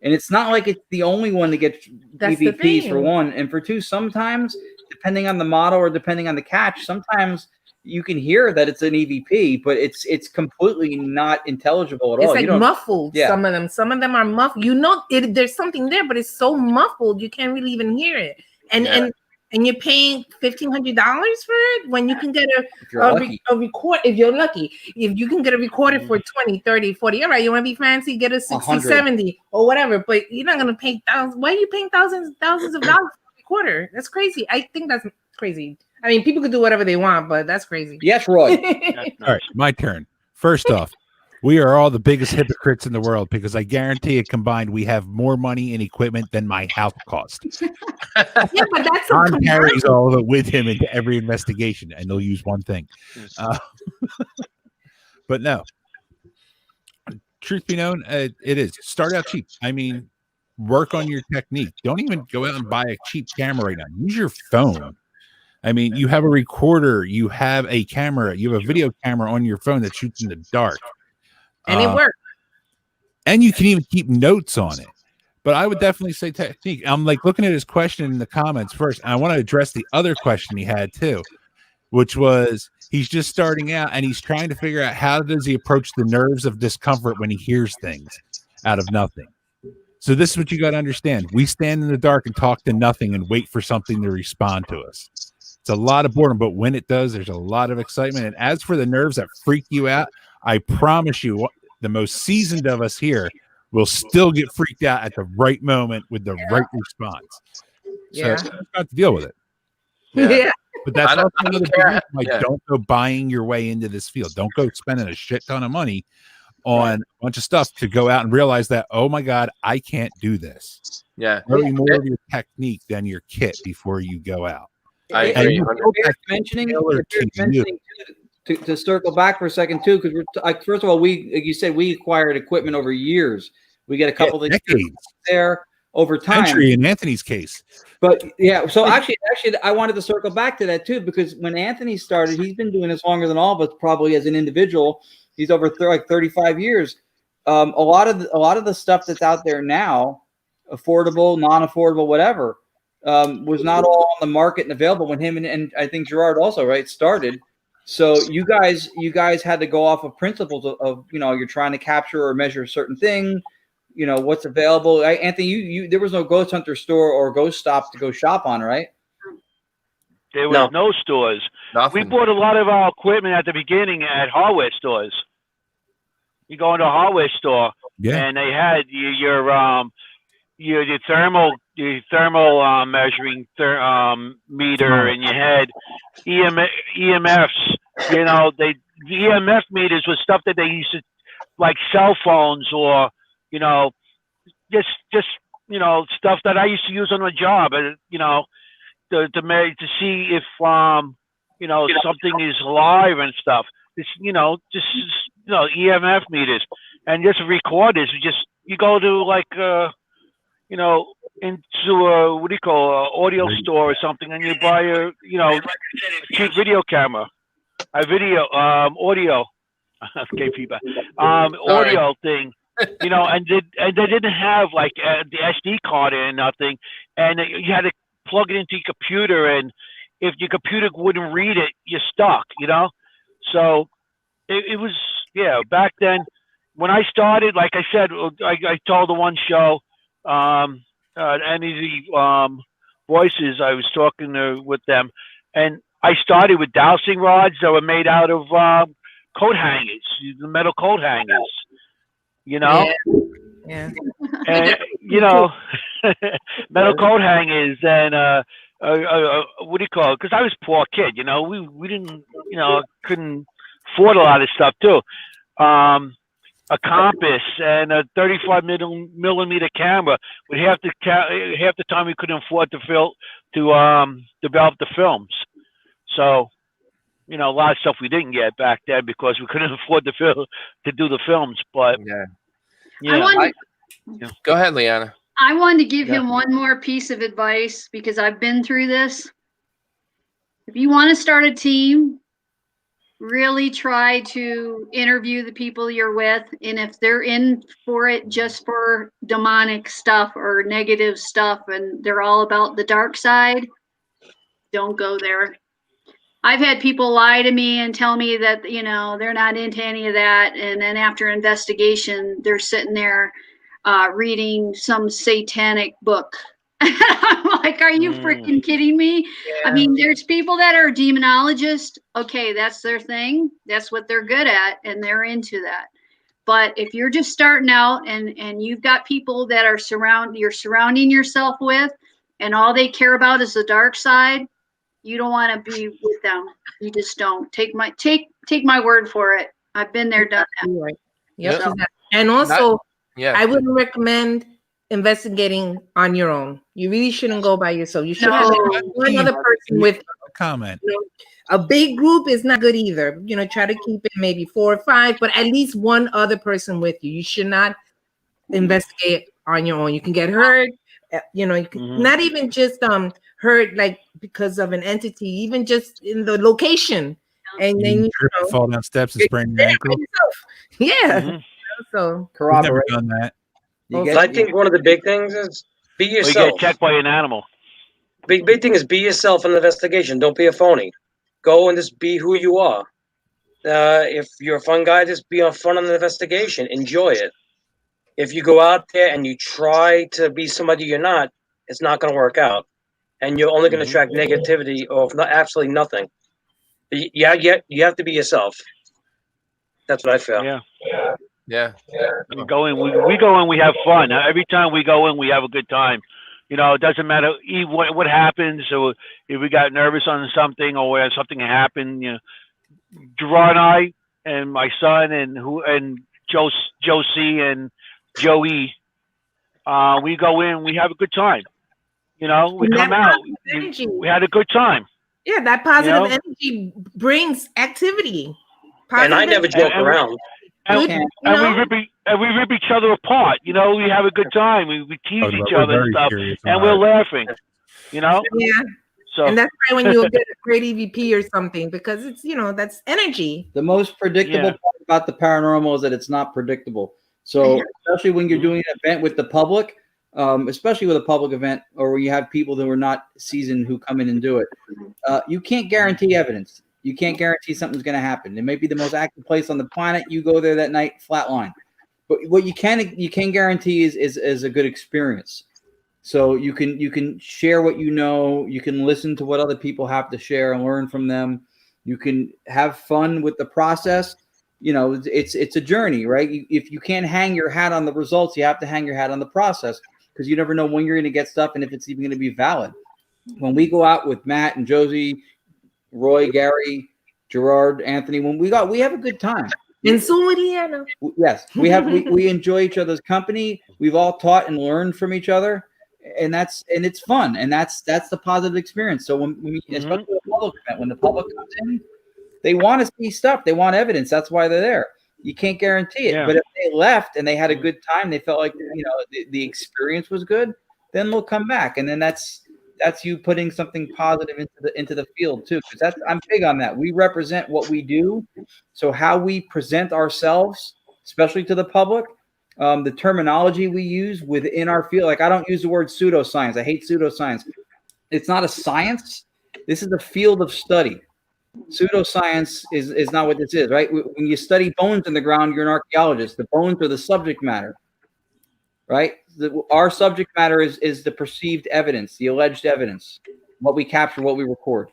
and it's not like it's the only one to get That's the EVPs thing. for one, and for two, sometimes depending on the model or depending on the catch, sometimes you can hear that it's an EVP, but it's completely not intelligible at It's all. like You don't- muffled. Yeah. Some of them are muffled. There's something there, but it's so muffled you can't really even hear it. And you're paying $1,500 for it when you can get if you're lucky. a record. If you're lucky, if you can get a recorder for 20, 30, 40, all right, you want to be fancy, get a 60, 100. 70 or whatever, but you're not going to pay thousands. Why are you paying thousands of dollars for a recorder? That's crazy. I think that's crazy. I mean, people can do whatever they want, but that's crazy. Yes, Roy. All right, my turn. First off, we are all the biggest hypocrites in the world, because I guarantee it combined, we have more money and equipment than my house cost. Yeah, but that's a John carries all of it with him into every investigation, and they'll use one thing. But no, truth be known, it is. Start out cheap. I mean, work on your technique. Don't even go out and buy a cheap camera right now. Use your phone. I mean, you have a recorder, you have a camera, you have a video camera on your phone that shoots in the dark. And it works. And you can even keep notes on it. But I would definitely say technique. I'm like looking at his question in the comments first. And I want to address the other question he had too, which was he's just starting out and he's trying to figure out how does he approach the nerves of discomfort when he hears things out of nothing. So this is what you got to understand. We stand in the dark and talk to nothing and wait for something to respond to us. It's a lot of boredom, but when it does, there's a lot of excitement. And as for the nerves that freak you out, I promise you, the most seasoned of us here will still get freaked out at the right moment with the right response. So you have to deal with it. Yeah. But that's also another big reason, like, don't go buying your way into this field. Don't go spending a shit ton of money on a bunch of stuff to go out and realize that, oh my God, I can't do this. Yeah. Really more of your technique than your kit before you go out. I agree. To circle back for a second too, because first of all, like you said, we acquired equipment over years. We get a couple of decades there over time. Century in Anthony's case. But yeah, so actually, I wanted to circle back to that too, because when Anthony started, he's been doing this longer than all of us, probably as an individual. He's over 35 years. A lot of the stuff that's out there now, affordable, non-affordable, whatever, was not all on the market and available when him and I think Gerard also started. So you guys had to go off of principles of you're trying to capture or measure a certain thing, what's available. Anthony, you there was no ghost hunter store or ghost stop to go shop on, right? There was no stores. Nothing. We bought a lot of our equipment at the beginning at hardware stores. You go into a hardware store, and they had your thermal measuring meter, and you had EMFs. The EMF meters was stuff that they used to, like cell phones, or just stuff that I used to use on the job. To see if something is alive and stuff. It's EMF meters and just recorders. You go to into a audio store or something, and you buy a cheap video camera, audio feedback, audio thing, and they didn't have like the SD card and nothing, and you had to plug it into your computer, and if your computer wouldn't read it, you're stuck, So it was, back then when I started, like I said, I told the one show, any of the voices, I was talking with them, and I started with dowsing rods that were made out of coat hangers, the metal coat hangers, Yeah. And metal coat hangers, and what do you call it? Because I was a poor kid, we didn't, couldn't afford a lot of stuff too. A compass and a 35 millimeter camera. But half the time we couldn't afford to develop the films. So, a lot of stuff we didn't get back then because we couldn't afford to do the films. But go ahead, Leanna. I wanted to give him one more piece of advice because I've been through this. If you want to start a team, really try to interview the people you're with. And if they're in for it just for demonic stuff or negative stuff and they're all about the dark side, don't go there. I've had people lie to me and tell me that, they're not into any of that. And then after investigation, they're sitting there reading some satanic book. I'm like, are you freaking kidding me? Yeah. I mean, there's people that are demonologists. Okay, that's their thing. That's what they're good at, and they're into that. But if you're just starting out and you've got people that are you're surrounding yourself with, and all they care about is the dark side, you don't want to be with them. You just don't. Take my word for it. I've been there, done that. Right. Yep. So, and also, I wouldn't recommend investigating on your own. You really shouldn't go by yourself. You should have one other person with comment. A big group is not good either. Try to keep it maybe 4 or 5, but at least one other person with you. You should not investigate on your own. You can get hurt. You know, you could, not even just hurt like because of an entity, even just in the location. And then you trip and fall down steps and sprain your ankle. Yeah. So We've never done that. I think one of the big things is be Or yourself. you get checked by an animal. Big thing is be yourself in the investigation. Don't be a phony. Go and just be who you are. If you're a fun guy, just be fun on the investigation. Enjoy it. If you go out there and you try to be somebody you're not, it's not going to work out, and you're only going to attract negativity or absolutely nothing. You have to be yourself. That's what I feel. Yeah. We go in, we have fun. Every time we go in, we have a good time. You know, it doesn't matter what happens, or if we got nervous on something, or where something happened. You know, Gerard and I, and my son, and Josie and Joey, we go in, we have a good time. You know, we come out, we had a good time. Yeah, that positive energy brings activity. And I never joke around. And we rip each other apart. You know, we have a good time. We tease each other and stuff, and we're laughing. You know. Yeah. So. And that's why when you get a great EVP or something, because it's that's energy. The most predictable part about the paranormal is that it's not predictable. So especially when you're doing an event with the public, especially with a public event, or where you have people that are not seasoned who come in and do it, you can't guarantee evidence. You can't guarantee something's going to happen. It may be the most active place on the planet. You go there that night, flatline. But what you can guarantee is a good experience. So you can share what you know. You can listen to what other people have to share and learn from them. You can have fun with the process. You know, it's a journey, right? If you can't hang your hat on the results, you have to hang your hat on the process, because you never know when you're going to get stuff and if it's even going to be valid. When we go out with Matt and Josie, Roy, Gary, Gerard, Anthony, we have a good time. And so would Leanna. Yes, we enjoy each other's company. We've all taught and learned from each other, and it's fun, and that's the positive experience. So when especially the public event, when the public comes in, they want to see stuff. They want evidence. That's why they're there. You can't guarantee it, but if they left and they had a good time, they felt like the experience was good, then they'll come back, and then that's you putting something positive into the field too, because I'm big on that. We represent what we do, so how we present ourselves, especially to the public, the terminology we use within our field. Like, I don't use the word pseudoscience. I hate pseudoscience. It's not a science. This is a field of study. Pseudoscience is not what this is, right? When you study bones in the ground, you're an archaeologist. The bones are the subject matter, right? Our subject matter is the perceived evidence, the alleged evidence, what we capture, what we record.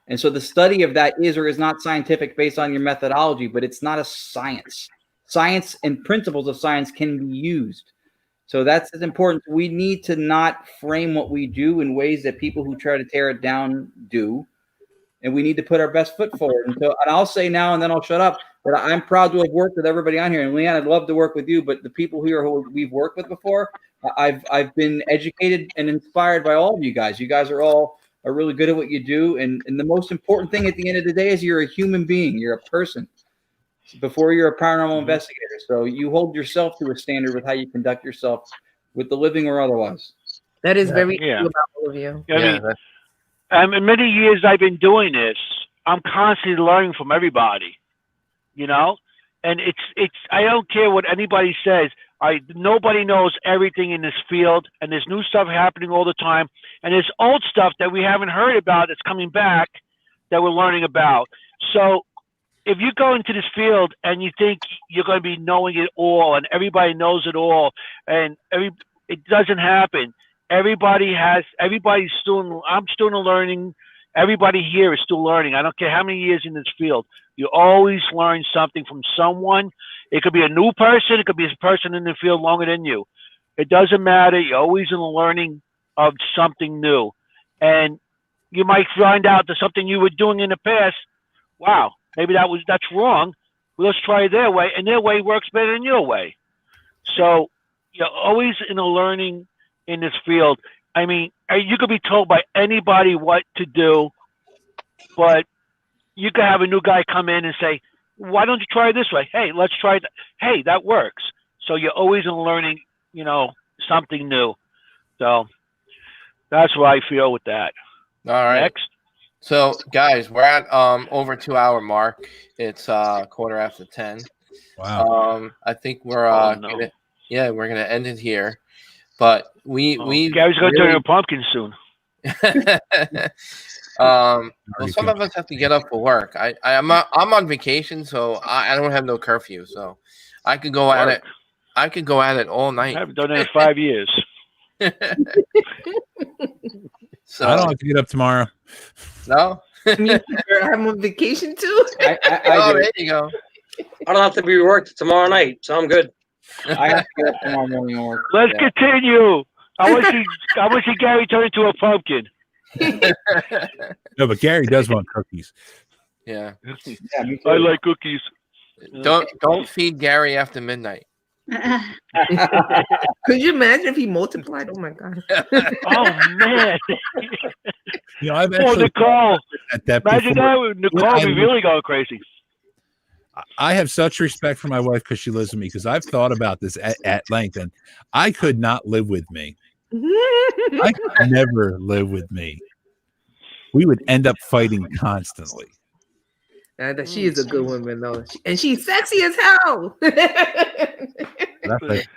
And so the study of that is or is not scientific based on your methodology, but it's not a science. Science and principles of science can be used. So that's important. We need to not frame what we do in ways that people who try to tear it down do. And we need to put our best foot forward. And I'll say now, and then I'll shut up, that I'm proud to have worked with everybody on here. And Leanne, I'd love to work with you, but the people here who we've worked with before, I've been educated and inspired by all of you guys. You guys are really good at what you do. And the most important thing at the end of the day is you're a human being. You're a person before you're a paranormal investigator. So you hold yourself to a standard with how you conduct yourself with the living or otherwise. That is very true about all of you. In many years I've been doing this, I'm constantly learning from everybody, and it's I don't care what anybody says. Nobody knows everything in this field, and there's new stuff happening all the time, and there's old stuff that we haven't heard about that's coming back that we're learning about. So if you go into this field and you think you're going to be knowing it all and everybody knows it all, and it doesn't happen. Everybody's still, I'm still learning. Everybody here is still learning. I don't care how many years in this field. You always learn something from someone. It could be a new person. It could be a person in the field longer than you. It doesn't matter. You're always in the learning of something new. And you might find out that something you were doing in the past, wow, maybe that's wrong. Well, let's try their way. And their way works better than your way. So you're always in a learning in this field. I mean, you could be told by anybody what to do, but you could have a new guy come in and say, why don't you try it this way? Hey, let's try that. Hey, that works. So you're always in learning, something new. So That's what I feel with that. All right. Next. So, guys, we're at over 2 hour mark. It's 10:15. Wow. I think we're no. we're gonna end it here. But we Gary's gonna turn into a pumpkin soon. well, some of us have to get up for work. I'm on vacation, so I don't have no curfew, so I could go at it. I could go at it all night. I haven't done that in 5 years. So I don't have to get up tomorrow. No. I'm on vacation too. There you go. I don't have to be worked tomorrow night, so I'm good. I have to get up tomorrow morning and work. Let's continue. I want to see Gary turn into a pumpkin. No, but Gary does want cookies. Yeah. Yeah, me too. I like cookies. Don't feed Gary after midnight. Could you imagine if he multiplied? Oh my god. Oh man. You know, I've Poor actually Nicole. at that Imagine before. that with Nicole be really going crazy. I have such respect for my wife because she lives with me, because I've thought about this at length, and I could not live with me. I could never live with me. We would end up fighting constantly. She is a good woman though, and she's sexy as hell. That's like,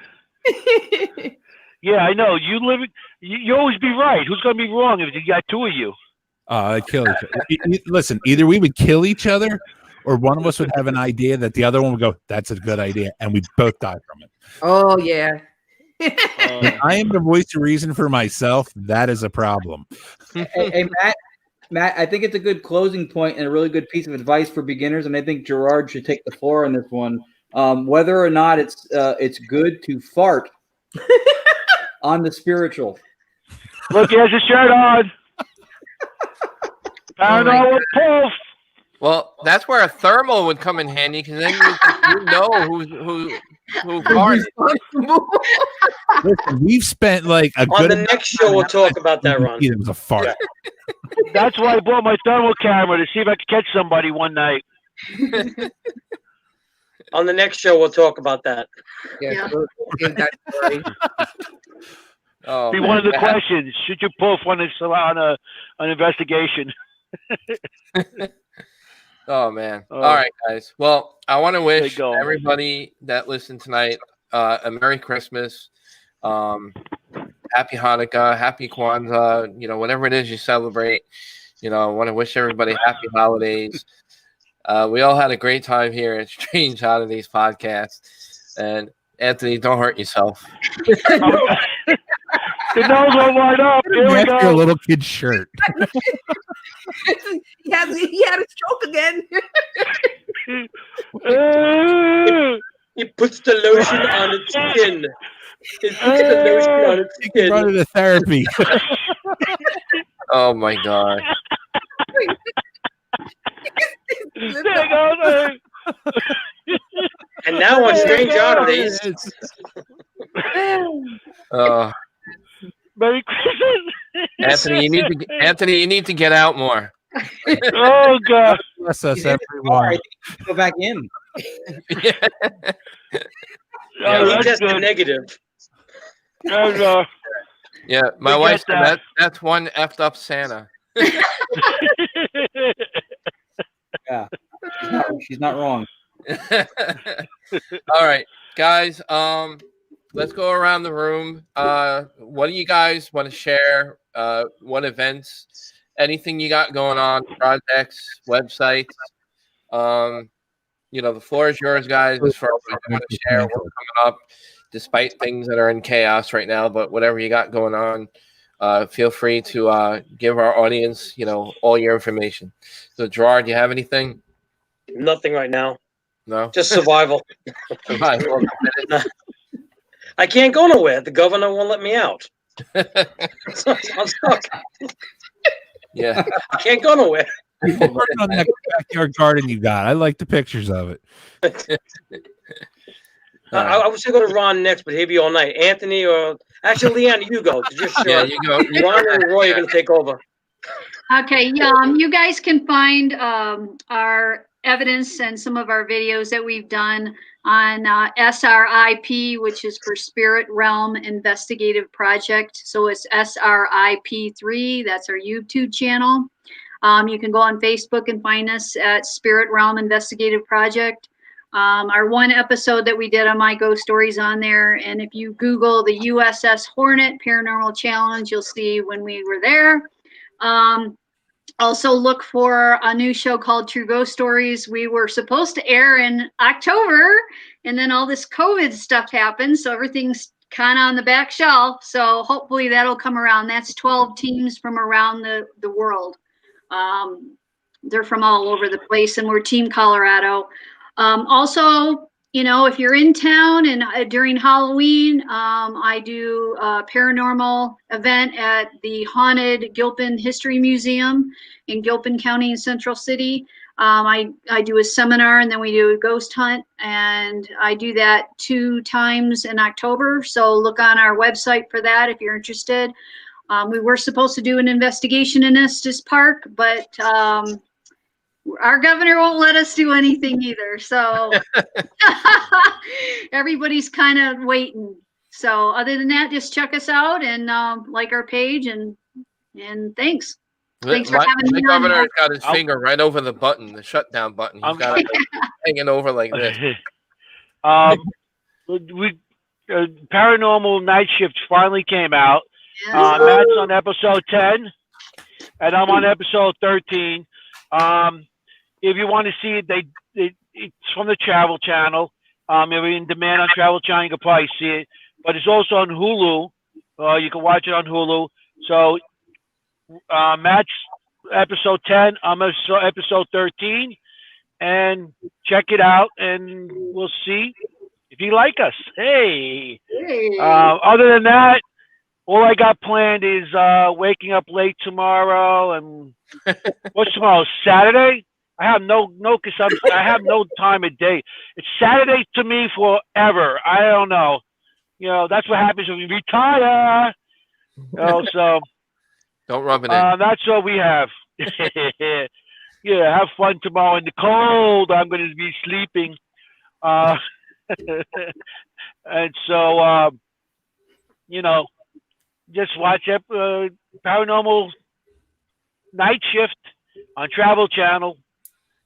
Yeah, I know. You always be right. Who's going to be wrong if you got two of you? I'd kill each other. Listen, either we would kill each other, or one of us would have an idea that the other one would go, "That's a good idea," and we both die from it. Oh yeah. When I am the voice of reason for myself, that is a problem. Hey, Matt, I think it's a good closing point and a really good piece of advice for beginners, and I think Gerard should take the floor on this one. Whether or not it's good to fart on the spiritual. Look, he has a shirt on. Paranormal Pulse. Well, that's where a thermal would come in handy, because then you know who farted. Listen, we've spent like a On good the next show, we'll talk about that, Ron. It was a fart. That's why I bought my thermal camera, to see if I could catch somebody one night. On the next show, we'll talk about that. Yeah. Oh, Be man. one of the questions. Should you pull on an investigation? Oh man! All right, guys. Well, I want to wish go. everybody that listened tonight a Merry Christmas, Happy Hanukkah, Happy Kwanzaa. You know, whatever it is you celebrate. You know, I want to wish everybody happy holidays. We all had a great time here at Strange Oddities Podcast. And Anthony, don't hurt yourself. The nose won't light up. Here we After a go. little kid's shirt. he had a stroke again. He puts the lotion on its skin. He puts the lotion on its You can run skin. into therapy. Oh my God! There goes. And now on Strange Oddities, Merry Christmas. Anthony, you need to get out more. Oh God. Bless us, All everyone. right, go back in. Yeah. Oh, he that's tested good. negative. And, Yeah, my We wife get said that. that's one effed up Santa. Yeah, she's not wrong. All right, guys. Let's go around the room. What do you guys want to share? What events? Anything you got going on? Projects, websites. You know, the floor is yours, guys. As far as what you want to share, what's coming up, despite things that are in chaos right now. But whatever you got going on, feel free to give our audience, you know, all your information. So, Gerard, you have anything? Nothing right now. No. Just survival. Right, well, I can't go nowhere. The governor won't let me out. I'm stuck. yeah. I can't go nowhere. Keep working on that backyard garden you got. I like the pictures of it. I was going to go to Ron next, but he'll be all night. Anthony or actually, Leanne, you go. 'Cause you're sure. Yeah, you go. Ron and Roy are going to take over. Okay, you guys can find our evidence and some of our videos that we've done on SRIP, which is for Spirit Realm Investigative Project. So it's SRIP3. That's our YouTube channel. You can go on Facebook and find us at Spirit Realm Investigative Project. Our one episode that we did on My Ghost Stories on there. And if you Google the USS Hornet Paranormal Challenge, you'll see when we were there. Also look for a new show called True Ghost Stories. We were supposed to air in October, and then all this COVID stuff happened. So everything's kind of on the back shelf. So hopefully that'll come around. That's 12 teams from around the world. They're from all over the place, and we're Team Colorado. Also, you know, if you're in town and during Halloween, I do a paranormal event at the Haunted Gilpin History Museum in Gilpin County in Central City. I do a seminar, and then we do a ghost hunt, and I do that 2 times in October. So look on our website for that if you're interested. We were supposed to do an investigation in Estes Park, but our governor won't let us do anything either. So everybody's kind of waiting. So other than that, just check us out and like our page, and thanks. Thanks for having me. The governor's got his finger right over the button, the shutdown button. He's got it hanging over like this. Paranormal Night Shift finally came out. Yes. Matt's on episode 10, and I'm on episode 13. If you want to see it, it's from the Travel Channel. If you're in demand on Travel Channel, you can probably see it. But it's also on Hulu. You can watch it on Hulu. So Matt's episode 10, I'm episode 13. And check it out, and we'll see if you like us. Hey. Other than that, all I got planned is waking up late tomorrow. And what's tomorrow? Saturday? I have no I have no time of day. It's Saturday to me forever. I don't know. You know, that's what happens when you retire. So don't rub it in. That's all we have. Yeah, have fun tomorrow in the cold. I'm going to be sleeping. And so, you know, just watch Paranormal Night Shift on Travel Channel.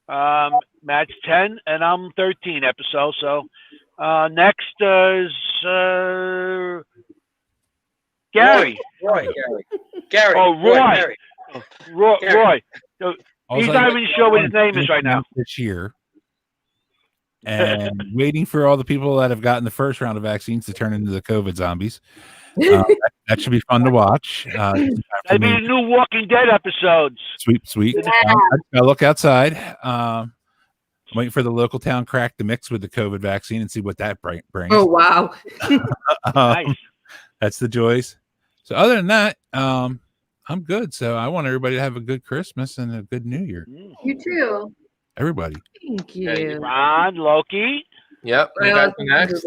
Matt's 10 and I'm 13 episodes. So next is Gary. Roy. Gary. Oh, Roy. Gary. Roy. He's not even sure what his name is right now. This year. And waiting for all the people that have gotten the first round of vaccines to turn into the COVID zombies. That should be fun to watch. That'd be the new Walking Dead episodes. Sweet. I look outside. I'm waiting for the local town crack to mix with the COVID vaccine and see what that brings. Oh, wow. Nice. That's the joys. So other than that, I'm good. So I want everybody to have a good Christmas and a good New Year. You too. Everybody. Thank you. Hey, Ron, Loki. Yep. You guys next.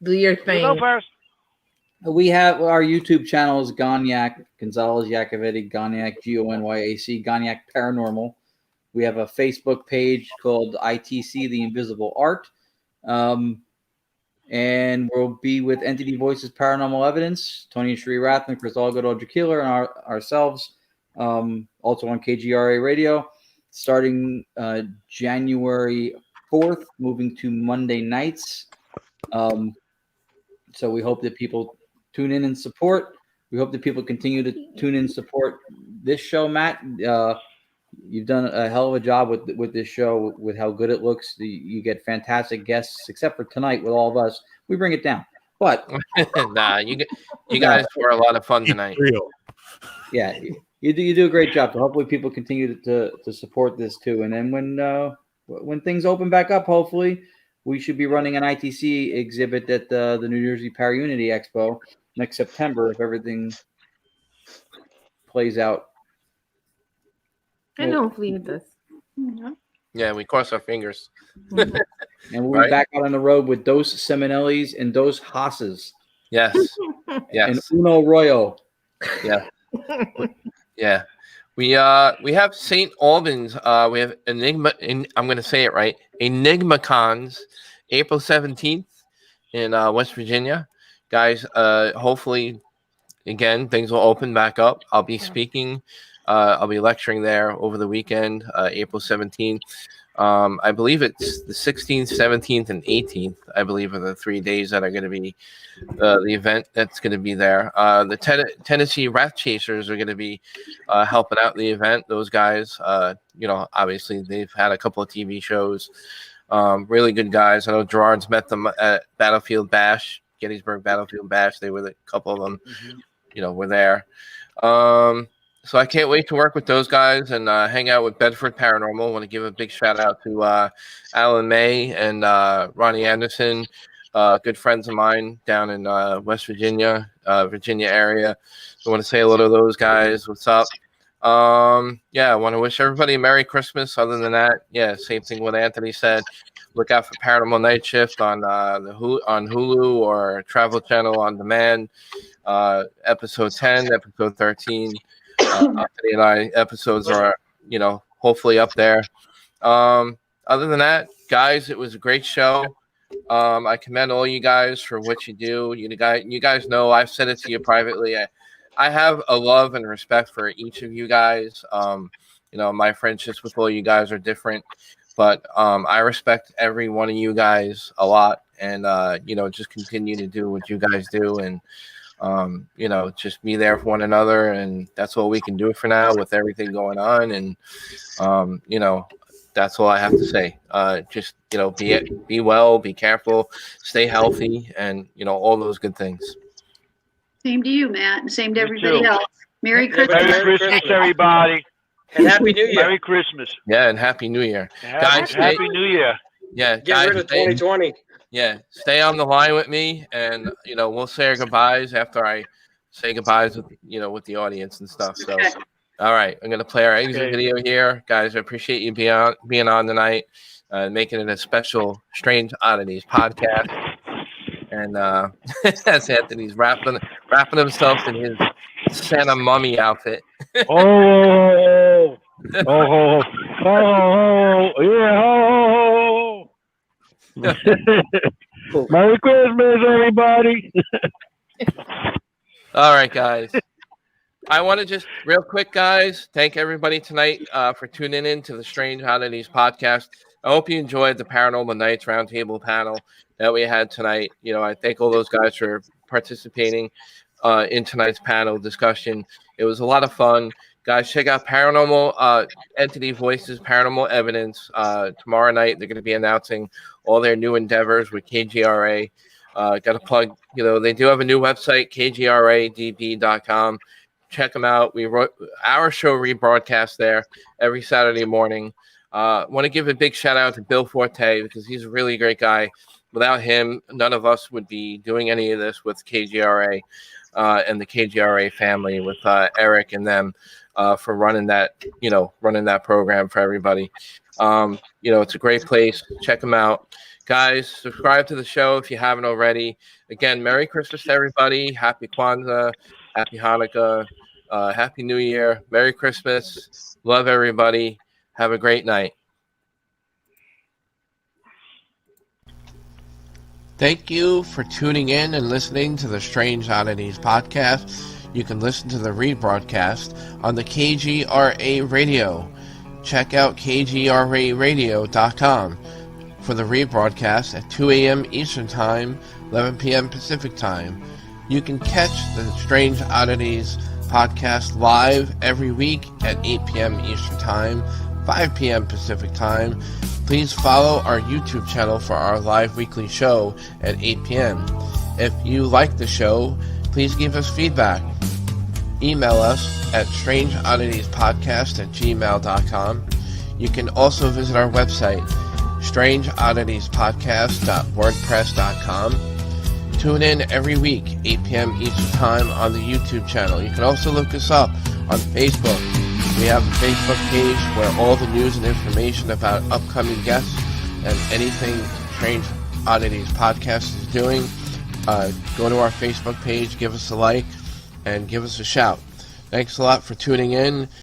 Do your You thing. go first. We have our YouTube channels, Gonyak, Gonzalez Yacovetti, Gonyak, Gonyac, Gonyak Paranormal. We have a Facebook page called ITC, The Invisible Art. And we'll be with Entity Voices Paranormal Evidence, Tony and Sheree Rathman, Chris Allgood, Audrey Keeler, and ourselves, also on KGRA Radio, starting January 4th, moving to Monday nights. So we hope that people tune in and support. We hope that people continue to tune in and support this show, Matt. You've done a hell of a job with this show, with how good it looks. You get fantastic guests, except for tonight with all of us. We bring it down. But nah, you guys were a lot of fun tonight. Real. Yeah, you do a great job. So hopefully people continue to support this too. And then when things open back up, hopefully we should be running an ITC exhibit at the New Jersey Para-Unity Expo next September if everything plays out. And hopefully it does. Yeah, we cross our fingers. And we'll be back out on the road with Dos Seminellis and Dos Haas's. Yes. And Uno Royo. Yeah. Yeah. We have St. Albans. We have Enigma. I'm going to say it right. Enigmacons April 17th in West Virginia. Guys, hopefully, again, things will open back up. I'll be speaking. I'll be lecturing there over the weekend, April 17th. I believe it's the 16th, 17th, and 18th, I believe, are the 3 days that are going to be the event that's going to be there. The Tennessee Rat Chasers are going to be helping out the event. Those guys, obviously they've had a couple of TV shows. Really good guys. I know Gerard's met them at Battlefield Bash, Gettysburg Battlefield Bash. They were a couple of them, were there. So I can't wait to work with those guys and hang out with Bedford Paranormal. I want to give a big shout out to Alan May and Ronnie Anderson, good friends of mine down in West Virginia, Virginia area. I want to say hello to those guys. What's up? I want to wish everybody a Merry Christmas. Other than that, same thing what Anthony said. Look out for Paranormal Night Shift on on Hulu or Travel Channel on demand. Episode 10, episode 13. Anthony and I episodes are, hopefully up there. Other than that, guys, it was a great show. I commend all you guys for what you do. You guys know I've said it to you privately. I have a love and respect for each of you guys. My friendships with all you guys are different, but I respect every one of you guys a lot, and just continue to do what you guys do, and just be there for one another, and that's all we can do for now with everything going on. And that's all I have to say. Just be well, be careful, stay healthy, and all those good things. Same to you, Matt, and same to everybody else. Merry Christmas. Merry Christmas, everybody. And Happy New Year. Merry Christmas. Yeah, and Happy New Year. Guys, Happy New Year. Yeah, Get rid of 2020. Yeah, stay on the line with me, and we'll say our goodbyes after I say goodbyes with with the audience and stuff. So, all right, I'm gonna play our exit video here, guys. I appreciate you being on tonight, making it a special Strange Oddities podcast. And as Anthony's wrapping himself in his Santa mummy outfit. Oh, yeah. Merry Christmas, everybody. All right, guys. I want to just real quick, guys, thank everybody tonight for tuning in to the Strange Oddities podcast. I hope you enjoyed the Paranormal Nights Roundtable panel that we had tonight. I thank all those guys for participating in tonight's panel discussion. It was a lot of fun. Guys, check out Paranormal Entity Voices, Paranormal Evidence. Tomorrow night, they're going to be announcing all their new endeavors with KGRA. Got to plug, they do have a new website, kgradb.com. Check them out. We wrote our show rebroadcast there every Saturday morning. Want to give a big shout out to Bill Forte because he's a really great guy. Without him, none of us would be doing any of this with KGRA and the KGRA family, with Eric and them for running that program for everybody. It's a great place. Check them out. Guys, subscribe to the show if you haven't already. Again, Merry Christmas to everybody. Happy Kwanzaa. Happy Hanukkah. Happy New Year. Merry Christmas. Love everybody. Have a great night. Thank you for tuning in and listening to the Strange Oddities podcast. You can listen to the rebroadcast on the KGRA radio. Check out kgraradio.com for the rebroadcast at 2 a.m. Eastern Time, 11 p.m. Pacific Time. You can catch the Strange Oddities podcast live every week at 8 p.m. Eastern Time, 5 p.m. Pacific Time. Please follow our YouTube channel for our live weekly show at 8 p.m. If you like the show, please give us feedback. Email us at strangeodditiespodcast@gmail.com. You can also visit our website, strangeodditiespodcast.wordpress.com. Tune in every week, 8 p.m. Eastern Time on the YouTube channel. You can also look us up on Facebook. We have a Facebook page where all the news and information about upcoming guests and anything Strange Oddities Podcast is doing. Go to our Facebook page, give us a like, and give us a shout. Thanks a lot for tuning in.